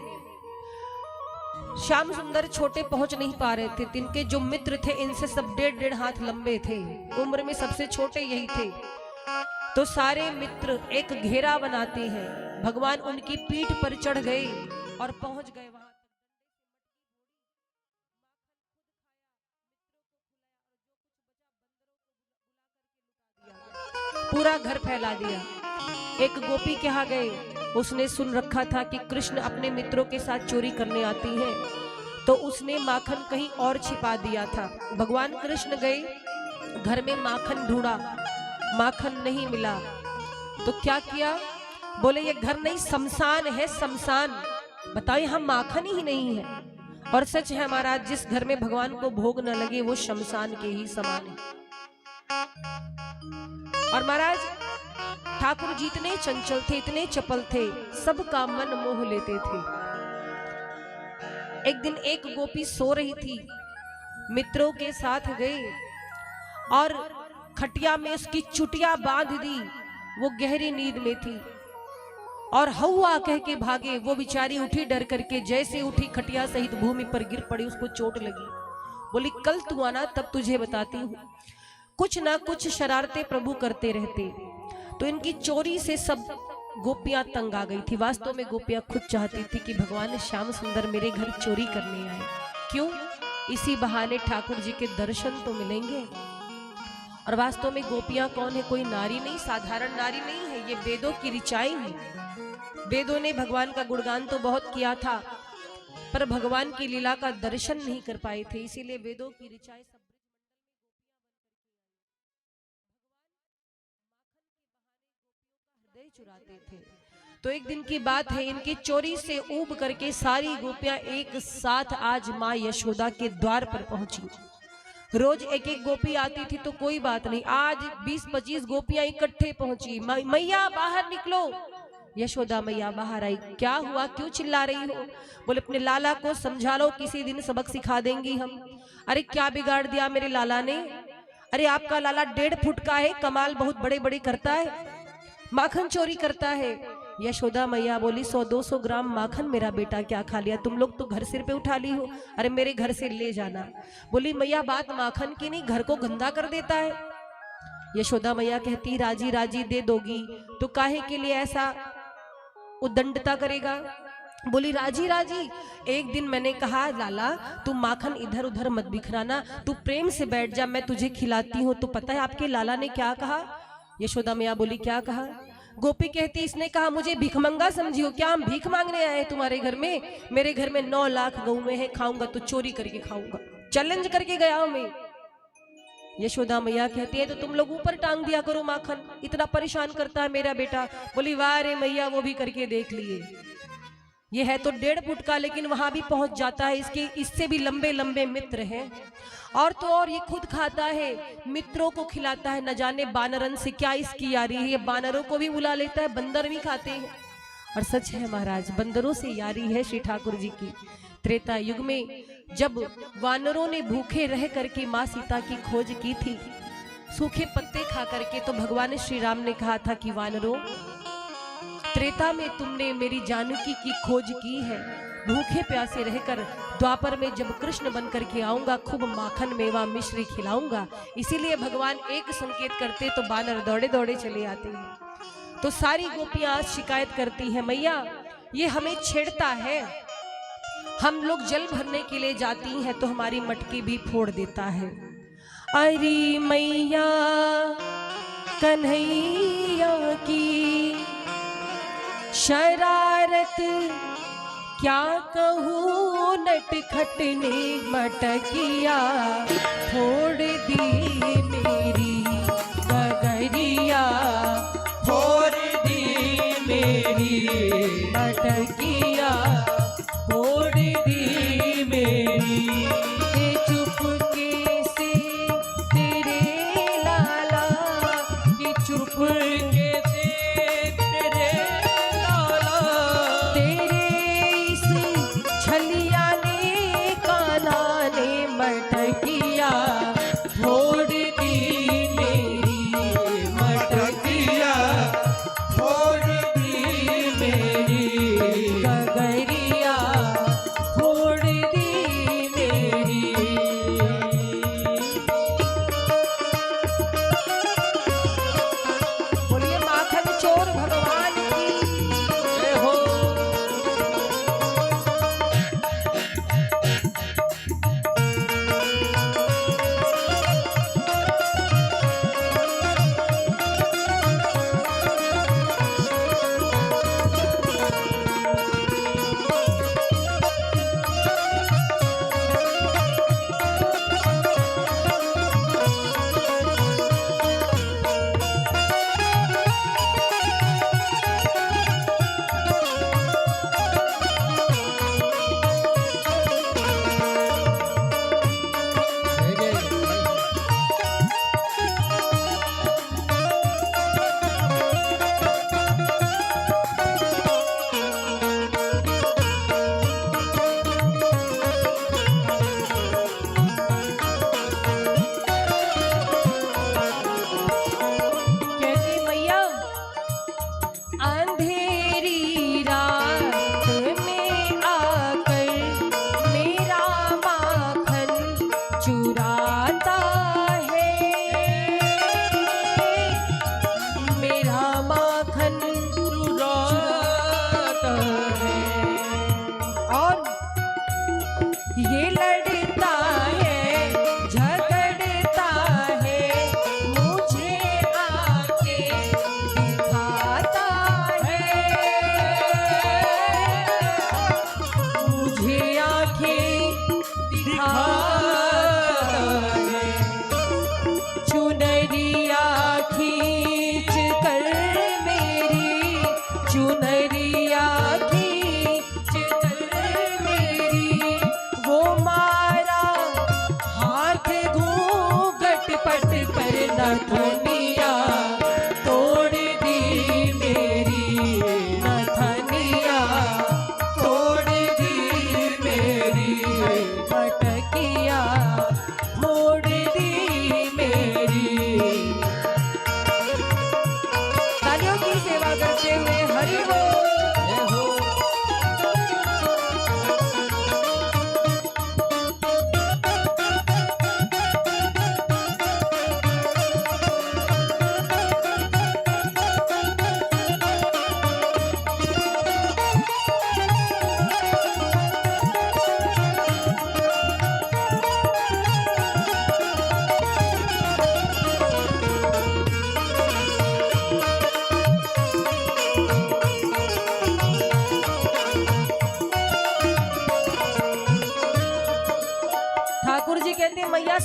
श्याम सुंदर छोटे पहुंच नहीं पा रहे थे, इनके जो मित्र थे इनसे सब 1.5 हाथ लंबे थे, उम्र में सबसे छोटे यही थे। तो सारे मित्र एक घेरा बनाते हैं, भगवान उनकी पीठ पर चढ़ गए और पहुंच गए वहां। पूरा घर फैला दिया। एक गोपी के यहाँ गए, उसने सुन रखा था कि कृष्ण अपने मित्रों के साथ चोरी करने आती है, तो उसने माखन कहीं और छिपा दिया था। भगवान कृष्ण गए, घर में माखन ढूंढा, माखन नहीं मिला। तो क्या किया? बोले ये घर नहीं, शमशान है, शमशान। बताओ यहाँ माखन ही नहीं है। और सच है महाराज, जिस घर में भगवान को भोग न लगे वो शमशान के ही समान है। और महाराज ठाकुर जी इतने चंचल थे, इतने चपल थे, सबका मन मोह लेते थे। एक दिन एक गोपी सो रही थी, मित्रों के साथ गए और खटिया में उसकी चुटिया बांध दी। वो गहरी नींद में थी और हौवा कह के भागे। वो बेचारी उठी डर करके, जैसे उठी खटिया सहित भूमि पर गिर पड़ी, उसको चोट लगी। बोली कल तू आना तब तुझे बताती हूँ। कुछ ना कुछ शरारतें प्रभु करते रहते। तो इनकी चोरी से सब गोपियां तंग आ गई थी। वास्तव में गोपियां खुद चाहती थी कि भगवान श्याम सुंदर मेरे घर चोरी करने आए। क्यों? इसी बहाने ठाकुर जी के दर्शन तो मिलेंगे। और वास्तव में गोपियां कौन है? कोई नारी नहीं, साधारण नारी नहीं है, ये वेदों की ऋचाएं हैं। वेदों ने भगवान का गुणगान तो बहुत किया था, पर भगवान की लीला का दर्शन नहीं कर पाए थे, इसीलिए वेदों की ऋचाएं सब चुराते थे। तो एक दिन की बात है, इनकी चोरी से ऊब करके सारी गोपियां एक साथ आज मां यशोदा के द्वार पर पहुंची। रोज एक एक गोपी आती थी तो कोई बात नहीं, आज 20-25 गोपियां इकट्ठे पहुंची। मैया बाहर निकलो। यशोदा मैया बाहर आई। क्या हुआ, क्यों चिल्ला रही हो? बोले अपने लाला को समझा लो, किसी दिन सबक सिखा देंगी हम। अरे क्या बिगाड़ दिया मेरे लाला ने? अरे आपका लाला 1.5 फुट का है, कमाल बहुत बड़े बड़े करता है, माखन चोरी करता है। यशोदा मैया बोली 100-200 ग्राम माखन मेरा बेटा क्या खा लिया, तुम लोग तो घर सिर पे उठा ली हो, अरे मेरे घर से ले जाना। बोली मैया बात माखन की नहीं, घर को गंदा कर देता है। यशोदा मैया कहती राजी राजी दे दोगी तो काहे के लिए ऐसा उद्दंडता करेगा? बोली राजी राजी। एक दिन मैंने कहा लाला तू माखन इधर उधर मत बिखराना, तू प्रेम से बैठ जा, मैं तुझे खिलाती हूँ। तो पता है आपके लाला ने क्या कहा? यशोदा मैया बोली क्या कहा? गोपी कहती, इसने कहा मुझे भिखमंगा समझी हो क्या? हम भीख मांगने आए हैं तुम्हारे घर में? मेरे घर में 9 लाख गऊ हैं, खाऊंगा तो चोरी करके खाऊंगा, चैलेंज करके गया हूं मैं। यशोदा मैया कहती है तो तुम लोग ऊपर टांग दिया करो माखन, इतना परेशान करता है मेरा बेटा। बोली वाह रे मैया, वो भी करके देख लिए। ये है तो 1.5 फुट का, लेकिन वहां भी पहुंच जाता है। इसके इससे भी लंबे लंबे मित्र हैं। और तो और ये खुद खाता है, मित्रों को खिलाता है। न जाने बानरन से क्या इसकी यारी है, ये बानरों को भी बुला लेता है, बंदर भी खाते हैं। और सच है महाराज, बंदरों से यारी है श्री ठाकुर जी की। त्रेता युग में जब वानरों ने भूखे रह करके माँ सीता की खोज की थी, सूखे पत्ते खा करके, तो भगवान श्री राम ने कहा था कि वानरों, त्रेता में तुमने मेरी जानकी की खोज की है, भूखे प्यासे रहकर द्वापर में जब कृष्ण बन करके आऊंगा, खूब माखन मेवा मिश्री खिलाऊंगा। इसीलिए भगवान एक संकेत करते तो बानर दौड़े दौड़े चले आते हैं। तो सारी गोपियां आज शिकायत करती हैं, मैया ये हमें छेड़ता है, हम लोग जल भरने के लिए जाती हैं तो हमारी मटकी भी फोड़ देता है। अरे मैया कन्हैया की शरारत क्या कहूँ, नटखट ने मटकिया फोड़ दी मेरी गगरिया, फोड़ दी मेरी मटकिया, फोड़ दी मेरी। ये चुपके से तेरे लाला, ये चुपके से तेरे लाला, तेरे इस छलिया ने कान्हा ने मटकिया फोड़ दी मेरी मटकिया, फोड़ दी मेरी गगरिया, फोड़ दी मेरी। बोलिए माँ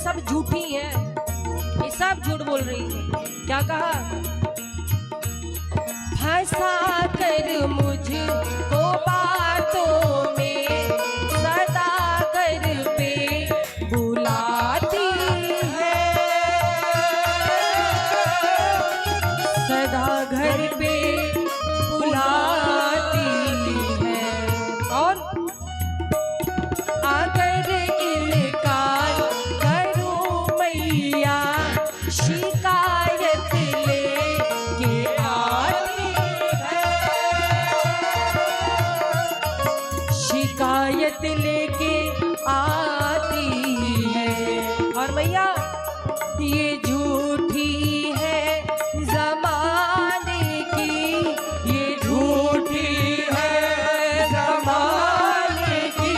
सब झूठी हैं, ये सब झूठ बोल रही है। क्या कहा? फंसा कर मुझको बातों में सदा घर पे बुलाती है, सदा घर पे बुलाती है। और अगर इनकार करूं मैया शिकायत लेके आती है, शिकायत लेके आती है। और मैया ये झूठी है जमाने की, ये झूठी है जमाने की।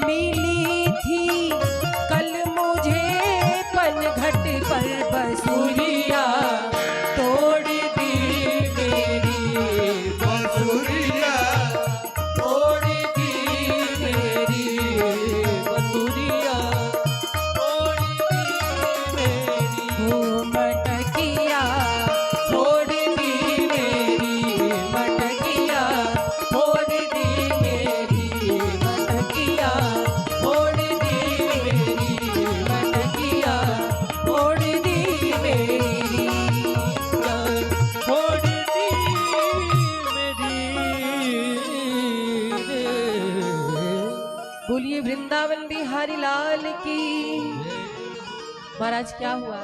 मिली थी कल मुझे पनघट पर बसुरिया, तोड़ दी मेरी बसुरिया, तोड़ दी मेरी बसुरिया, तोड़ दी मेरी वो मटकिया, तोड़ दी मेरी मटकिया, तोड़ दी मेरी मटकिया, तोड़ दी मेरी मटकिया, तोड़ दी मेरी, तोड़ दी मेरी। बोलिए वृंदावन बिहारी लाल की। महाराज क्या हुआ?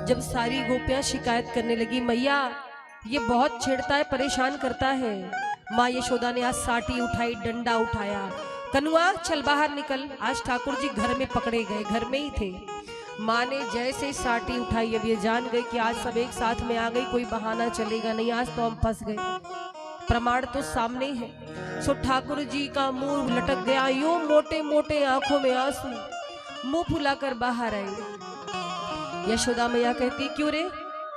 जब सारी गोपियां शिकायत करने लगी, मैया ये बहुत छेड़ता है, परेशान करता है। माँ यशोदा ने आज साटी उठाई, डंडा उठाया, कनुआ चल बाहर निकल। आज ठाकुर जी घर में पकड़े गए, घर में ही थे। माँ ने जैसे साटी उठाई, अब ये जान गए कि आज सब एक साथ में आ गई, कोई बहाना चलेगा नहीं, आज तो हम फंस गए। प्रमाण तो सामने है। सो ठाकुर जी का मुंह लटक गया, यूं मोटे मोटे आंखों में आंसू, मुंह फुलाकर बाहर आई। यशोदा मैया कहती, क्यों रे,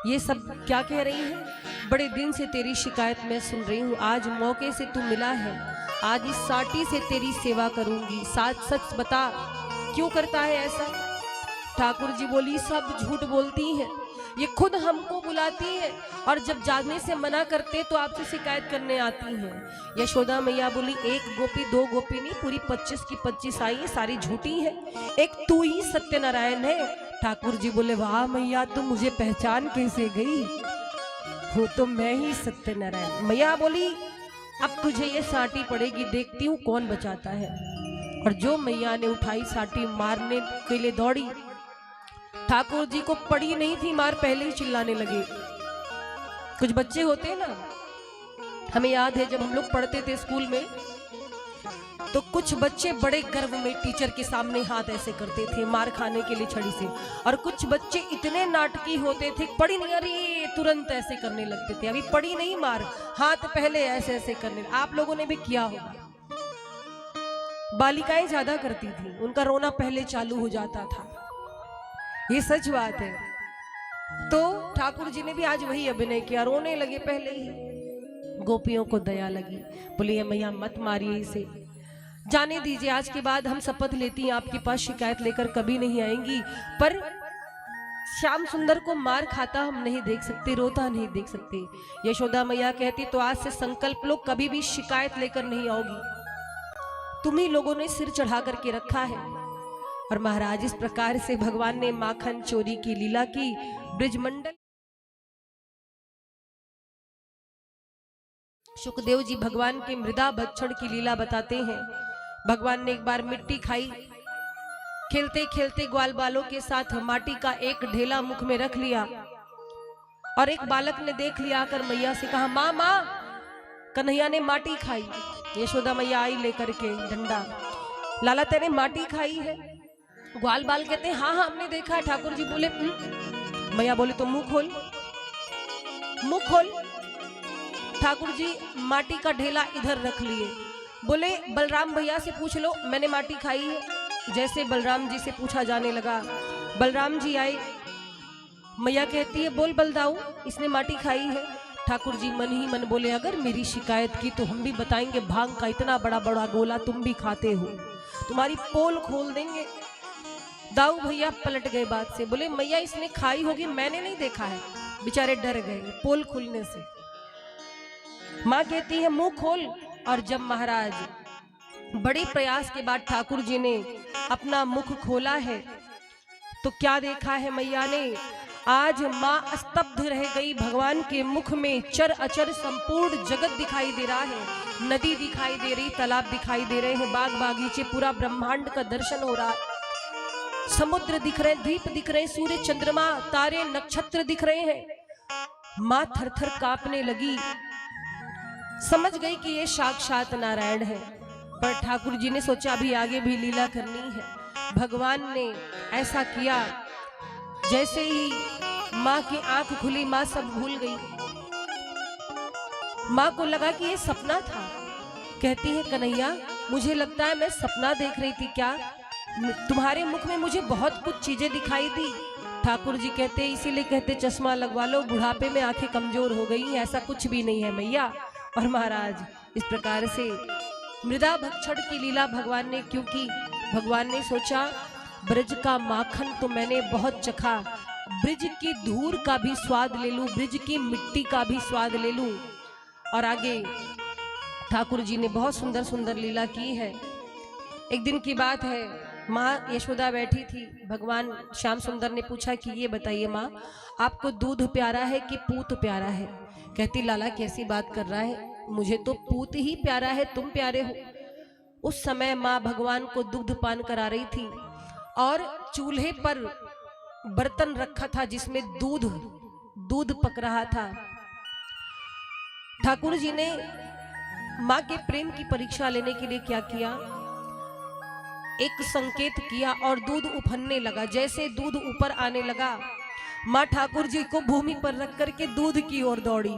ये सब क्या कह रही है? बड़े दिन से तेरी शिकायत मैं सुन रही हूँ, आज मौके से तू मिला है, आज इस साटी से तेरी सेवा करूंगी, सच सच बता क्यों करता है ऐसा? ठाकुर जी बोली, सब झूठ बोलती हैं, ये खुद हमको बुलाती है और जब जाने से मना करते तो आपसे शिकायत करने आती हैं। यशोदा मैया बोली, एक गोपी दो गोपी नहीं, पूरी 25 की 25 आई है, सारी झूठी है, एक तू ही सत्यनारायण है। ठाकुर जी बोले, वाह मैया, तुम मुझे पहचान कैसे गई? हो तो मैं ही सत्यनारायण। मैया बोली, अब तुझे ये साटी पड़ेगी, देखती हूँ कौन बचाता है। और जो मैया ने उठाई साटी, मारने के लिए दौड़ी। ठाकुर जी को पड़ी नहीं थी मार, पहले ही चिल्लाने लगे। कुछ बच्चे होते हैं ना, हमें याद है जब हम लोग पढ़ते थे स्कूल में, तो कुछ बच्चे बड़े गर्व में टीचर के सामने हाथ ऐसे करते थे मार खाने के लिए छड़ी से, और कुछ बच्चे इतने नाटकी होते थे, पड़ी नहीं, अरे तुरंत ऐसे करने लगते थे, अभी पड़ी नहीं मार, हाथ पहले ऐसे ऐसे करने। आप लोगों ने भी किया होगा। बालिकाएं ज्यादा करती थी, उनका रोना पहले चालू हो जाता था, ये सच बात है। तो ठाकुर जी ने भी आज वही अभिनय किया, रोने लगे पहले ही। गोपियों को दया लगी, बोली, मैया मत मारिए इसे, जाने दीजिए, आज के बाद हम शपथ लेती हैं आपके पास शिकायत लेकर कभी नहीं आएंगी, पर श्याम सुंदर को मार खाता हम नहीं देख सकते, रोता नहीं देख सकते। यशोदा मैया कहती, तो आज से संकल्प लो, कभी भी शिकायत लेकर नहीं आओगी, तुम ही लोगों ने सिर चढ़ा करके रखा है। और महाराज इस प्रकार से भगवान ने माखन चोरी की लीला की। ब्रिजमंडल सुखदेव जी भगवान के मृदा भक्षण की लीला बताते हैं। भगवान ने एक बार मिट्टी खाई, खेलते खेलते ग्वाल बालों के साथ माटी का एक ढेला मुख में रख लिया, और एक बालक ने देख लिया, आकर मैया से कहा, माँ माँ, कन्हैया ने माटी खाई। यशोदा मैया आई लेकर के डंडा, लाला तेरे माटी खाई है? ग्वाल बाल कहते हैं, हाँ हाँ हमने देखा है। ठाकुर जी बोले, मैया बोले, तो मुंह खोल, मुंह खोल। ठाकुर जी माटी का ढेला इधर रख लिए, बोले, बलराम भैया से पूछ लो मैंने माटी खाई है। जैसे बलराम जी से पूछा जाने लगा, बलराम जी आए, मैया कहती है, बोल बलदाऊ, इसने माटी खाई है? ठाकुर जी मन ही मन बोले, अगर मेरी शिकायत की तो हम भी बताएंगे, भांग का इतना बड़ा बड़ा गोला तुम भी खाते हो, तुम्हारी पोल खोल देंगे। दाऊ भैया पलट गए बात से, बोले मैया इसने खाई होगी, मैंने नहीं देखा है। बेचारे डर गए पोल खुलने से। माँ कहती है मुंह खोल। और जब महाराज बड़े प्रयास के बाद ठाकुर जी ने अपना मुख खोला है तो क्या देखा है मैया ने। आज माँ स्तब्ध रह गई। भगवान के मुख में चर अचर संपूर्ण जगत दिखाई दे रहा है। नदी दिखाई दे रही, तालाब दिखाई दे रहे हैं, बाग बागीचे, पूरा ब्रह्मांड का दर्शन हो रहा है। समुद्र दिख रहे, द्वीप दिख रहे, सूर्य चंद्रमा तारे नक्षत्र दिख रहे हैं। माँ थर थर कांपने लगी, समझ गई कि ये साक्षात नारायण है। पर ठाकुर जी ने सोचा अभी आगे भी लीला करनी है। भगवान ने ऐसा किया, जैसे ही माँ की आंख खुली माँ सब भूल गई। माँ को लगा कि ये सपना था। कहती है कन्हैया मुझे लगता है मैं सपना देख रही थी, क्या तुम्हारे मुख में मुझे बहुत कुछ चीजें दिखाई दी। ठाकुर जी कहते इसीलिए कहते चश्मा लगवा लो, बुढ़ापे में आंखें कमजोर हो गई, ऐसा कुछ भी नहीं है मैया। और महाराज इस प्रकार से मृदा भक्षण की लीला भगवान ने, क्योंकि भगवान ने सोचा ब्रज का माखन तो मैंने बहुत चखा, ब्रज की धूल का भी स्वाद ले लूं, ब्रज की मिट्टी का भी स्वाद ले लूं। और आगे ठाकुर जी ने बहुत सुंदर सुंदर लीला की है। एक दिन की बात है, माँ यशोदा बैठी थी। भगवान श्याम सुंदर ने पूछा कि ये बताइए माँ, आपको दूध प्यारा है कि पूत प्यारा है। कहती लाला कैसी बात कर रहा है, मुझे तो पूत ही प्यारा है, तुम प्यारे हो। उस समय माँ भगवान को दुग्ध पान करा रही थी और चूल्हे पर बर्तन रखा था जिसमें दूध पक रहा था। ठाकुर जी ने माँ के प्रेम की परीक्षा लेने के लिए क्या किया, एक संकेत किया और दूध उफनने लगा। जैसे दूध ऊपर आने लगा, माँ ठाकुर जी को भूमि पर रख करके दूध की ओर दौड़ी,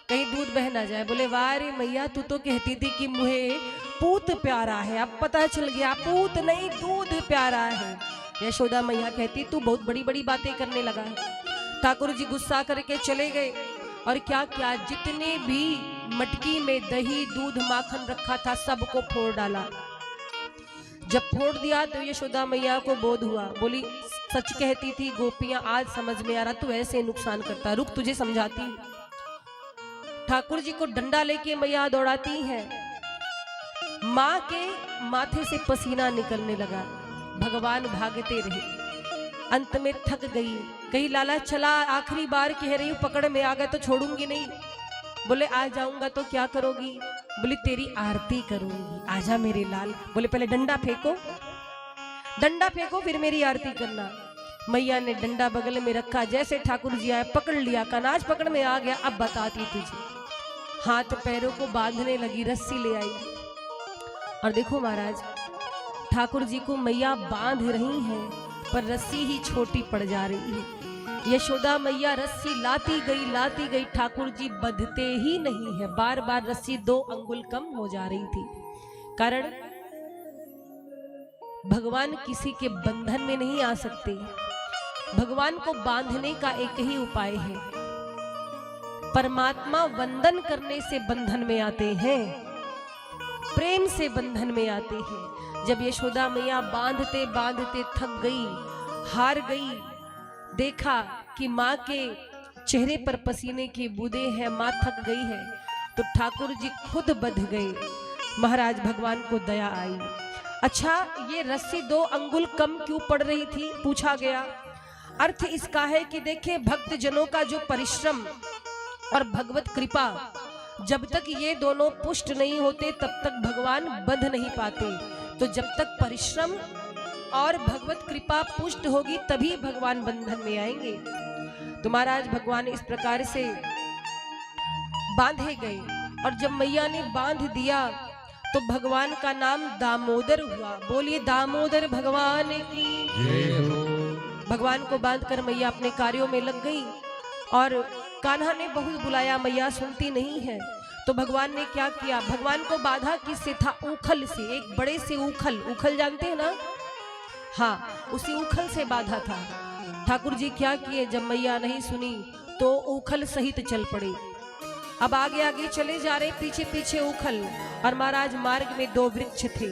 कहीं दूध बह ना जाए। बोले वाह रे मैया, तू तो कहती थी कि मुझे पूत प्यारा है, अब पता चल गया पूत नहीं दूध प्यारा है। यशोदा मैया कहती तू बहुत बड़ी बड़ी बातें करने लगा है। ठाकुर जी गुस्सा करके चले गए और क्या क्या, जितने भी मटकी में दही दूध माखन रखा था सबको फोड़ डाला। जब फोड़ दिया तो यशोदा मैया को बोध हुआ। बोली सच कहती थी गोपियां, आज समझ में आ रहा तू ऐसे नुकसान करता, रुक तुझे समझाती। ठाकुर जी को डंडा लेके मैया दौड़ाती है। माँ के माथे से पसीना निकलने लगा। भगवान भागते रहे, अंत में थक गई। कही लाला चला, आखिरी बार कह रही हूँ, पकड़ में आ गए तो छोड़ूंगी नहीं। बोले आ जाऊंगा तो क्या करोगी? बोली तेरी आरती करूंगी, आजा मेरे लाल। बोले पहले डंडा फेंको, डंडा फेंको फिर मेरी आरती करना। मैया ने डंडा बगल में रखा, जैसे ठाकुर जी आए पकड़ लिया, कनाज पकड़ में आ गया। अब बताती तुझे, हाथ पैरों को बांधने लगी, रस्सी ले आई। और देखो महाराज, ठाकुर जी को मैया बांध रही हैं पर रस्सी ही छोटी पड़ जा रही है। यशोदा मैया रस्सी लाती गई, ठाकुर जी बंधते ही नहीं है। बार बार रस्सी 2 अंगुल कम हो जा रही थी। कारण भगवान किसी के बंधन में नहीं आ सकते। भगवान को बांधने का एक ही उपाय है, परमात्मा वंदन करने से बंधन में आते हैं, प्रेम से बंधन में आते हैं। जब यशोदा मैया बांधते बांधते थक गई, हार गई, देखा कि माँ के चेहरे पर पसीने की बूंदें हैं, माँ थक गई है, तो ठाकुर जी खुद बंध गए। महाराज भगवान को दया आई। अच्छा ये रस्सी 2 अंगुल कम क्यों पड़ रही थी, पूछा गया। अर्थ इसका है कि देखे भक्त जनों का जो परिश्रम और भगवत कृपा, जब तक ये दोनों पुष्ट नहीं होते तब तक भगवान बंध नहीं पाते। तो जब तक परिश्रम और भगवत कृपा पुष्ट होगी तभी भगवान बंधन में आएंगे। तो महाराज भगवान इस प्रकार से बांधे गए और जब मैया ने बांध दिया तो भगवान का नाम दामोदर हुआ। बोलिए दामोदर भगवान की जय हो। भगवान को बांधकर मैया अपने कार्यों में लग गई और कान्हा ने बहुत बुलाया, मैया सुनती नहीं है। तो भगवान ने क्या किया, भगवान को बाधा किससे था, उखल से, एक बड़े से उखल जानते हैं ना, हाँ उसी उखल से बाधा था। ठाकुर जी क्या किए, जब मैया नहीं सुनी तो उखल सहित चल पड़े। अब आगे आगे चले जा रहे, पीछे पीछे उखल। और महाराज मार्ग में 2 वृक्ष थे,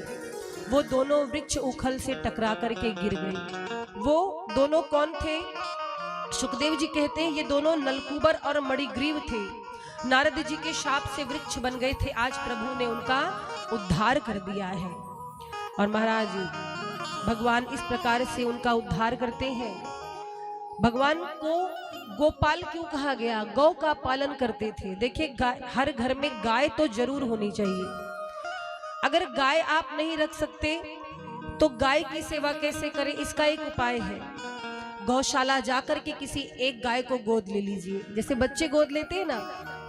वो दोनों वृक्ष उखल से टकरा करके गिर गए। वो दोनों कौन थे? सुखदेव जी कहते हैं ये दोनों नलकूबर और मणिग्रीव थे। नारद जी के शाप से वृक्ष बन गए थे, आज प्रभु ने उनका उद्धार कर दिया है। और महाराज भगवान इस प्रकार से उनका उद्धार करते हैं। भगवान को गोपाल क्यों कहा गया? गौ का पालन करते थे। देखिए हर घर में गाय तो जरूर होनी चाहिए। अगर गाय आप नहीं रख सकते तो गाय की सेवा कैसे करें? इसका एक उपाय है, गौशाला जाकर के किसी एक गाय को गोद ले लीजिए। जैसे बच्चे गोद लेते हैं ना,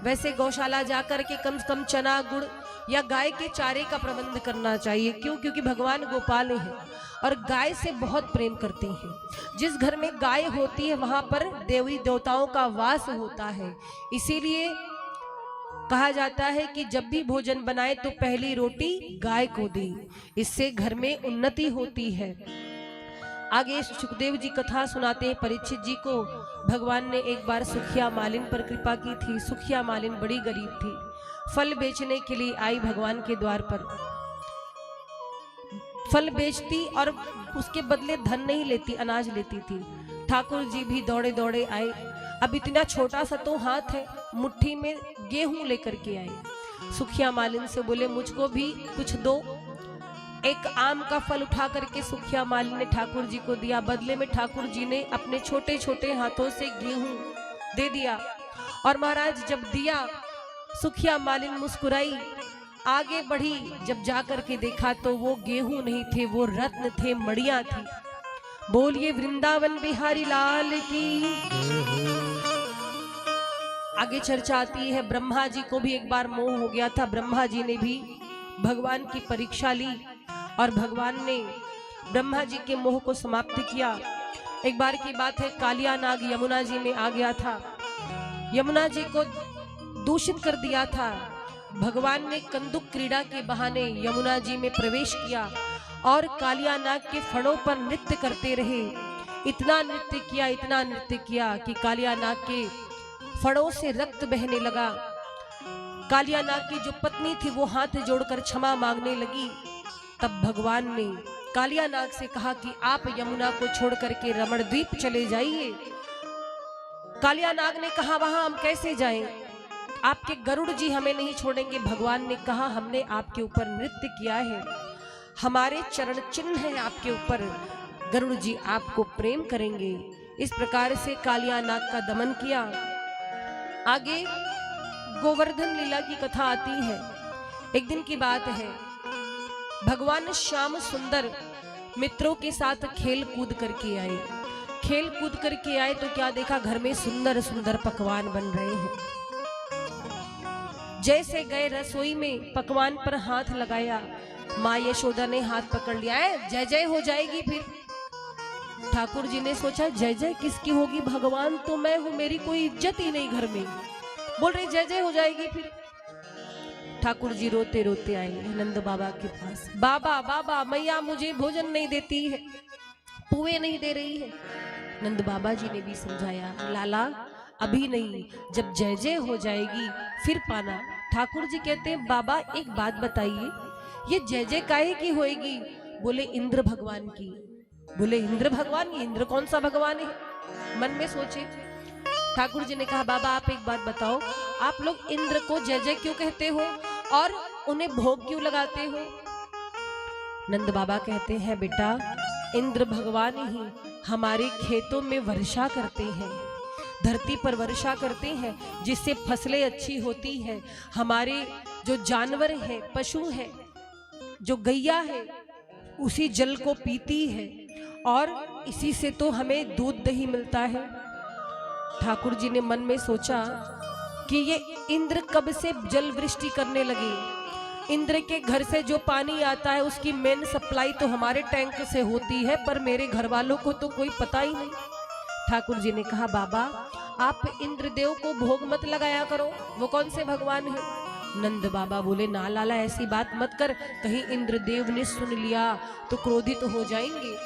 वैसे गौशाला जाकर के कम से कम चना गुड़ या गाय के चारे का प्रबंध करना चाहिए। क्यों? क्योंकि भगवान गोपाल हैं और गाय से बहुत प्रेम करते हैं। जिस घर में गाय होती है वहां पर देवी देवताओं का वास होता है। इसीलिए कहा जाता है कि जब भी भोजन बनाए तो पहली रोटी गाय को दी, इससे घर में उन्नति होती है। आगे सुखदेव जी कथा सुनाते हैं परीक्षित जी को। भगवान ने एक बार सुखिया मालिन पर कृपा की थी। सुखिया मालिन बड़ी गरीब थी, फल बेचने के लिए आई भगवान के द्वार पर। फल बेचती और उसके बदले धन नहीं लेती, अनाज लेती थी। ठाकुर जी भी दौड़े दौड़े आए। अब इतना छोटा सा तो हाथ है, मुट्ठी में गेहूं लेकर के आए। सुखिया मालिन से बोले मुझको भी कुछ दो। एक आम का फल उठा करके सुखिया मालिन ने ठाकुर जी को दिया। बदले में ठाकुर जी ने अपने छोटे छोटे हाथों से गेहूं दे दिया। और महाराज जब दिया, सुखिया मालिन मुस्कुराई, आगे बढ़ी। जब जाकर के देखा तो वो गेहूं नहीं थे, वो रत्न थे, मड़ियां थी। बोलिए वृंदावन बिहारी लाल की। आगे चर्चा आती है ब्रह्मा जी को भी एक बार मोह हो गया था। ब्रह्मा जी ने भी भगवान की परीक्षा ली और भगवान ने ब्रह्मा जी के मोह को समाप्त किया। एक बार की बात है, कालिया नाग यमुना जी में आ गया था, यमुना जी को दूषित कर दिया था। भगवान ने कंदुक क्रीड़ा के बहाने यमुना जी में प्रवेश किया और कालिया नाग के फणों पर नृत्य करते रहे। इतना नृत्य किया कि कालिया नाग के फणों से रक्त बहने लगा। कालिया नाग की जो पत्नी थी वो हाथ जोड़कर क्षमा मांगने लगी। तब भगवान ने कालिया नाग से कहा कि आप यमुना को छोड़ करके रमण द्वीप चले जाइए। कालिया नाग ने कहा वहां हम कैसे जाएं? आपके गरुड़ जी हमें नहीं छोड़ेंगे। भगवान ने कहा हमने आपके ऊपर नृत्य किया है, हमारे चरण चिन्ह है आपके ऊपर, गरुड़ जी आपको प्रेम करेंगे। इस प्रकार से कालिया नाग का दमन किया। आगे गोवर्धन लीला की कथा आती है। एक दिन की बात है, भगवान श्याम सुंदर मित्रों के साथ खेल कूद करके आए। खेल कूद करके आए तो क्या देखा, घर में सुंदर सुंदर पकवान बन रहे हैं। जैसे गए रसोई में, पकवान पर हाथ लगाया, माँ यशोदा ने हाथ पकड़ लिया है, जय जय हो जाएगी। फिर ठाकुर जी ने सोचा जय जय किसकी होगी, भगवान तो मैं हूं, मेरी कोई इज्जत ही नहीं घर में, बोल रही जय जय हो जाएगी। फिर ठाकुर जी रोते रोते आए नंद बाबा के पास। बाबा बाबा मैया मुझे भोजन नहीं देती है, पुए नहीं दे रही है। नंद बाबा जी ने भी समझाया, लाला अभी नहीं, जब जय जय हो जाएगी फिर पाना। ठाकुर जी कहते हैं बाबा एक बात बताइए, ये जय जय काहे की होएगी? बोले इंद्र भगवान की। बोले इंद्र भगवान? ये इंद्र कौन सा भगवान है? मन में सोचे। ठाकुर जी ने कहा बाबा आप एक बात बताओ, आप लोग इंद्र को जय जय क्यों कहते हो और उन्हें भोग क्यों लगाते हो? नंद बाबा कहते हैं बेटा, इंद्र भगवान ही हमारे खेतों में वर्षा करते हैं, धरती पर वर्षा करते हैं, जिससे फसलें अच्छी होती है। हमारे जो जानवर हैं, पशु हैं, जो गैया है, उसी जल को पीती है और इसी से तो हमें दूध दही मिलता है। ठाकुर जी ने मन में सोचा कि ये इंद्र कब से जल वृष्टि करने लगे। इंद्र के घर से जो पानी आता है उसकी मेन सप्लाई तो हमारे टैंक से होती है, पर मेरे घर वालों को तो कोई पता ही नहीं। ठाकुर जी ने कहा बाबा आप इंद्रदेव को भोग मत लगाया करो, वो कौन से भगवान है? नंद बाबा बोले ना लाला ऐसी बात मत कर, कहीं इंद्रदेव ने सुन लिया तो क्रोधित हो जाएंगे।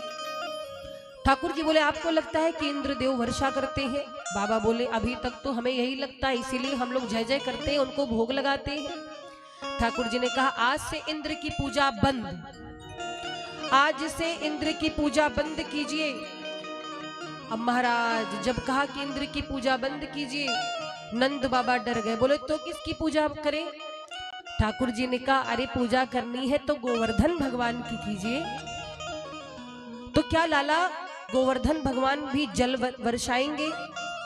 ठाकुर जी बोले आपको लगता है कि इंद्रदेव वर्षा करते हैं? बाबा बोले अभी तक तो हमें यही लगता है, इसीलिए हम लोग जय जय करते हैं, उनको भोग लगाते हैं। ठाकुर जी ने कहा आज से इंद्र की पूजा बंद, आज से इंद्र की पूजा बंद कीजिए। अब महाराज जब कहा कि इंद्र की पूजा बंद कीजिए, नंद बाबा डर गए, बोले तो किसकी पूजा करें? ठाकुर जी ने कहा अरे पूजा करनी है तो गोवर्धन भगवान की कीजिए। तो क्या लाला गोवर्धन भगवान भी जल वर्षाएंगे?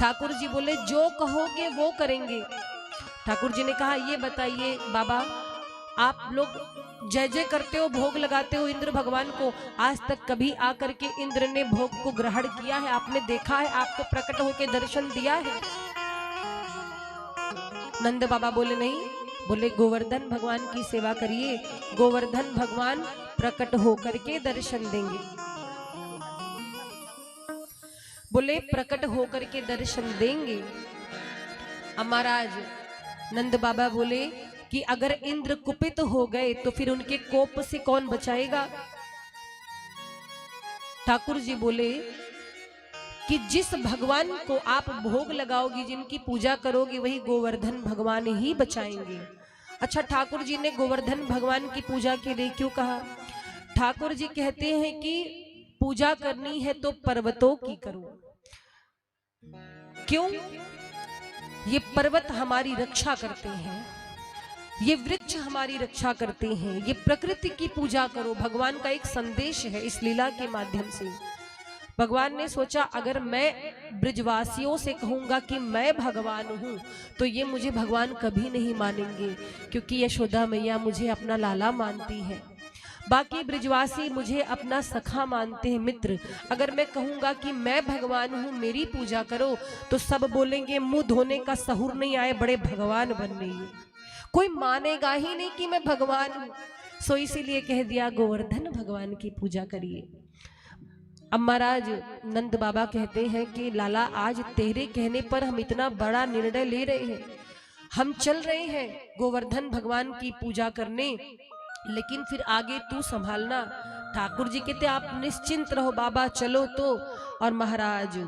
ठाकुर जी बोले जो कहोगे वो करेंगे। ठाकुर जी ने कहा ये बताइए बाबा, आप लोग जय जय करते हो, भोग लगाते हो इंद्र भगवान को, आज तक कभी आकर के इंद्र ने भोग को ग्रहण किया है? आपने देखा है? आपको प्रकट होकर दर्शन दिया है? नंद बाबा बोले नहीं। बोले गोवर्धन भगवान की सेवा करिए, गोवर्धन भगवान प्रकट होकर के दर्शन देंगे। बोले प्रकट होकर के दर्शन देंगे। अब महाराज नंद बाबा बोले कि अगर इंद्र कुपित हो गए तो फिर उनके कोप से कौन बचाएगा? ठाकुर जी बोले कि जिस भगवान को आप भोग लगाओगी, जिनकी पूजा करोगी, वही गोवर्धन भगवान ही बचाएंगे। अच्छा, ठाकुर जी ने गोवर्धन भगवान की पूजा के लिए क्यों कहा? ठाकुर जी कहते हैं कि पूजा करनी है तो पर्वतों की करो। क्यों? ये पर्वत हमारी रक्षा करते हैं, ये वृक्ष हमारी रक्षा करते हैं, ये प्रकृति की पूजा करो। भगवान का एक संदेश है इस लीला के माध्यम से। भगवान ने सोचा अगर मैं ब्रजवासियों से कहूंगा कि मैं भगवान हूं तो ये मुझे भगवान कभी नहीं मानेंगे, क्योंकि यशोदा मैया मुझे अपना लाला मानती है, बाकी ब्रजवासी मुझे अपना सखा मानते हैं, मित्र। अगर मैं कहूंगा कि मैं भगवान हूं, मेरी पूजा करो, तो सब बोलेंगे मुंह धोने का सहूर नहीं आए, बड़े भगवान बन रही है, कोई मानेगा ही नहीं कि मैं भगवान हूं। सो इसीलिए कह दिया गोवर्धन भगवान की पूजा करिए। अब महाराज नंद बाबा कहते हैं कि लाला आज तेरे कहने पर हम इतना बड़ा निर्णय ले रहे हैं, हम चल रहे हैं गोवर्धन भगवान की पूजा करने, लेकिन फिर आगे तू संभालना। ठाकुर जी कहते आप निश्चिंत रहो बाबा, चलो तो। और महाराज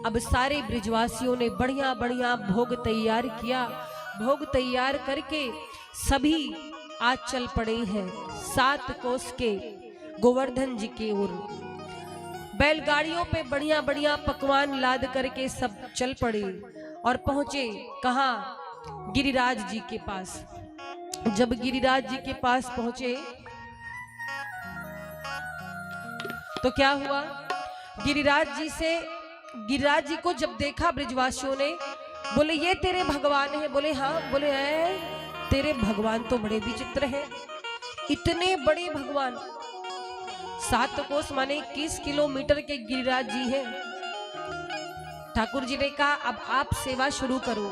अब सारे ब्रजवासियों ने बढ़िया बढ़िया भोग तैयार किया। भोग तैयार करके सभी आज चल पड़े हैं 7 कोस के गोवर्धन जी की ओर। बैलगाड़ियों पे बढ़िया बढ़िया पकवान लाद करके सब चल पड़े और पहुंचे कहाँ? गिरिराज जी के पास। जब गिरिराज जी के पास पहुंचे तो क्या हुआ? गिरिराज जी को जब देखा ब्रजवासियों ने, बोले ये तेरे भगवान है? बोले हाँ। बोले है तेरे भगवान तो बड़े विचित्र हैं, इतने बड़े भगवान, 7 कोस माने 21 किलोमीटर के गिरिराज जी हैं। ठाकुर जी ने कहा अब आप सेवा शुरू करो।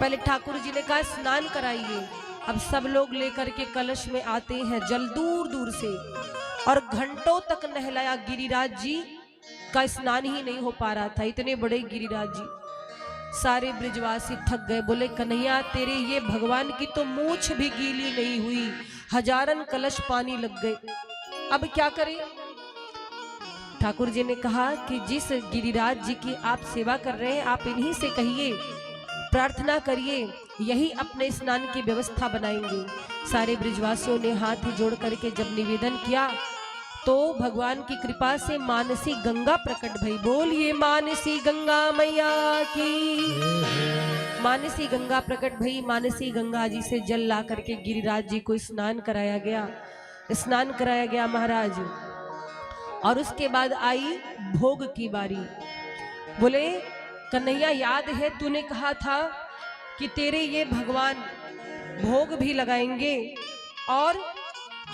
पहले ठाकुर जी ने कहा स्नान कराइए। अब सब लोग लेकर के कलश में आते हैं जल दूर दूर से, और घंटों तक नहलाया। गिरिराज जी का स्नान ही नहीं हो पा रहा था, इतने बड़े गिरिराज जी। सारे ब्रजवासी थक गए, बोले कन्हैया तेरे ये भगवान की तो मूछ भी गीली नहीं हुई, हजारन कलश पानी लग गए, अब क्या करें? ठाकुर जी ने कहा कि जिस गिरिराज जी की आप सेवा कर रहे हैं, आप इन्हीं से कहिए, प्रार्थना करिए, यही अपने स्नान की व्यवस्था बनाएंगे। सारे ब्रजवासियों ने हाथ जोड़ करके जब निवेदन किया तो भगवान की कृपा से मानसी गंगा प्रकट भई। बोलिए मानसी गंगा मैया की। मानसी गंगा प्रकट भई। मानसी गंगा जी से जल ला करके गिरिराज जी को स्नान कराया गया, स्नान कराया गया महाराज। और उसके बाद आई भोग की बारी। बोले कन्हैया याद है तूने कहा था कि तेरे ये भगवान भोग भी लगाएंगे और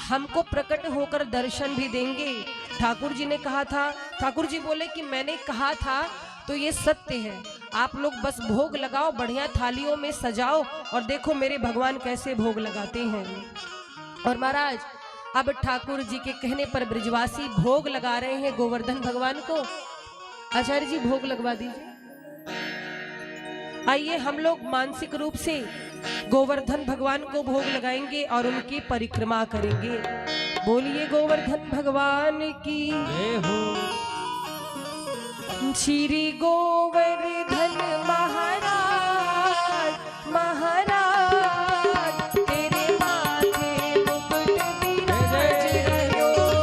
हमको प्रकट होकर दर्शन भी देंगे। ठाकुर जी ने कहा था। ठाकुर जी बोले कि मैंने कहा था तो ये सत्य है, आप लोग बस भोग लगाओ, बढ़िया थालियों में सजाओ और देखो मेरे भगवान कैसे भोग लगाते हैं। और महाराज अब ठाकुर जी के कहने पर ब्रजवासी भोग लगा रहे हैं गोवर्धन भगवान को। आचार्य जी भोग लगवा दीजिए। आइए हम लोग मानसिक रूप से गोवर्धन भगवान को भोग लगाएंगे और उनकी परिक्रमा करेंगे। बोलिए गोवर्धन भगवान की जय हो। श्री गोवर्धन महाराज महाराज तेरे माथे मुकुट विराज रहो।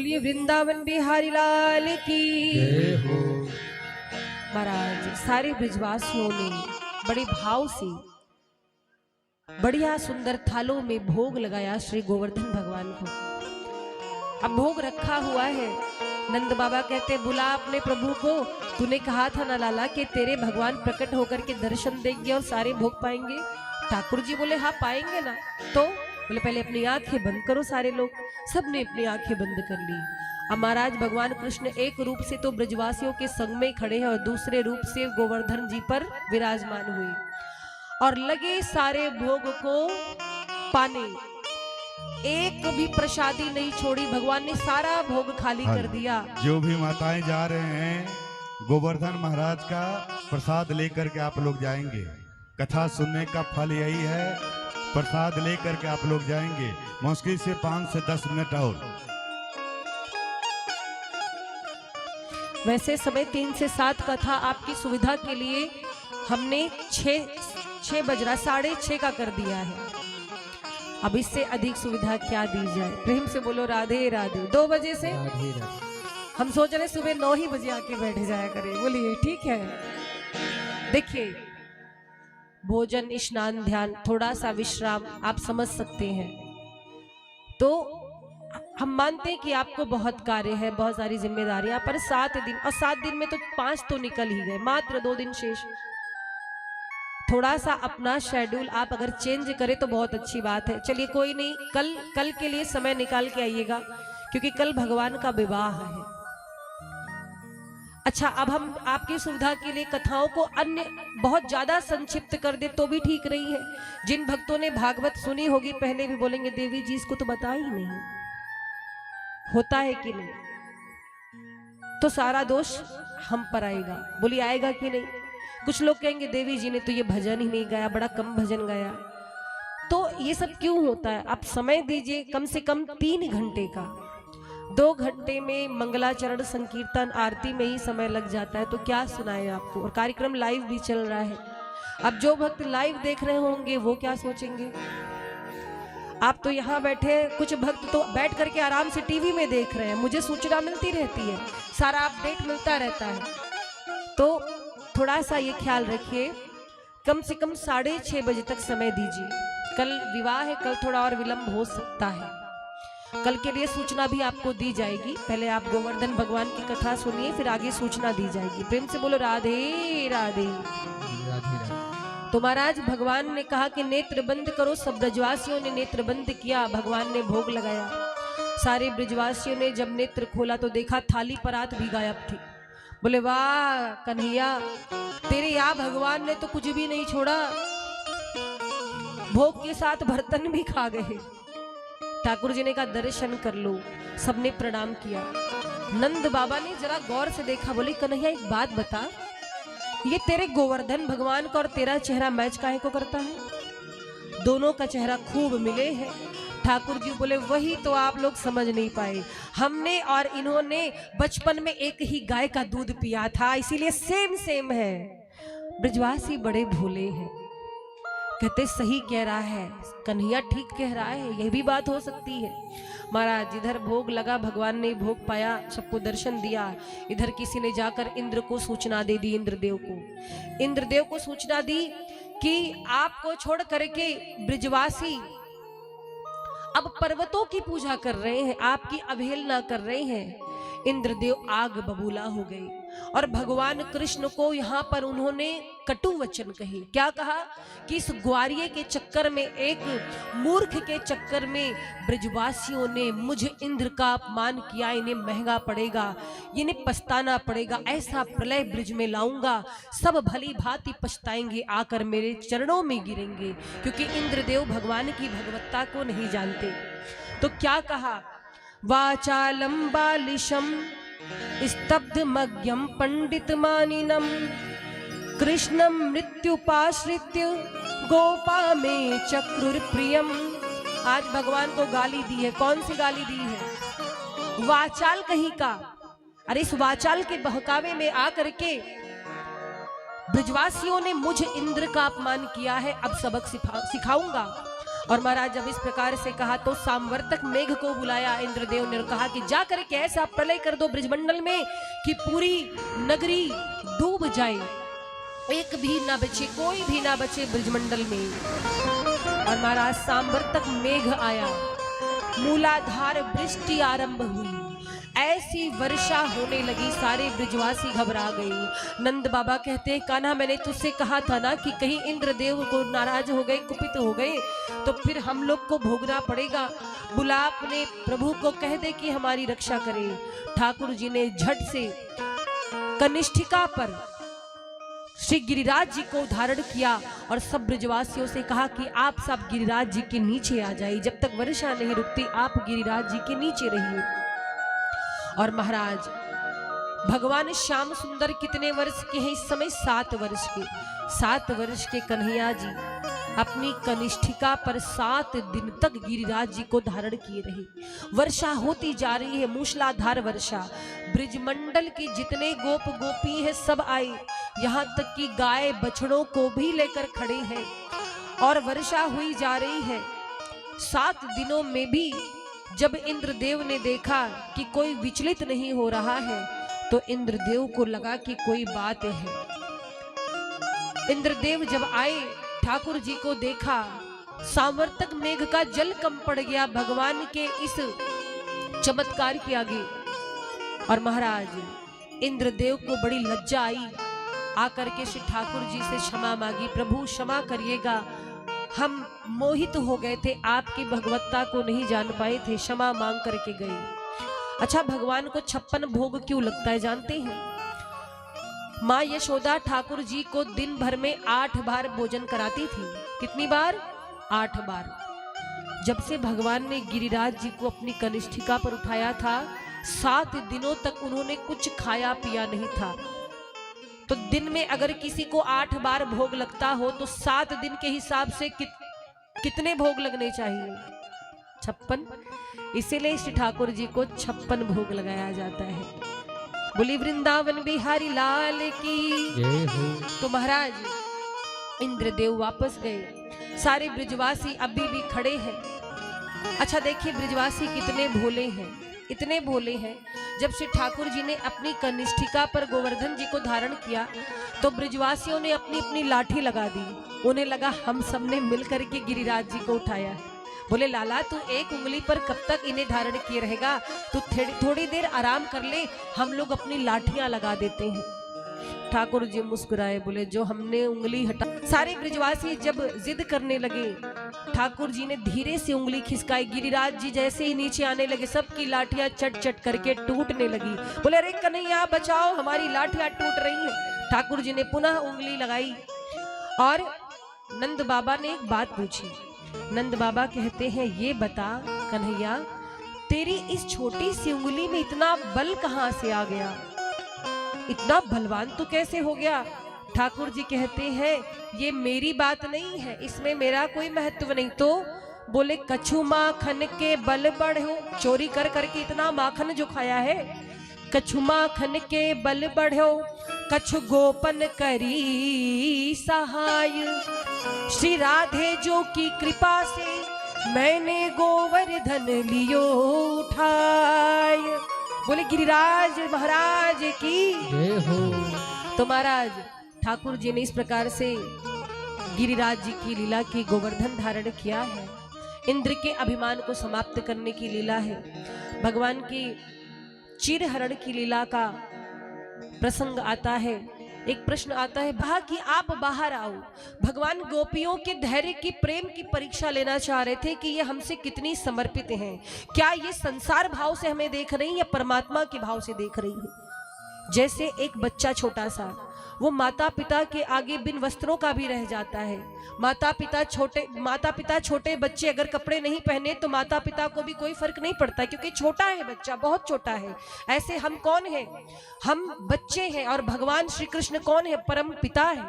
बोलिए वृंदावन बिहारी लाल की। जय हो। महाराज सारे ब्रजवासियों ने बड़े भाव से बढ़िया सुंदर थालों में भोग लगाया श्री गोवर्धन भगवान को। अब भोग रखा हुआ है। नंद बाबा कहते बुला अपने प्रभु को, तूने कहा था ना लाला कि तेरे भगवान प्रकट होकर के दर्शन देंगे और सारे भोग पाएंगे। ठाकुर जी बोले हाँ पाएंगे ना। तो बोले पहले अपनी आंखें बंद करो। सारे लोग सबने अपनी आंखें बंद कर ली। अब महाराज भगवान कृष्ण एक रूप से तो ब्रजवासियों के संग में खड़े हैं और दूसरे रूप से गोवर्धन जी पर विराजमान हुए और लगे सारे भोग को पाने। एक भी प्रसादी नहीं छोड़ी, भगवान ने सारा भोग खाली कर दिया। जो भी माताएं जा रहे हैं, गोवर्धन महाराज का प्रसाद लेकर के आप लोग जाएंगे। कथा सुनने का फल यही है, प्रसाद लेकर के आप लोग जाएंगे। मुश्किल से 5 से 10 मिनट और। वैसे समय 3 से 7 का था, आपकी सुविधा के लिए हमने 6 बज रहा 6:30 का कर दिया है। अब इससे अधिक सुविधा क्या दी जाए। प्रेम से बोलो राधे राधे। 2 बजे से राधे राधे। हम सोच रहे सुबह 9 ही बजे आके बैठ जाया करें। बोलिए ठीक है। देखिए भोजन स्नान ध्यान थोड़ा सा विश्राम आप समझ सकते हैं। तो हम मानते हैं कि आपको बहुत कार्य है, बहुत सारी जिम्मेदारियां, पर 7 दिन और 7 दिन में तो 5 तो निकल ही गए, मात्र 2 दिन शेष। थोड़ा सा अपना शेड्यूल आप अगर चेंज करें तो बहुत अच्छी बात है। चलिए कोई नहीं, कल के लिए समय निकाल के आइएगा, क्योंकि कल भगवान का विवाह है। अच्छा, अब हम आपकी सुविधा के लिए कथाओं को अन्य बहुत ज्यादा संक्षिप्त कर दे तो भी ठीक नहीं है। जिन भक्तों ने भागवत सुनी होगी पहले भी बोलेंगे देवी जी इसको तो बता ही नहीं, होता है कि नहीं, तो सारा दोष हम पर आएगा। बोली आएगा कि नहीं। कुछ लोग कहेंगे देवी जी ने तो ये भजन ही नहीं गाया, बड़ा कम भजन गाया। तो ये सब क्यों होता है। आप समय दीजिए कम से कम 3 घंटे का। 2 घंटे में मंगलाचरण संकीर्तन आरती में ही समय लग जाता है, तो क्या सुनाए आपको। और कार्यक्रम लाइव भी चल रहा है। अब जो भक्त लाइव देख रहे होंगे वो क्या सोचेंगे। आप तो यहाँ बैठे, कुछ भक्त तो बैठ करके आराम से टीवी में देख रहे हैं। मुझे सूचना मिलती रहती है, सारा अपडेट मिलता रहता है। तो थोड़ा सा ये ख्याल रखिए, कम से कम 6:30 बजे तक समय दीजिए। कल विवाह है, कल थोड़ा और विलंब हो सकता है। कल के लिए सूचना भी आपको दी जाएगी। पहले आप गोवर्धन भगवान की कथा सुनिए, फिर आगे सूचना दी जाएगी। प्रेम से बोलो राधे राधे। राधे राधे। तो महाराज भगवान ने कहा कि नेत्र बंद करो। सब ब्रजवासियों ने नेत्र बंद किया, भगवान ने भोग लगाया। सारे ब्रजवासियों ने जब नेत्र खोला तो देखा थाली परात भी गायब थी। बोले वाह कन्हैया, तेरे यहाँ भगवान ने तो कुछ भी नहीं छोड़ा, भोग के साथ बर्तन भी खा गए। ठाकुर जी ने कहा दर्शन कर लो। सबने प्रणाम किया। नंद बाबा ने जरा गौर से देखा। बोले कन्हैया एक बात बता, ये तेरे गोवर्धन भगवान का और तेरा चेहरा मैच काहे को करता है। दोनों का चेहरा खूब मिले हैं। ठाकुर जी बोले वही तो आप लोग समझ नहीं पाए, हमने और इन्होंने बचपन में एक ही गाय का दूध पिया था, इसीलिए सेम है। ब्रजवासी बड़े भोले हैं, कहते सही कह रहा है कन्हैया, ठीक कह रहा है, यह भी बात हो सकती है। महाराज जिधर भोग लगा भगवान ने भोग पाया, सबको दर्शन दिया। इधर किसी ने जाकर इंद्र को सूचना दे दी, इंद्रदेव को सूचना दी कि आपको छोड़ करके ब्रजवासी अब पर्वतों की पूजा कर रहे हैं, आपकी अवहेलना कर रहे हैं। इंद्रदेव आग बबूला हो गए और भगवान कृष्ण को यहाँ पर उन्होंने कटु वचन कहे। क्या कहा कि इस ग्वारिये के चक्कर में, एक मूर्ख के चक्कर में ब्रजवासियों ने मुझ इंद्र का अपमान किया, इन्हें महंगा पड़ेगा, इन्हें पछताना पड़ेगा। ऐसा प्रलय ब्रज में लाऊंगा, सब भली भांति पछताएंगे, आकर मेरे चरणों में गिरेंगे, क्योंकि इंद्रदेव भगवान की भगवत्ता को नहीं जानते। तो क्या कहा, वाचालम बालिशम स्तब्धमज्ञम पंडित मानिनम कृष्णम मृत्युपाश्रित्य गोपा में चक्रुर प्रियम। आज भगवान को गाली दी है। कौन सी गाली दी है? वाचाल कहीं का। अरे इस वाचाल के बहकावे में आकर के ब्रजवासियों ने मुझ इंद्र का अपमान किया है, अब सबक सिखाऊंगा। और महाराज जब इस प्रकार से कहा तो सामवर्तक मेघ को बुलाया इंद्रदेव ने और कहा कि जा करके ऐसा प्रलय कर दो ब्रजमंडल में कि पूरी नगरी डूब जाए, एक भी ना बचे, कोई भी ना बचे ब्रजमंडल में। और महाराज सामवर्तक मेघ आया, मूलाधार वृष्टि आरंभ हुई, ऐसी वर्षा होने लगी, सारे ब्रजवासी घबरा गए। नंद बाबा कहते हैं कान्हा मैंने तुझसे कहा था ना कि कहीं इंद्रदेव को नाराज हो गए, कुपित हो गए तो फिर हम लोग को भोगना पड़ेगा। बुला अपने प्रभु को कह दे कि हमारी रक्षा करे। ठाकुर जी ने झट से कनिष्ठिका पर श्री गिरिराज जी को धारण किया और सब ब्रजवासियों से कहा कि आप सब गिरिराज जी के नीचे आ जाइए, जब तक वर्षा नहीं रुकती आप गिरिराज जी के नीचे रहिए। और महाराज भगवान श्याम सुंदर कितने वर्ष के हैं इस समय? 7 वर्ष के। 7 वर्ष के कन्हैया जी अपनी कनिष्ठिका पर 7 दिन तक गिरिराज जी को धारण किए रहे। वर्षा होती जा रही है, मूसलाधार वर्षा। ब्रजमंडल के जितने गोप गोपी हैं सब आए, यहाँ तक कि गाय बछड़ों को भी लेकर खड़े हैं और वर्षा हुई जा रही है। 7 दिनों में भी जब इंद्रदेव ने देखा कि कोई विचलित नहीं हो रहा है तो इंद्रदेव को लगा कि कोई बात है। इंद्रदेव जब आए, ठाकुर जी को देखा, सामवर्तक मेघ का जल कम पड़ गया भगवान के इस चमत्कार के आगे। और महाराज इंद्रदेव को बड़ी लज्जा आई, आकर के श्री ठाकुर जी से क्षमा मांगी, प्रभु क्षमा करिएगा, हम मोहित हो गए थे, आपकी भगवत्ता को नहीं जान पाए थे, क्षमा मांग करके गए। अच्छा, भगवान को 56 भोग क्यों लगता है जानते हैं? माँ यशोदा ठाकुर जी को दिन भर में 8 बार भोजन कराती थी। कितनी बार? 8 बार। जब से भगवान ने गिरिराज जी को अपनी कनिष्ठिका पर उठाया था, 7 दिनों तक उन्होंने कुछ खाया पिया नहीं था। तो दिन में अगर किसी को 8 बार भोग लगता हो तो 7 दिन के हिसाब से कितने भोग लगने चाहिए? 56। इसीलिए श्री ठाकुर जी को 56 भोग लगाया जाता है। बोली वृंदावन बिहारी लाल की जय हो। तो महाराज इंद्रदेव वापस गए, सारे ब्रजवासी अभी भी खड़े हैं। अच्छा देखिए ब्रजवासी कितने भोले हैं, इतने भोले हैं। जब श्री ठाकुर जी ने अपनी कनिष्ठिका पर गोवर्धन जी को धारण किया तो ब्रजवासियों ने अपनी अपनी लाठी लगा दी। उन्हें लगा हम सब ने मिलकर के गिरिराज जी को उठाया है। बोले लाला तू एक उंगली पर कब तक इन्हें धारण किए रहेगा, तू थोड़ी देर आराम कर ले, हम लोग अपनी लाठियां लगा देते हैं। ठाकुर जी मुस्कुराए, बोले जो हमने उंगली हटा। सारे ब्रजवासी जब जिद करने लगे, ठाकुर जी ने धीरे से उंगली खिसकाई। गिरिराज जी जैसे ही नीचे आने लगे, सबकी लाठियां चट चट करके टूटने लगी। बोले अरे कन्हैया बचाओ, हमारी लाठियां टूट रही हैं। ठाकुर जी ने पुनः उंगली लगाई और नंद बाबा ने एक बात पूछी। नंद बाबा कहते हैं ये बता कन्हैया, तेरी इस छोटी सी उंगली में इतना बल कहां से आ गया, इतना बलवान तू कैसे हो गया? ठाकुर जी कहते हैं ये मेरी बात नहीं है, इसमें मेरा कोई महत्व नहीं। तो बोले कछु माखन के बल बढ़ो, चोरी कर करके इतना माखन जो खाया है। कछु माखन के बल बढ़ो, कछु गोपन करी सहाय, श्री राधे जो की कृपा से मैंने गोवर्धन लियो उठाय। बोले गिरिराज महाराज की जय हो। तो महाराज ठाकुर जी ने इस प्रकार से गिरिराज जी की लीला की, गोवर्धन धारण किया है। इंद्र के अभिमान को समाप्त करने की लीला है। भगवान की चिरहरण की लीला का प्रसंग आता है। एक प्रश्न आता है भा कि आप बाहर आओ। भगवान गोपियों के धैर्य की, प्रेम की परीक्षा लेना चाह रहे थे कि ये हमसे कितनी समर्पित हैं। क्या ये संसार भाव से हमें देख रही या परमात्मा के भाव से देख रही है? जैसे एक बच्चा छोटा सा, वो माता पिता के आगे बिन वस्त्रों का भी रह जाता है। माता पिता छोटे बच्चे अगर कपड़े नहीं पहने तो माता पिता को भी कोई फर्क नहीं पड़ता, क्योंकि छोटा है बच्चा, बहुत छोटा है। ऐसे हम कौन हैं? हम बच्चे हैं। और भगवान श्री कृष्ण कौन है? परम पिता है।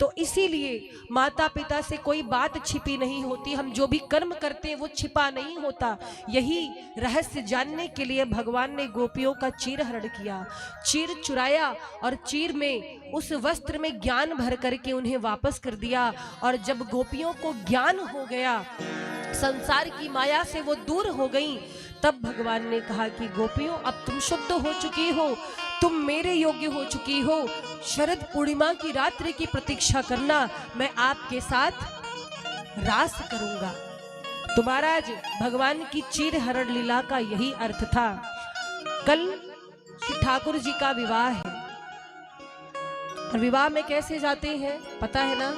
तो इसीलिए माता पिता से कोई बात छिपी नहीं होती, हम जो भी कर्म करते हैं वो छिपा नहीं होता। यही रहस्य जानने के लिए भगवान ने गोपियों का चीर हरण किया, चीर चुराया और चीर में उस वस्त्र में ज्ञान भर करके उन्हें वापस कर दिया। और जब गोपियों को ज्ञान हो गया, संसार की माया से वो दूर हो गई, तब भगवान ने कहा कि गोपियों अब तुम शुद्ध हो चुकी हो, तुम मेरे योग्य हो चुकी हो, शरद पूर्णिमा की रात्रि की प्रतीक्षा करना, मैं आपके साथ रास करूंगा। तो महाराज भगवान की चीर हरण लीला का यही अर्थ था। कल श्री ठाकुर जी का विवाह है और विवाह में कैसे जाते हैं पता है ना,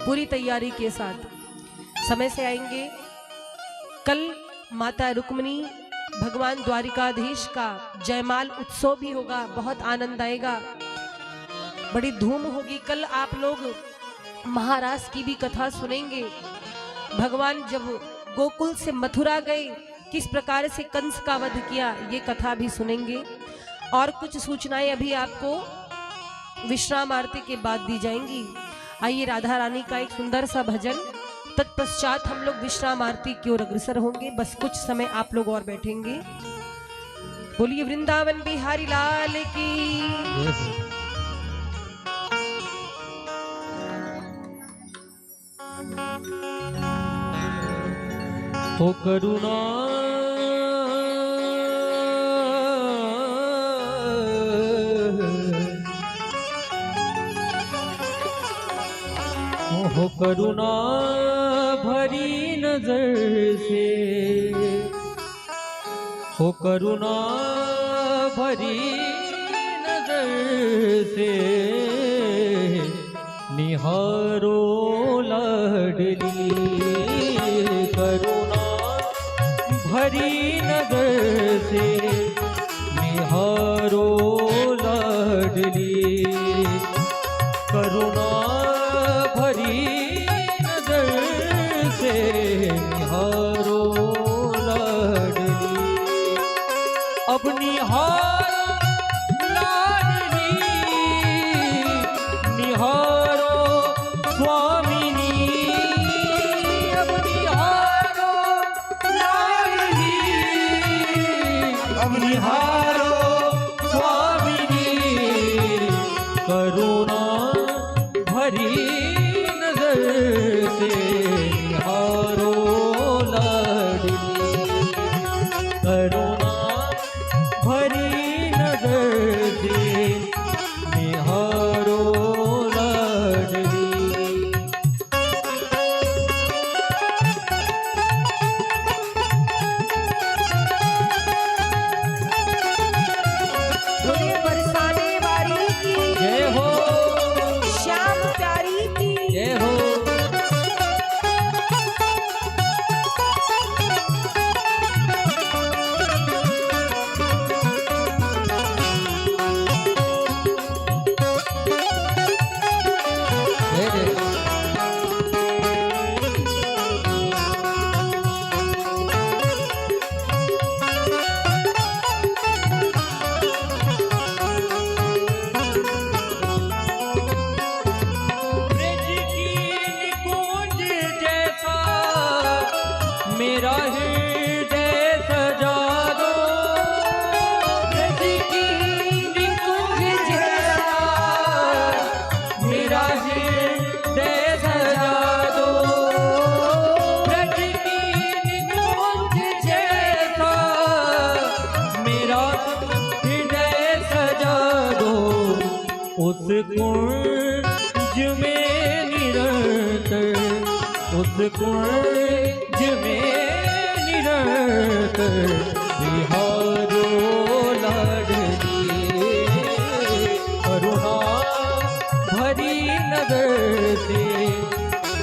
पूरी तैयारी के साथ समय से आएंगे। कल माता रुक्मिणी भगवान द्वारिकाधीश का जयमाल उत्सव भी होगा, बहुत आनंद आएगा, बड़ी धूम होगी। कल आप लोग महाराज की भी कथा सुनेंगे। भगवान जब गोकुल से मथुरा गए, किस प्रकार से कंस का वध किया, ये कथा भी सुनेंगे। और कुछ सूचनाएं अभी आपको विश्राम आरती के बाद दी जाएंगी। आइए राधा रानी का एक सुंदर सा भजन, तत्पश्चात हम लोग विश्राम आरती की ओर अग्रसर होंगे। बस कुछ समय आप लोग और बैठेंगे। बोलिए वृंदावन बिहारी लाल की। हो करुणा हो करुणा भरी नजर से, हो करुणा भरी नजर से, निहारो लाडली, करुणा भरी नजर से, निहारो लाडली, करुणा भरी नजर से, निहारो लाडली, अब निहारो लाडली, निहारो स्वामिनी, अब निहारो लाडली, अब निहारो स्वामिनी, करुणा भरी नजर से, निहारो लाडली, करुणा भरी नजर से, निहारो लाडली। बोलिए बरसाने वाली की जय हो, श्याम प्यारी की जय हो। जय जय। ब्रज की निकुंज जैसा मेरा हृदय सजा दो, ब्रज की निकुंज जैसा मेरा हृदय सजा दो, ब्रज की निकुंज जैसा मेरा हृदय सजा दो, उस कुंज में निरंतर, उस कुंज में निरंतर, निहारो लाडली, करुणा भरी नजर से,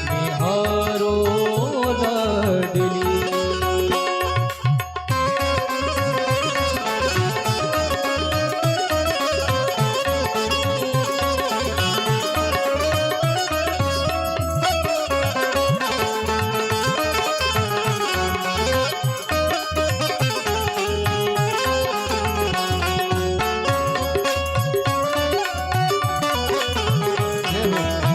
निहारो लाडली। जय हो।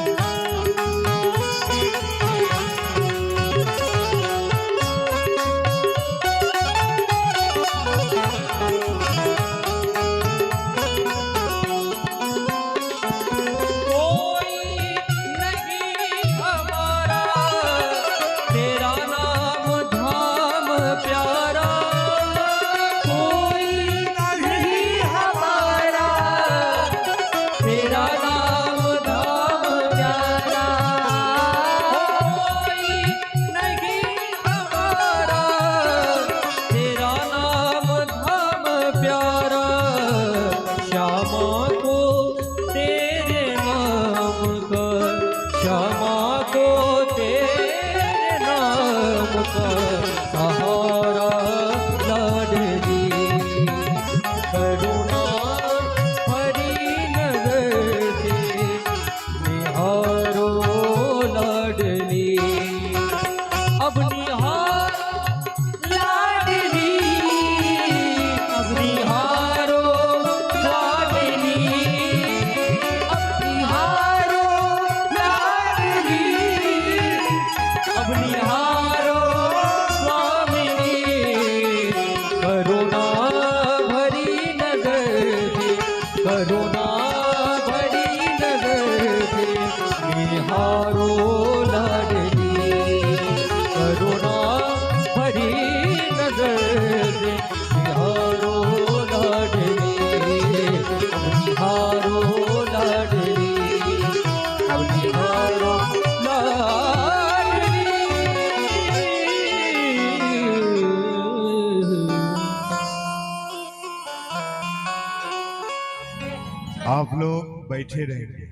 आप लोग बैठे रहेंगे,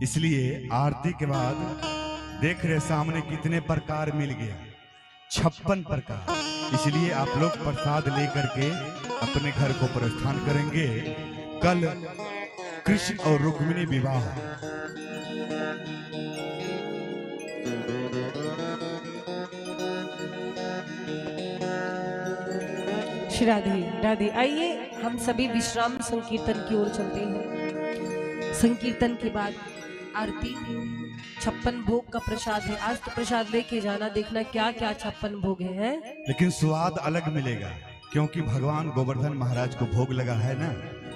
इसलिए आरती के बाद देख रहे सामने कितने प्रकार मिल गया, 56 प्रकार। इसलिए आप लोग प्रसाद लेकर के अपने घर को प्रस्थान करेंगे। कल कृष्ण और रुक्मिणी विवाह। श्री राधे राधे। आइए हम सभी विश्राम संकीर्तन की ओर चलते हैं। संकीर्तन के बाद आरती, 56 भोग का प्रसाद है। आज तो प्रसाद लेके जाना, देखना क्या क्या 56 भोग है। लेकिन स्वाद अलग मिलेगा, क्योंकि भगवान गोवर्धन महाराज को भोग लगा है ना,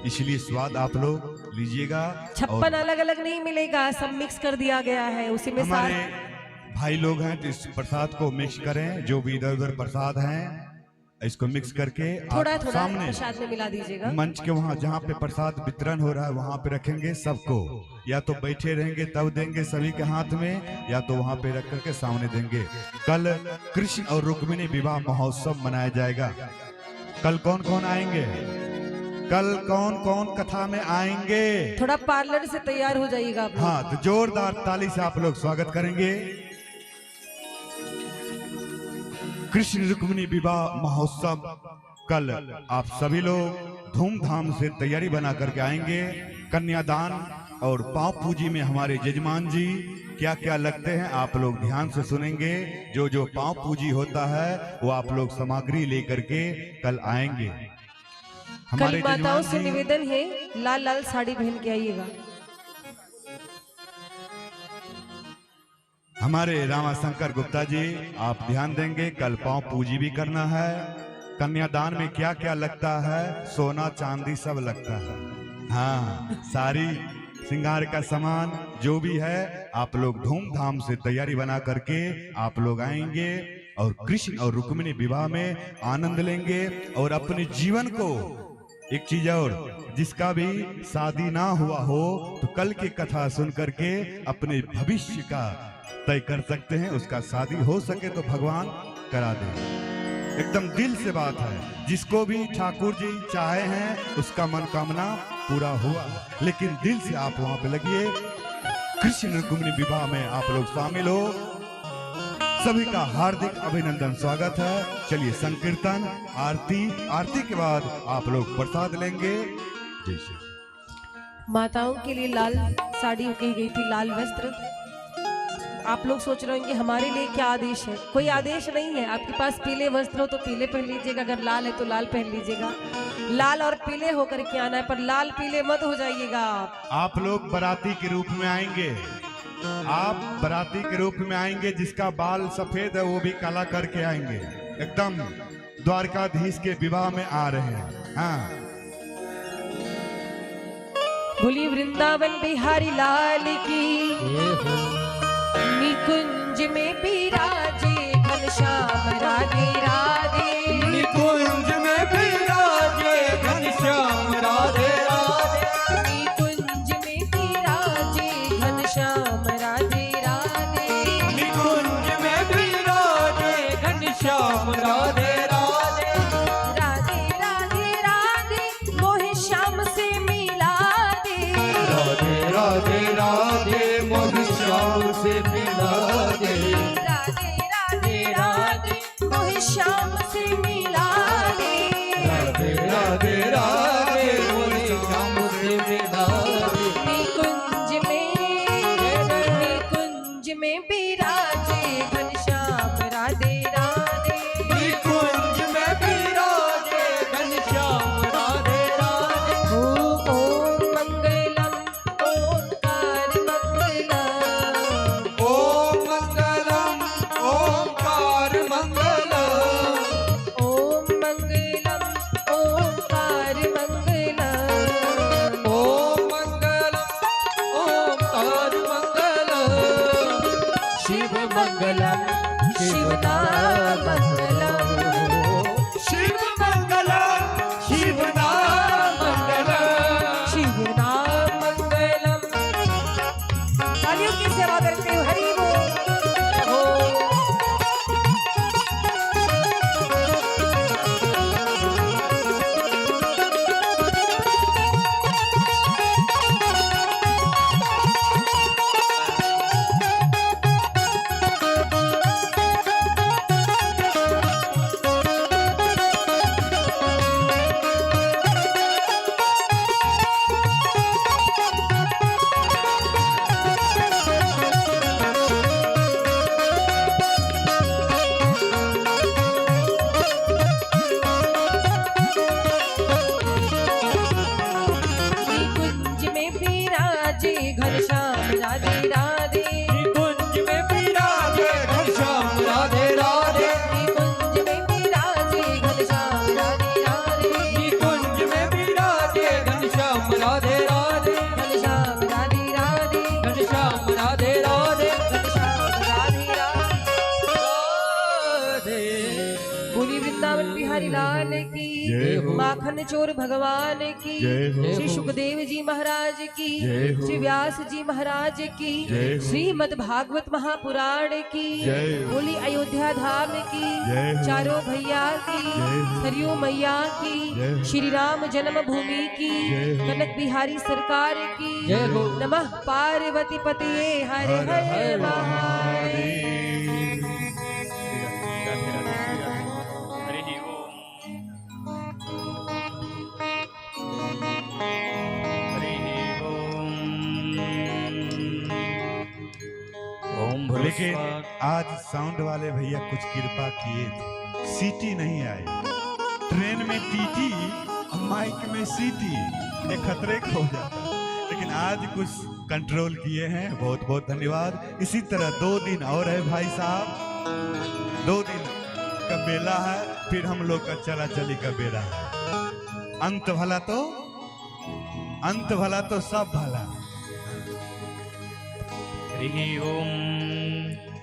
इसलिए स्वाद आप लोग लीजिएगा। 56 अलग अलग नहीं मिलेगा, सब मिक्स कर दिया गया है उसी में। हमारे भाई लोग हैं तो इस प्रसाद को मिक्स करें, जो भी इधर उधर प्रसाद हैं इसको मिक्स करके थोड़ा आप थोड़ा सामने प्रसाद में मिला दीजिएगा। मंच के वहां जहां पे प्रसाद वितरण हो रहा है वहां पे रखेंगे सबको, या तो बैठे रहेंगे तब देंगे सभी के हाथ में, या तो वहां पे रख करके सामने देंगे। कल कृष्ण और रुक्मिणी विवाह महोत्सव मनाया जाएगा। कल कौन कौन आएंगे? कल कौन कौन कथा में आएंगे? थोड़ा पार्लर से तैयार हो जाइएगा आप। हाँ, तो जोरदार ताली से आप लोग स्वागत करेंगे। कृष्ण रुक्मिणी विवाह महोत्सव कल आप सभी लोग धूमधाम से तैयारी बना करके आएंगे। कन्यादान और पांव पूजी में हमारे जजमान जी क्या क्या लगते हैं आप लोग ध्यान से सुनेंगे। जो जो पांव पूजी होता है वो आप लोग सामग्री लेकर के कल आएंगे। कल माताओं से निवेदन है, लाल लाल साड़ी पहन के आइएगा। हमारे रामाशंकर गुप्ता जी आप ध्यान देंगे, कल पांव पूजी भी करना है। कन्यादान में क्या क्या लगता है? सोना चांदी सब लगता है। हाँ, सारी श्रृंगार का सामान जो भी है आप लोग धूमधाम से तैयारी बना करके आप लोग आएंगे और कृष्ण और रुक्मिणी विवाह में आनंद लेंगे। और अपने जीवन को, एक चीज और, जिसका भी शादी ना हुआ हो तो कल की कथा सुन करके अपने भविष्य का तय कर सकते हैं। उसका शादी हो सके तो भगवान करा दे, एकदम दिल से बात है। जिसको भी ठाकुर जी चाहे हैं उसका मनोकामना पूरा हुआ, लेकिन दिल से आप वहां पे लगिए। कृष्ण रुक्मिणी विवाह में आप लोग शामिल हो, सभी का हार्दिक अभिनंदन, स्वागत है। चलिए संकीर्तन, आरती के बाद आप लोग प्रसाद लेंगे। जय श्री। माताओं के लिए लाल साड़ी कही गई थी, लाल वस्त्र। आप लोग सोच रहे होंगे हमारे लिए क्या आदेश है? कोई आदेश नहीं है। आपके पास पीले वस्त्र हो तो पीले पहन लीजिएगा, अगर लाल है तो लाल पहन लीजिएगा। लाल और पीले होकर के आना है, पर लाल पीले मत हो जाइएगा। आप लोग बाराती के रूप में आएंगे, आप बाराती के रूप में आएंगे। जिसका बाल सफेद है वो भी काला करके आएंगे, एकदम द्वारकाधीश के विवाह में आ रहे हैं। हाँ, बोली वृंदावन बिहारी लाल की। निकुंज में बिराजे घनश्याम राधे राधे। निकुंज में बिराजे घनश्याम राधे राधे। निकुंज में बिराजे घनश्याम राधे राधे। निकुंज में बिराजे घनश्याम राधे राधे। राधे राधे राधे मोहे श्याम से मिला दे। राधे राधे राधे मोहि श्याम से मिला दे। राधे राधे राधे मोहे श्याम वृंदावन बिहारी लाल की, जय हो। माखन चोर भगवान की, जय हो। श्री सुखदेव जी महाराज की, जय हो। श्री व्यास जी महाराज की, जय हो। श्रीमद् भागवत महापुराण की, जय हो। बोली अयोध्या धाम की, जय हो। चारों भैया की, जय हो। सरयू मैया की, जय हो। श्री राम जन्मभूमि की, जय हो। कनक बिहारी सरकार की, जय हो। नमः पार्वती पतिये हरे हरे महादेव। हरि ओम। हरि ओम। ओम भूर्भुवः लेकिन आज साउंड वाले भैया कुछ कृपा किए थे, सीटी नहीं आई। ट्रेन में टीटी और माइक में सीटी, ये खतरे खो जाता है। लेकिन आज कुछ कंट्रोल किए हैं, बहुत बहुत धन्यवाद। इसी तरह 2 दिन और है भाई साहब, 2 दिन का मेला है, फिर हम लोग का चला चली का बेला है। अंत भला तो सब भला। हरि ओम।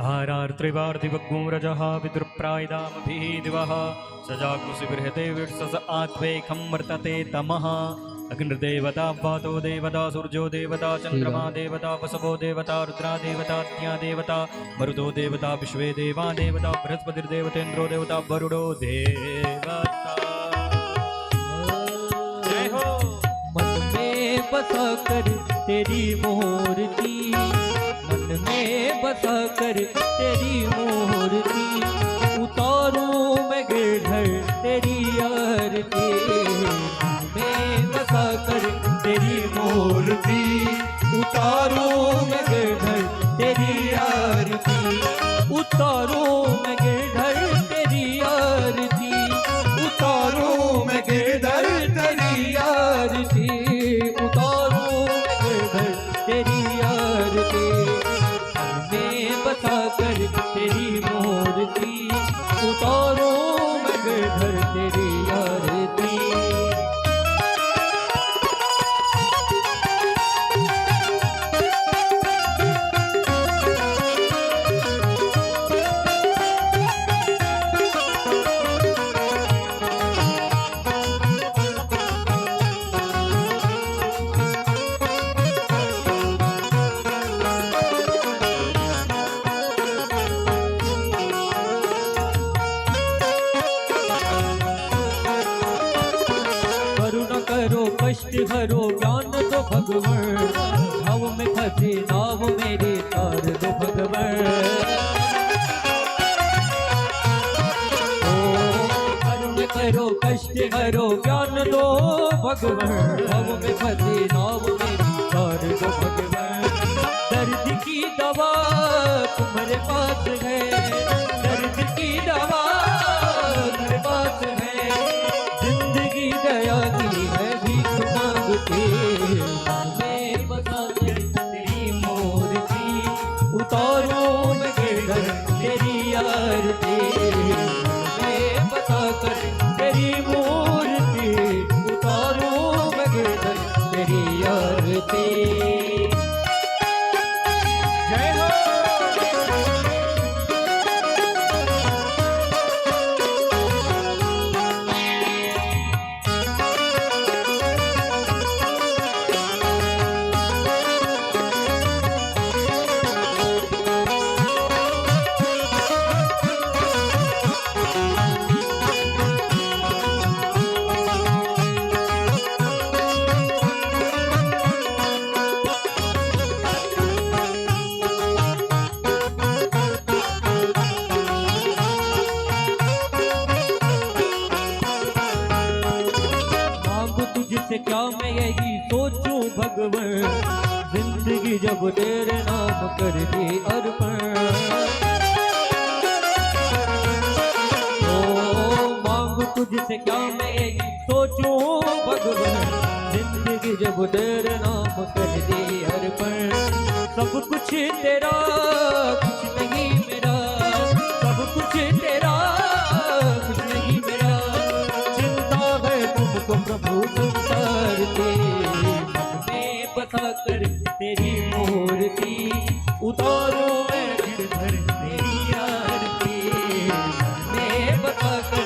आरार त्रिवार्धिवग्गुं रजः विदुर्प्रायदामभिः दिवः सजाकुशिबृहते विर्सस आत्वैकं वर्तते तमः। अग्निर्देवता वातो देवता सूर्यो देवता चंद्रमा देवता वसवो देवता रुद्रा देवता त्या देवता मरुतो देवता विश्वे देवा देवता बृहस्पतिर्देवतेन्द्रो देवता वरुणो देवता। जय हो। मन में बसा कर तेरी मूर्ति, मन में बसा कर तेरी मूर्ति, उतारूं मैं गिरधर तेरी आरती। में बसा कर तेरी मूर्ति, उतारूं मैं गिरधर तेरी आरती, उतारूं मैं गिरधर तेरी आरती, उतारूं मैं गिरधर तेरी आरती, उतारूं मैं गिरधर तेरी आरती। में बसा कर तेरी मूर्ति, उतारूं मैं गिरधर तेरी आरती। कष्ट हरो ज्ञान दो भगवान, भाव में फंसे नाव मेरे तार दो भगवान। करुण करो कष्ट हरो ज्ञान दो भगवान, भाव में फंसे नाव मेरे तार दो भगवान। दर्द की दवा तुम्हारे पास है, दर्द की दवा तुम्हारे पास है, जिंदगी दया की है में बसा कर तेरी मूर्ति, उतारूं मैं गिरधर तेरी आरती। में बसा कर तेरी मूर्ति, उतारूं मैं गिरधर तेरी आरती। जय हो। तुझसे क्या मैं यही सोचूं भगवान, जिंदगी जब तेरे नाम कर दी अर्पण। ओ मांगू तुझसे क्या मैं यही सोचूं भगवान, जिंदगी जब तेरे नाम कर दी अर्पण। सब कुछ तेरा कुछ नहीं मेरा, सब कुछ तेरा कुछ नहीं मेरा, चिंता है तुमको प्रभु संसार के। मन में बसा कर तेरी मूर्ति, उतारो मैं गिरधर तेरी आरती। मन में बसा कर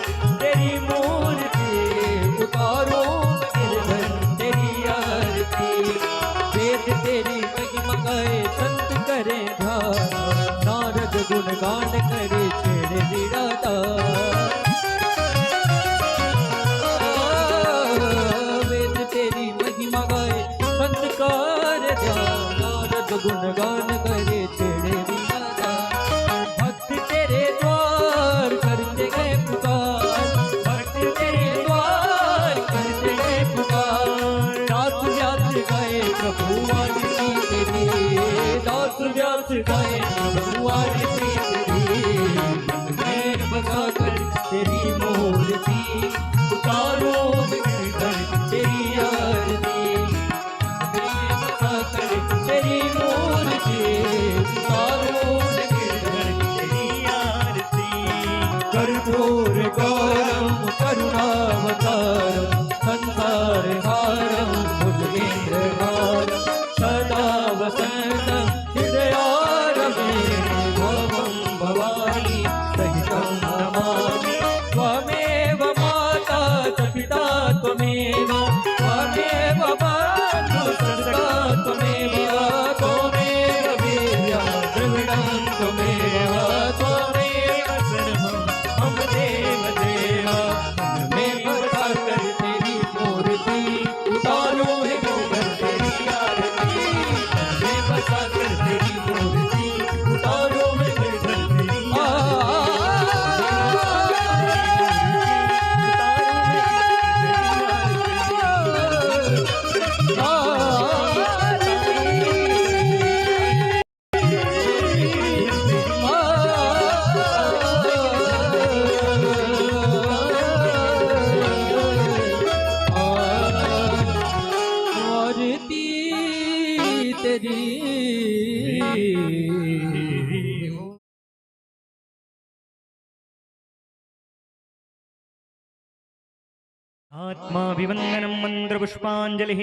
तेरी आत्माभिवन्दनं मन्त्रपुष्पाञ्जलिः